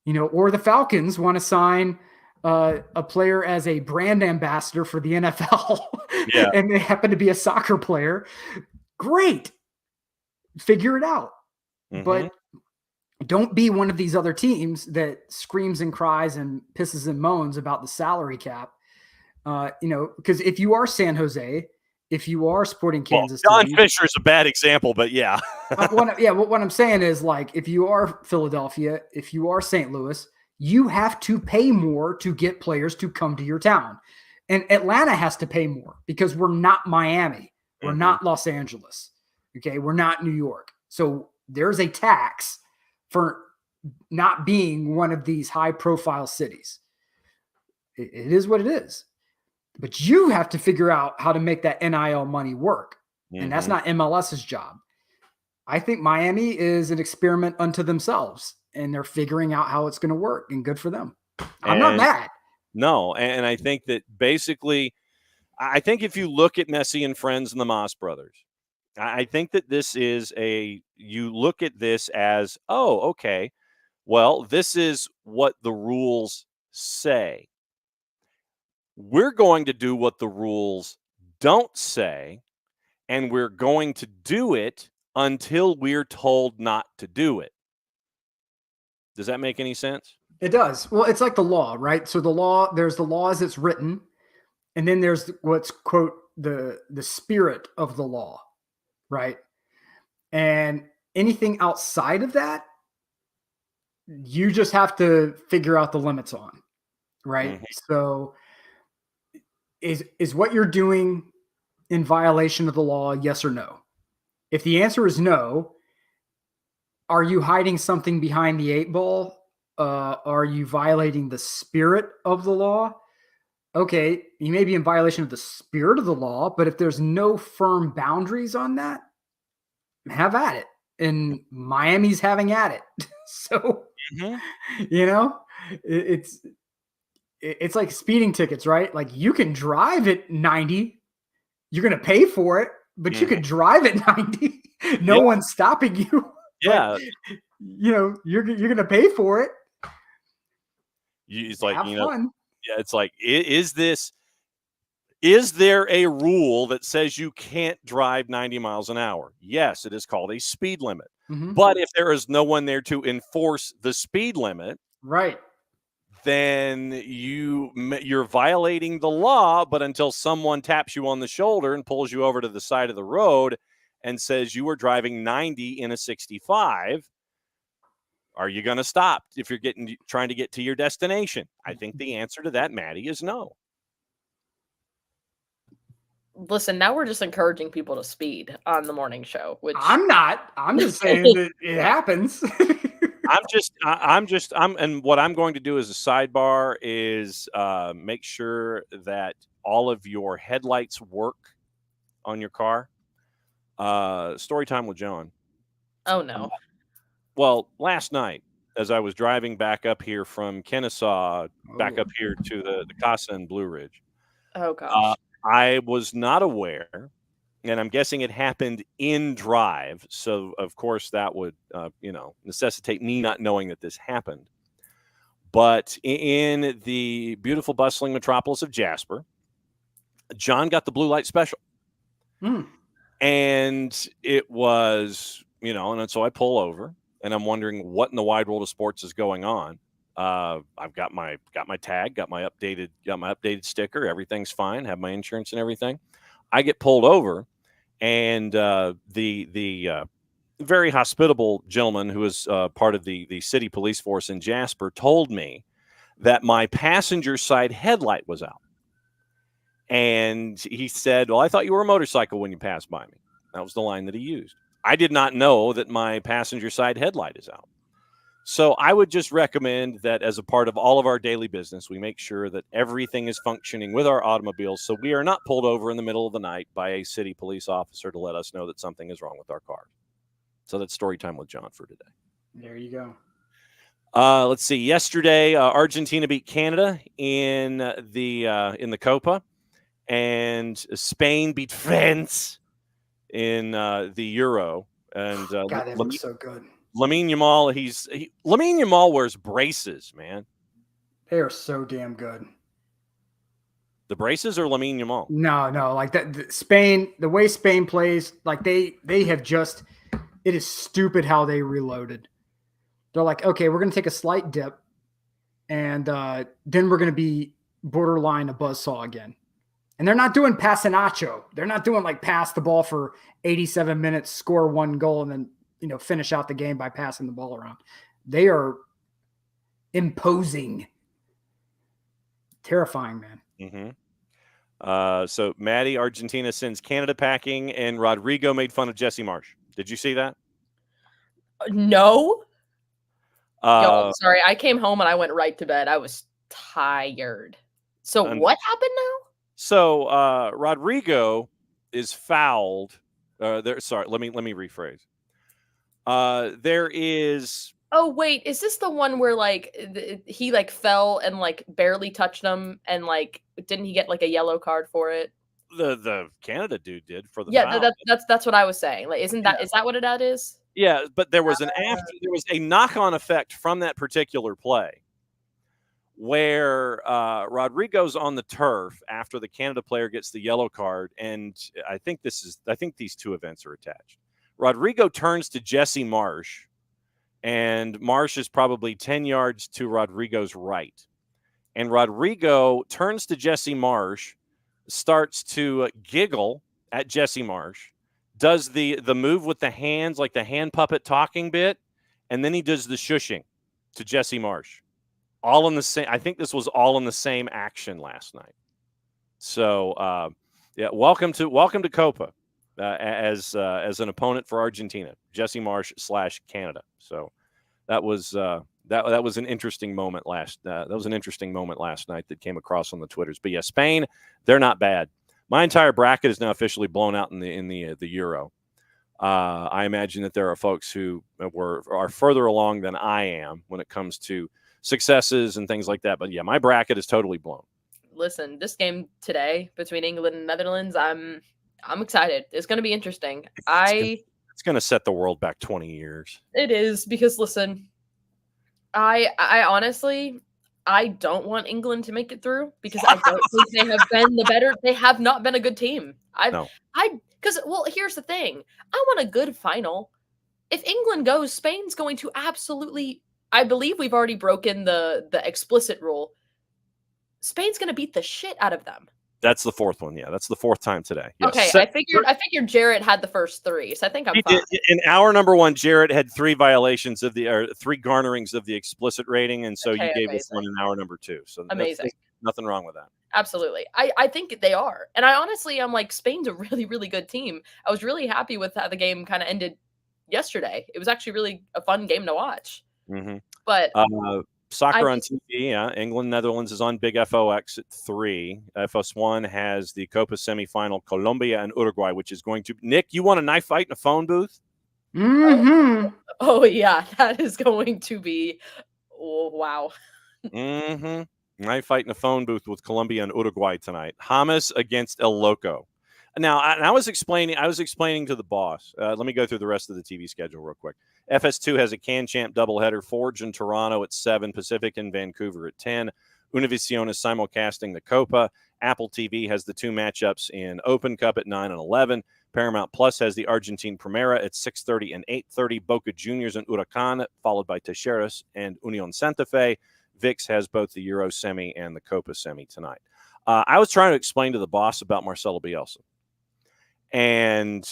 Or the Falcons want to sign a player as a brand ambassador for the NFL, and they happen to be a soccer player. Great. Figure it out. But Don't be one of these other teams that screams and cries and pisses and moans about the salary cap. Because if you are San Jose, if you are Sporting Kansas John City, Fisher is a bad example, but yeah. what I'm saying is, like, if you are Philadelphia, if you are St. Louis, you have to pay more to get players to come to your town. And Atlanta has to pay more because we're not Miami. We're not Los Angeles. Okay. We're not New York. So there's a tax for not being one of these high profile cities. It is what it is. But you have to figure out how to make that NIL money work. And that's not MLS's job. I think Miami is an experiment unto themselves, and they're figuring out how it's going to work, and good for them. I'm not mad. No, and I think that basically, I think if you look at Messi and Friends and the Moss Brothers, I think that this is you look at this as, oh, okay, well, this is what the rules say. We're going to do what the rules don't say, and we're going to do it until we're told not to do it. Does that make any sense? It does. Well, it's like the law, right? So there's the law as it's written, and then there's what's, quote, the spirit of the law, right? And anything outside of that, you just have to figure out the limits on, right? So is what you're doing in violation of the law, yes or no? If the answer is no, are you hiding something behind the 8 ball? Are you violating the spirit of the law? Okay, you may be in violation of the spirit of the law, but if there's no firm boundaries on that, have at it. And Miami's having at it. So, it's like speeding tickets, right? Like, you can drive at 90, you're going to pay for it, but you can drive at 90. No one's stopping you. Yeah. But, you're going to pay for it. It's like, have fun. Yeah, it's like, is there a rule that says you can't drive 90 miles an hour? Yes, it is called a speed limit. But if there is no one there to enforce the speed limit, right, then you're violating the law. But until someone taps you on the shoulder and pulls you over to the side of the road and says you were driving 90 in a 65, are you going to stop if you're trying to get to your destination? I think the answer to that, Maddie, is no. Listen, now we're just encouraging people to speed on the morning show, which I'm not. I'm just saying that it happens. And what I'm going to do as a sidebar is make sure that all of your headlights work on your car. Story time with John. Oh no. Well, last night, as I was driving back up here from Kennesaw, back up here to the Casa and Blue Ridge. Oh gosh. I was not aware, and I'm guessing it happened in drive. So, of course, that would, necessitate me not knowing that this happened. But in the beautiful, bustling metropolis of Jasper, John got the blue light special. And it was, and so I pull over, and I'm wondering what in the wide world of sports is going on. I've got my tag, got my updated sticker. Everything's fine. Have my insurance and everything. I get pulled over, and the very hospitable gentleman who is part of the city police force in Jasper told me that my passenger side headlight was out. And he said, "Well, I thought you were a motorcycle when you passed by me." That was the line that he used. I did not know that my passenger side headlight is out. So I would just recommend that as a part of all of our daily business, we make sure that everything is functioning with our automobiles, so we are not pulled over in the middle of the night by a city police officer to let us know that something is wrong with our car. So that's story time with John for today. There you go. Let's see. Yesterday, Argentina beat Canada in the Copa, and Spain beat France in the Euro. And God, that was so good. Lamine Yamal, Lamine Yamal wears braces, man. They are so damn good. The braces or Lamine Yamal? No, like that. Spain, the way Spain plays, like they have just. It is stupid how they reloaded. They're like, okay, we're going to take a slight dip, and then we're going to be borderline a buzzsaw again. And they're not doing Passanaccio. They're not doing like pass the ball for 87 minutes, score 1 goal, and then finish out the game by passing the ball around. They are imposing. Terrifying, man. Mm-hmm. So Maddie, Argentina sends Canada packing, and Rodrigo made fun of Jesse Marsh. Did you see that? No. Yo, sorry. I came home and I went right to bed. I was tired. So what happened now? So Rodrigo is fouled. Sorry, let me rephrase. There is. Oh wait, is this the one where like he like fell and like barely touched him, and like didn't he get like a yellow card for it? The Canada dude did for the foul. That's what I was saying. Like, is that what that is? Yeah, but there was a knock-on effect from that particular play where Rodrigo's on the turf after the Canada player gets the yellow card, and I think these two events are attached. Rodrigo turns to Jesse Marsh, and Marsh is probably 10 yards to Rodrigo's right. And Rodrigo turns to Jesse Marsh, starts to giggle at Jesse Marsh, does the move with the hands, like the hand puppet talking bit, and then he does the shushing to Jesse Marsh. All in the same. I think this was all in the same action last night. So, yeah, welcome to Copa as an opponent for Argentina, Jesse Marsh / Canada. So that was that was an interesting moment last. That was an interesting moment last night that came across on the Twitters. But yeah, Spain, they're not bad. My entire bracket is now officially blown out in the Euro. I imagine that there are folks who are further along than I am when it comes to successes and things like that. But yeah, my bracket is totally blown. Listen, this game today between England and Netherlands, I'm excited. It's going to be interesting. It's going to set the world back 20 years. It is, because listen, I honestly, I don't want England to make it through, because I don't think they have been they have not been a good team. Because here's the thing. I want a good final. If England goes, Spain's going to absolutely, I believe we've already broken the explicit rule. Spain's going to beat the shit out of them. That's the fourth one. Yeah, that's the fourth time today. Yes. Okay, I figured Jarrett had the first 3, so I think I'm fine. In hour number 1, Jarrett had 3 violations of 3 garnerings of the explicit rating, and so you gave us one in hour number 2. So amazing. Nothing wrong with that. Absolutely. I think they are. And I'm like, Spain's a really, really good team. I was really happy with how the game kind of ended yesterday. It was actually really a fun game to watch. Mm-hmm. But soccer on TV, yeah. England, Netherlands is on Big FOX at 3. FS1 has the Copa semifinal, Colombia and Uruguay, which is going to. Nick, you want a knife fight in a phone booth? Mm-hmm. Oh yeah, that is going to be. Oh, wow. Mm-hmm. Knife fight in a phone booth with Colombia and Uruguay tonight. Hamas against El Loco. Now, I was explaining to the boss. Let me go through the rest of the TV schedule real quick. FS2 has a Can Champ doubleheader. Forge in Toronto at 7. Pacific in Vancouver at 10. Univision is simulcasting the Copa. Apple TV has the 2 matchups in Open Cup at 9 and 11. Paramount Plus has the Argentine Primera at 6:30 and 8:30. Boca Juniors and Huracan, followed by Talleres and Union Santa Fe. VIX has both the Euro semi and the Copa semi tonight. I was trying to explain to the boss about Marcelo Bielsa. And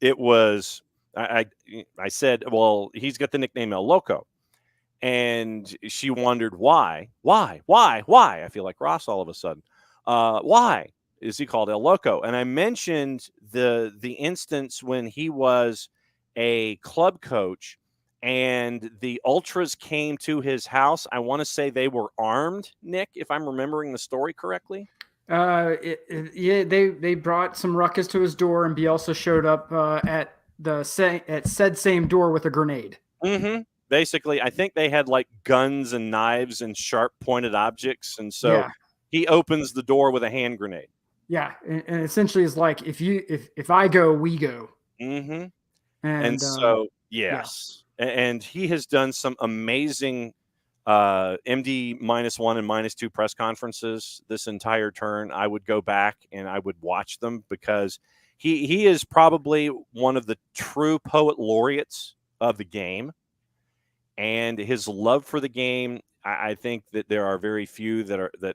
it was, I said, well, he's got the nickname El Loco. And she wondered why. I feel like Ross all of a sudden. Why is he called El Loco? And I mentioned the instance when he was a club coach and the Ultras came to his house. I want to say they were armed, Nick, if I'm remembering the story correctly. Yeah, they brought some ruckus to his door, and Bielsa showed up at said same door with a grenade. Mm-hmm. Basically, I think they had like guns and knives and sharp pointed objects, and so he opens the door with a hand grenade. Yeah, and essentially is like if I go, we go. Mm-hmm. And so yes, and he has done some amazing MD -1 and -2 press conferences this entire turn. I would go back and I would watch them because he is probably one of the true poet laureates of the game. and his love for the game. I think that there are very few that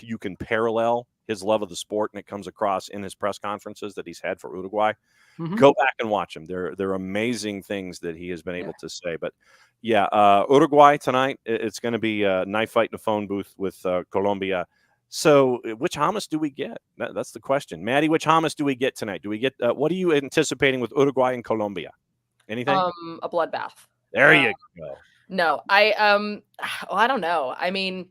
you can parallel his love of the sport, and it comes across in his press conferences that he's had for Uruguay. Mhm. Go back and watch them. They're amazing things that he has been able to say. But yeah, Uruguay tonight. It's going to be a knife fight in a phone booth with Colombia. So, which hummus do we get? That's the question, Maddie. Which hummus do we get tonight? Do we get? What are you anticipating with Uruguay and Colombia? Anything? A bloodbath. There you go. No, I don't know. I mean,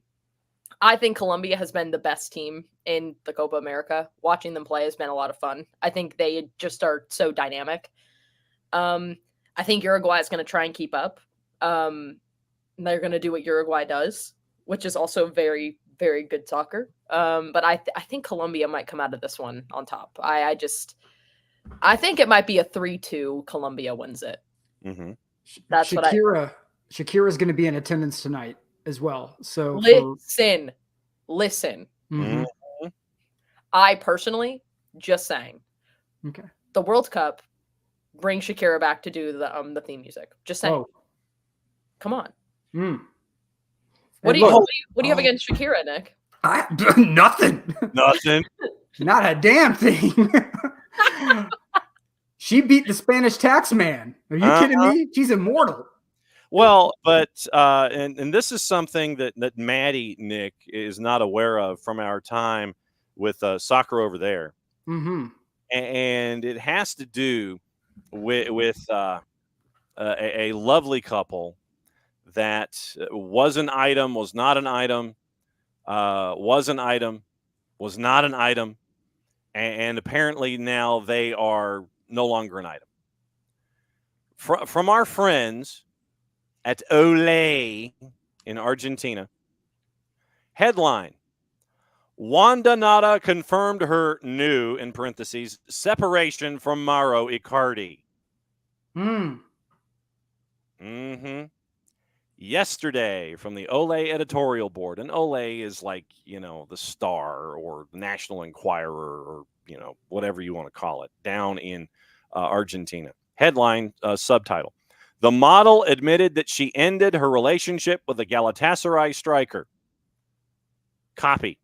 I think Colombia has been the best team in the Copa America. Watching them play has been a lot of fun. I think they just are so dynamic. I think Uruguay is going to try and keep up. They're going to do what Uruguay does, which is also very, very good soccer. But I think Colombia might come out of this one on top. I think it might be a 3-2. Colombia wins it. Mm-hmm. That's Shakira is going to be in attendance tonight as well. So listen. Mm-hmm. I personally just saying. Okay. The World Cup, bring Shakira back to do the theme music. Just saying. Oh. Come on. Mm. What do you have against Shakira, Nick? Nothing. Nothing. Not a damn thing. She beat the Spanish tax man. Are you kidding me? She's immortal. Well, but and this is something that Maddie, Nick, is not aware of from our time with soccer over there. Mm-hmm. And it has to do with a lovely couple that was an item, was not an item, was an item, was not an item, and apparently now they are no longer an item. From our friends at Olé in Argentina, headline: Wanda Nara confirmed her new, in parentheses, separation from Mauro Icardi. Mm-hmm. Yesterday, from the Olé editorial board, and Olé is like, the Star or the National Enquirer or, whatever you want to call it, down in Argentina. Headline, subtitle: The model admitted that she ended her relationship with the Galatasaray striker. Copy: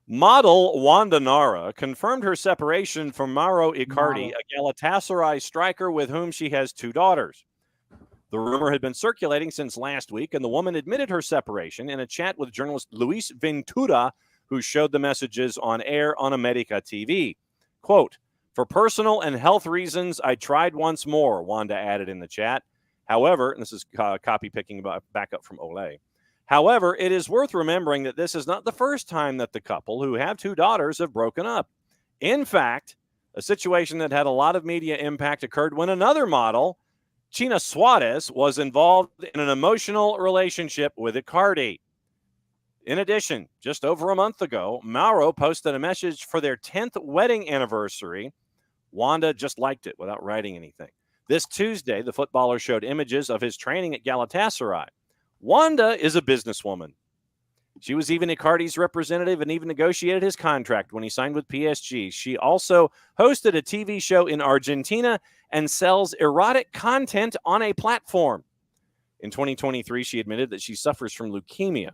Model Wanda Nara confirmed her separation from Mauro Icardi, a Galatasaray striker with whom she has 2 daughters. The rumor had been circulating since last week, and the woman admitted her separation in a chat with journalist Luis Ventura, who showed the messages on air on America TV. Quote, "For personal and health reasons, I tried once more," Wanda added in the chat. However, and this is copy picking back up from Olé. However, it is worth remembering that this is not the first time that the couple, who have 2 daughters, have broken up. In fact, a situation that had a lot of media impact occurred when another model, China Suarez, was involved in an emotional relationship with Icardi. In addition, just over a month ago, Mauro posted a message for their 10th wedding anniversary. Wanda just liked it without writing anything. This Tuesday, the footballer showed images of his training at Galatasaray. Wanda is a businesswoman. She was even Icardi's representative and even negotiated his contract when he signed with PSG. She also hosted a TV show in Argentina and sells erotic content on a platform. In 2023, she admitted that she suffers from leukemia.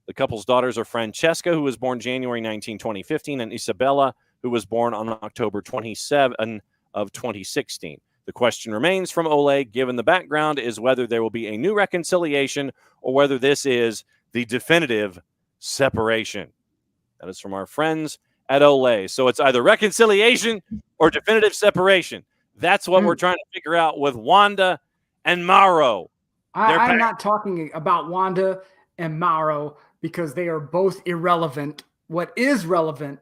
The couple's daughters are Francesca, who was born January 19, 2015, and Isabella, who was born on October 27 of 2016. The question remains from Olé, given the background, is whether there will be a new reconciliation or whether this is the definitive separation. That is from our friends at Olé. So it's either reconciliation or definitive separation. That's what we're trying to figure out with Wanda and Mauro. I'm not talking about Wanda and Mauro because they are both irrelevant. What is relevant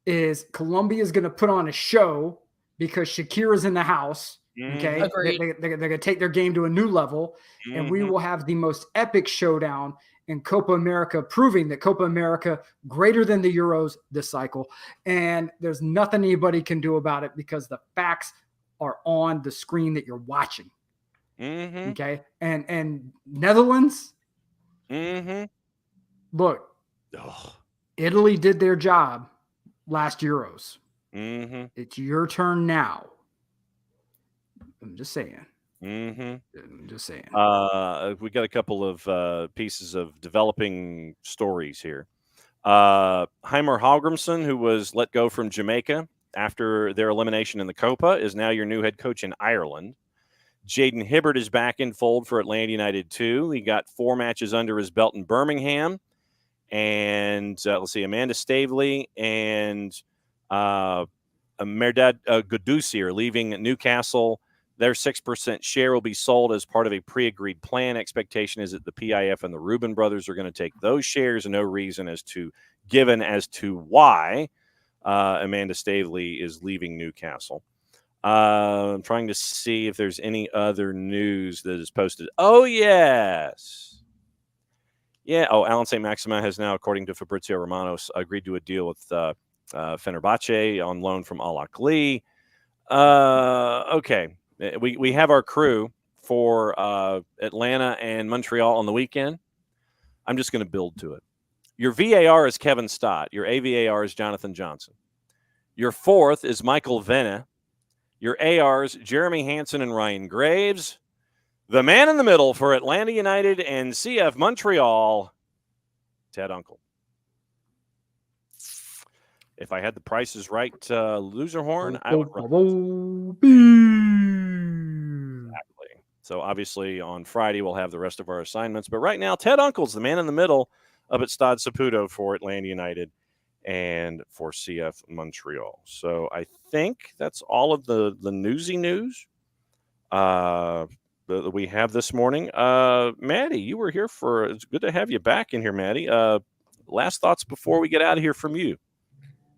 is Colombia is going to put on a show because Shakira's in the house. Okay, they're going to take their game to a new level, and we will have the most epic showdown in Copa America, proving that Copa America greater than the Euros this cycle, and there's nothing anybody can do about it because the facts are on the screen that you're watching. Okay, and Netherlands. Look, Italy did their job last Euros. It's your turn now. I'm just saying. Mm-hmm. Just saying. We got a couple of pieces of developing stories here. Heimer Hallgrimsson, who was let go from Jamaica after their elimination in the Copa, is now your new head coach in Ireland. Jaden Hibbert is back in fold for Atlanta United 2. He got 4 matches under his belt in Birmingham. And let's see, Amanda Stavely and Merdad Gudusi are leaving Newcastle. Their 6% share will be sold as part of a pre-agreed plan. Expectation is that the PIF and the Rubin brothers are going to take those shares, and no reason given as to why Amanda Stavely is leaving Newcastle. I'm trying to see if there's any other news that is posted. Oh, yes. Yeah. Oh, Alan St. Maximin has now, according to Fabrizio Romanos, agreed to a deal with Fenerbahce on loan from Al Ahly. Okay. We have our crew for Atlanta and Montreal on the weekend. I'm just going to build to it. Your VAR is Kevin Stott. Your AVAR is Jonathan Johnson. Your fourth is Michael Venne. Your ARs, Jeremy Hansen and Ryan Graves. The man in the middle for Atlanta United and CF Montreal, Ted Unkel. If I had the prices right, loser horn, I would run. Exactly. So obviously on Friday we'll have the rest of our assignments. But right now, Ted Unkel's the man in the middle up at Stade Saputo for Atlanta United and for CF Montreal. So I think that's all of the newsy news that we have this morning. Maddie, you were here it's good to have you back in here, Maddie. Last thoughts before we get out of here from you.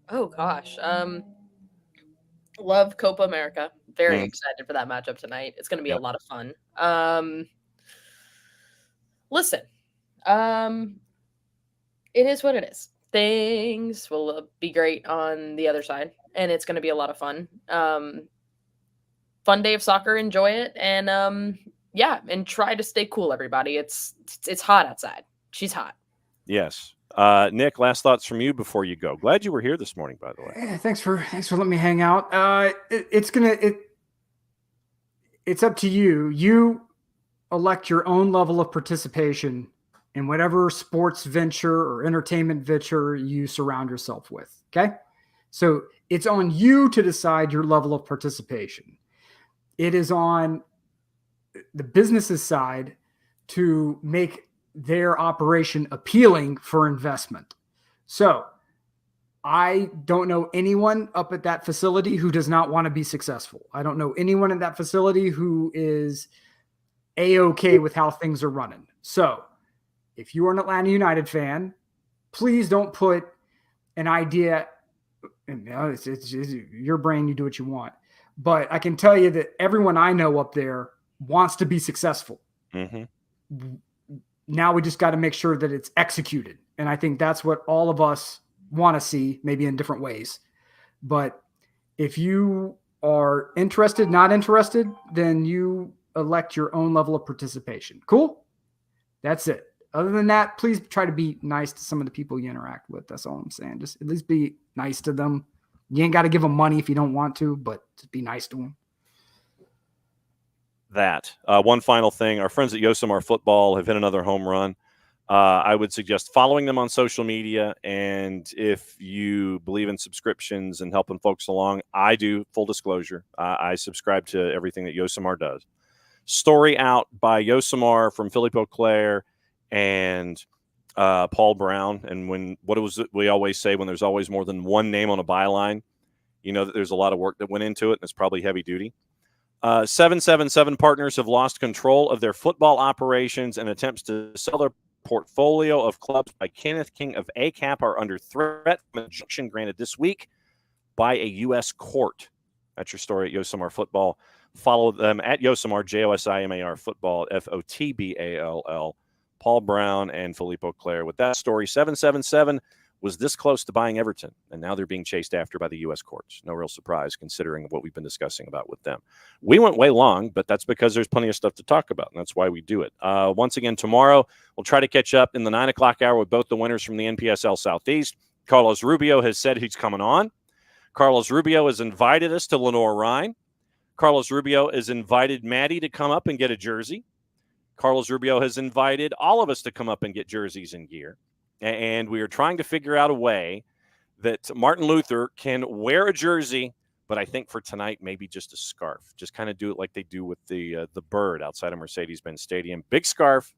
Oh gosh. Love Copa America. Very excited for that matchup tonight. It's going to be a lot of fun. Listen, it is what it is. Things will be great on the other side, and it's going to be a lot of fun. Fun day of soccer. Enjoy it, and and try to stay cool, everybody. It's hot outside. She's hot. Yes. Nick, last thoughts from you before you go. Glad you were here this morning, by the way. Yeah, thanks for letting me hang out. It's up to you. You elect your own level of participation in whatever sports venture or entertainment venture you surround yourself with. Okay. So it's on you to decide your level of participation. It is on the business's side to make their operation appealing for investment. So I don't know anyone up at that facility who does not want to be successful. I don't know anyone at that facility who is A-okay with how things are running. So if you are an Atlanta United fan, please don't put an idea, it's your brain, you do what you want. But I can tell you that everyone I know up there wants to be successful. Mm-hmm. Now we just got to make sure that it's executed. And I think that's what all of us want to see, maybe in different ways. But if you are interested, not interested, then you elect your own level of participation. Cool? That's it. Other than that, please try to be nice to some of the people you interact with. That's all I'm saying. Just at least be nice to them. You ain't got to give them money if you don't want to, but just be nice to them. That. One final thing. Our friends at Yosemar Football have hit another home run. I would suggest following them on social media. And if you believe in subscriptions and helping folks along, I do, full disclosure. I subscribe to everything that Yosemar does. Story out by Yosemar from Philippe Auclair and Paul Brown. And we always say, when there's always more than one name on a byline, you know that there's a lot of work that went into it, and it's probably heavy duty. 777 partners have lost control of their football operations, and attempts to sell their portfolio of clubs by Kenneth King of ACAP are under threat from an injunction granted this week by a U.S. court. That's your story at Yosemar Football. Follow them at Yosemar, Josimar Football, Fotball, Paul Brown and Philippe Auclair. With that story, 777 was this close to buying Everton, and now they're being chased after by the U.S. courts. No real surprise, considering what we've been discussing about with them. We went way long, but that's because there's plenty of stuff to talk about, and that's why we do it. Once again, tomorrow, we'll try to catch up in the 9 o'clock hour with both the winners from the NPSL Southeast. Carlos Rubio has said he's coming on. Carlos Rubio has invited us to Lenore Rhine. Carlos Rubio has invited Maddie to come up and get a jersey. Carlos Rubio has invited all of us to come up and get jerseys and gear. And we are trying to figure out a way that Martin Luther can wear a jersey, but I think for tonight, maybe just a scarf. Just kind of do it like they do with the bird outside of Mercedes-Benz Stadium. Big scarf,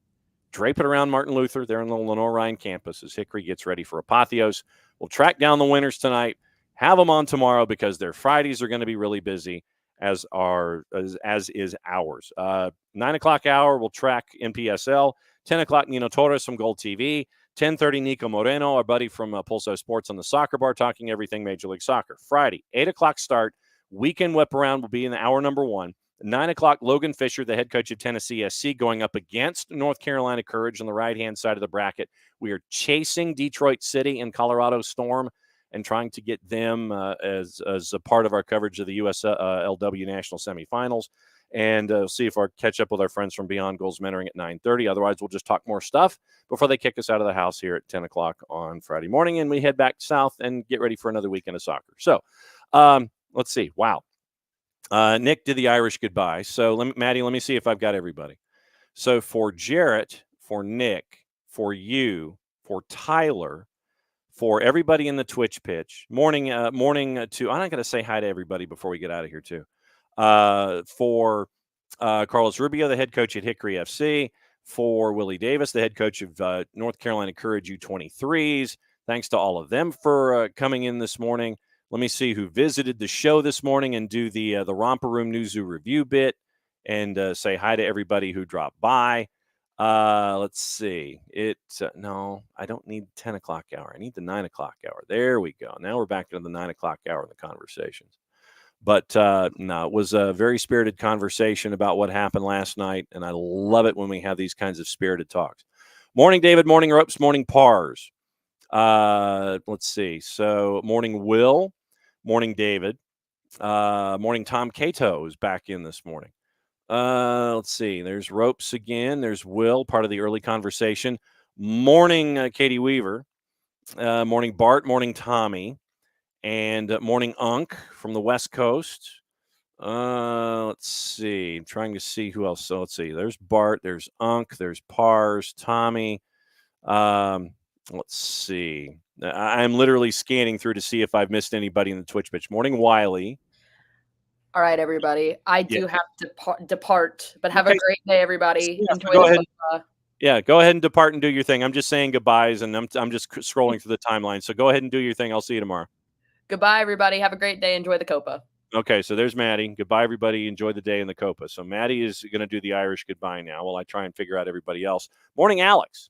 drape it around Martin Luther there on the Lenore Ryan campus as Hickory gets ready for Apotheos. We'll track down the winners tonight, have them on tomorrow because their Fridays are going to be really busy, as is ours. 9 o'clock hour, we'll track NPSL. 10 o'clock, Nino Torres from Gold TV. 10:30, Nico Moreno, our buddy from Pulso Sports on the Soccer Bar, talking everything Major League Soccer. Friday, 8 o'clock start. Weekend whip around will be in the hour number 1. 9 o'clock, Logan Fisher, the head coach of Tennessee SC, going up against North Carolina Courage on the right-hand side of the bracket. We are chasing Detroit City and Colorado Storm and trying to get them as a part of our coverage of the USLW National Semifinals. And see if our catch up with our friends from Beyond Goals Mentoring at 9:30. Otherwise, we'll just talk more stuff before they kick us out of the house here at 10 o'clock on Friday morning. And we head back south and get ready for another weekend of soccer. So let's see. Wow. Nick did the Irish goodbye. So, Maddie, let me see if I've got everybody. So for Jarrett, for Nick, for you, for Tyler, for everybody in the Twitch pitch, morning to, I'm not going to say hi to everybody before we get out of here too. For Carlos Rubio, the head coach at Hickory FC, for Willie Davis, the head coach of North Carolina Courage U23s. Thanks to all of them for coming in this morning. Let me see who visited the show this morning and do the Romper Room News Zoo review bit and say hi to everybody who dropped by. Let's see. No, I don't need 10 o'clock hour. I need the 9 o'clock hour. There we go. Now we're back to the 9 o'clock hour in the conversations. But no, it was a very spirited conversation about what happened last night, and I love it when we have these kinds of spirited talks. Morning, David. Morning, Ropes. Morning, Pars. Let's see. So, morning, Will. Morning, David. Morning, Tom Cato is back in this morning. Let's see. There's Ropes again. There's Will, part of the early conversation. Morning, Katie Weaver. Morning, Bart. Morning, Tommy. And morning, Unk from the West Coast. Let's see. I'm trying to see who else. So let's see. There's Bart. There's Unk. There's Pars. Tommy. Let's see. I'm literally scanning through to see if I've missed anybody in the Twitch pitch. Morning, Wiley. All right, everybody. I do have to depart, but have a great day, everybody. Yeah, Enjoy go the ahead. Yeah, go ahead and depart and do your thing. I'm just saying goodbyes, and I'm just scrolling through the timeline. So go ahead and do your thing. I'll see you tomorrow. Goodbye, everybody. Have a great day. Enjoy the Copa. Okay, so there's Maddie. Goodbye, everybody. Enjoy the day in the Copa. So Maddie is going to do the Irish goodbye now while I try and figure out everybody else. Morning, Alex.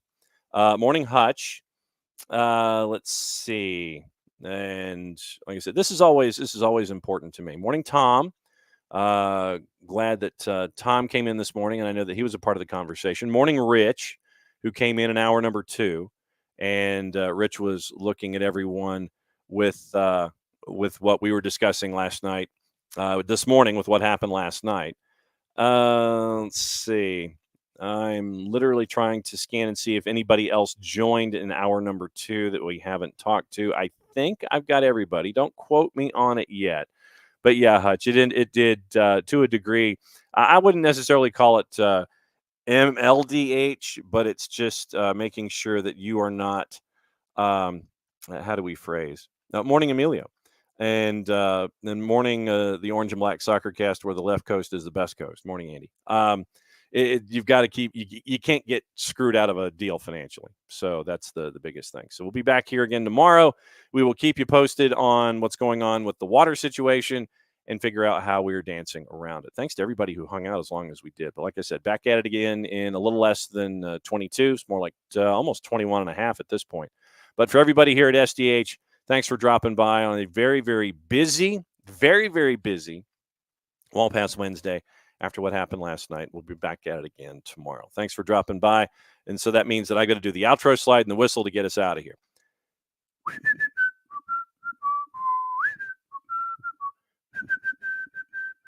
Morning, Hutch. Let's see. And like I said, this is always important to me. Morning, Tom. Glad that Tom came in this morning, and I know that he was a part of the conversation. Morning, Rich, who came in hour number 2, and Rich was looking at everyone with what we were discussing last night, this morning with what happened last night. Let's see. I'm literally trying to scan and see if anybody else joined in hour number 2 that we haven't talked to. I think I've got everybody. Don't quote me on it yet. But yeah, Hutch, it did to a degree. I wouldn't necessarily call it MLDH, but it's just making sure that you are not, how do we phrase? Morning, Emilio. And then morning, the Orange and Black Soccer Cast, where the left coast is the best coast. Morning, Andy. You've got to keep, you can't get screwed out of a deal financially. So that's the biggest thing. So we'll be back here again tomorrow. We will keep you posted on what's going on with the water situation and figure out how we're dancing around it. Thanks to everybody who hung out as long as we did. But like I said, back at it again in a little less than 22. It's more like almost 21 and a half at this point. But for everybody here at SDH, thanks for dropping by on a very, very busy Wall Pass Wednesday. After what happened last night, we'll be back at it again tomorrow. Thanks for dropping by. And so that means that I got to do the outro slide and the whistle to get us out of here.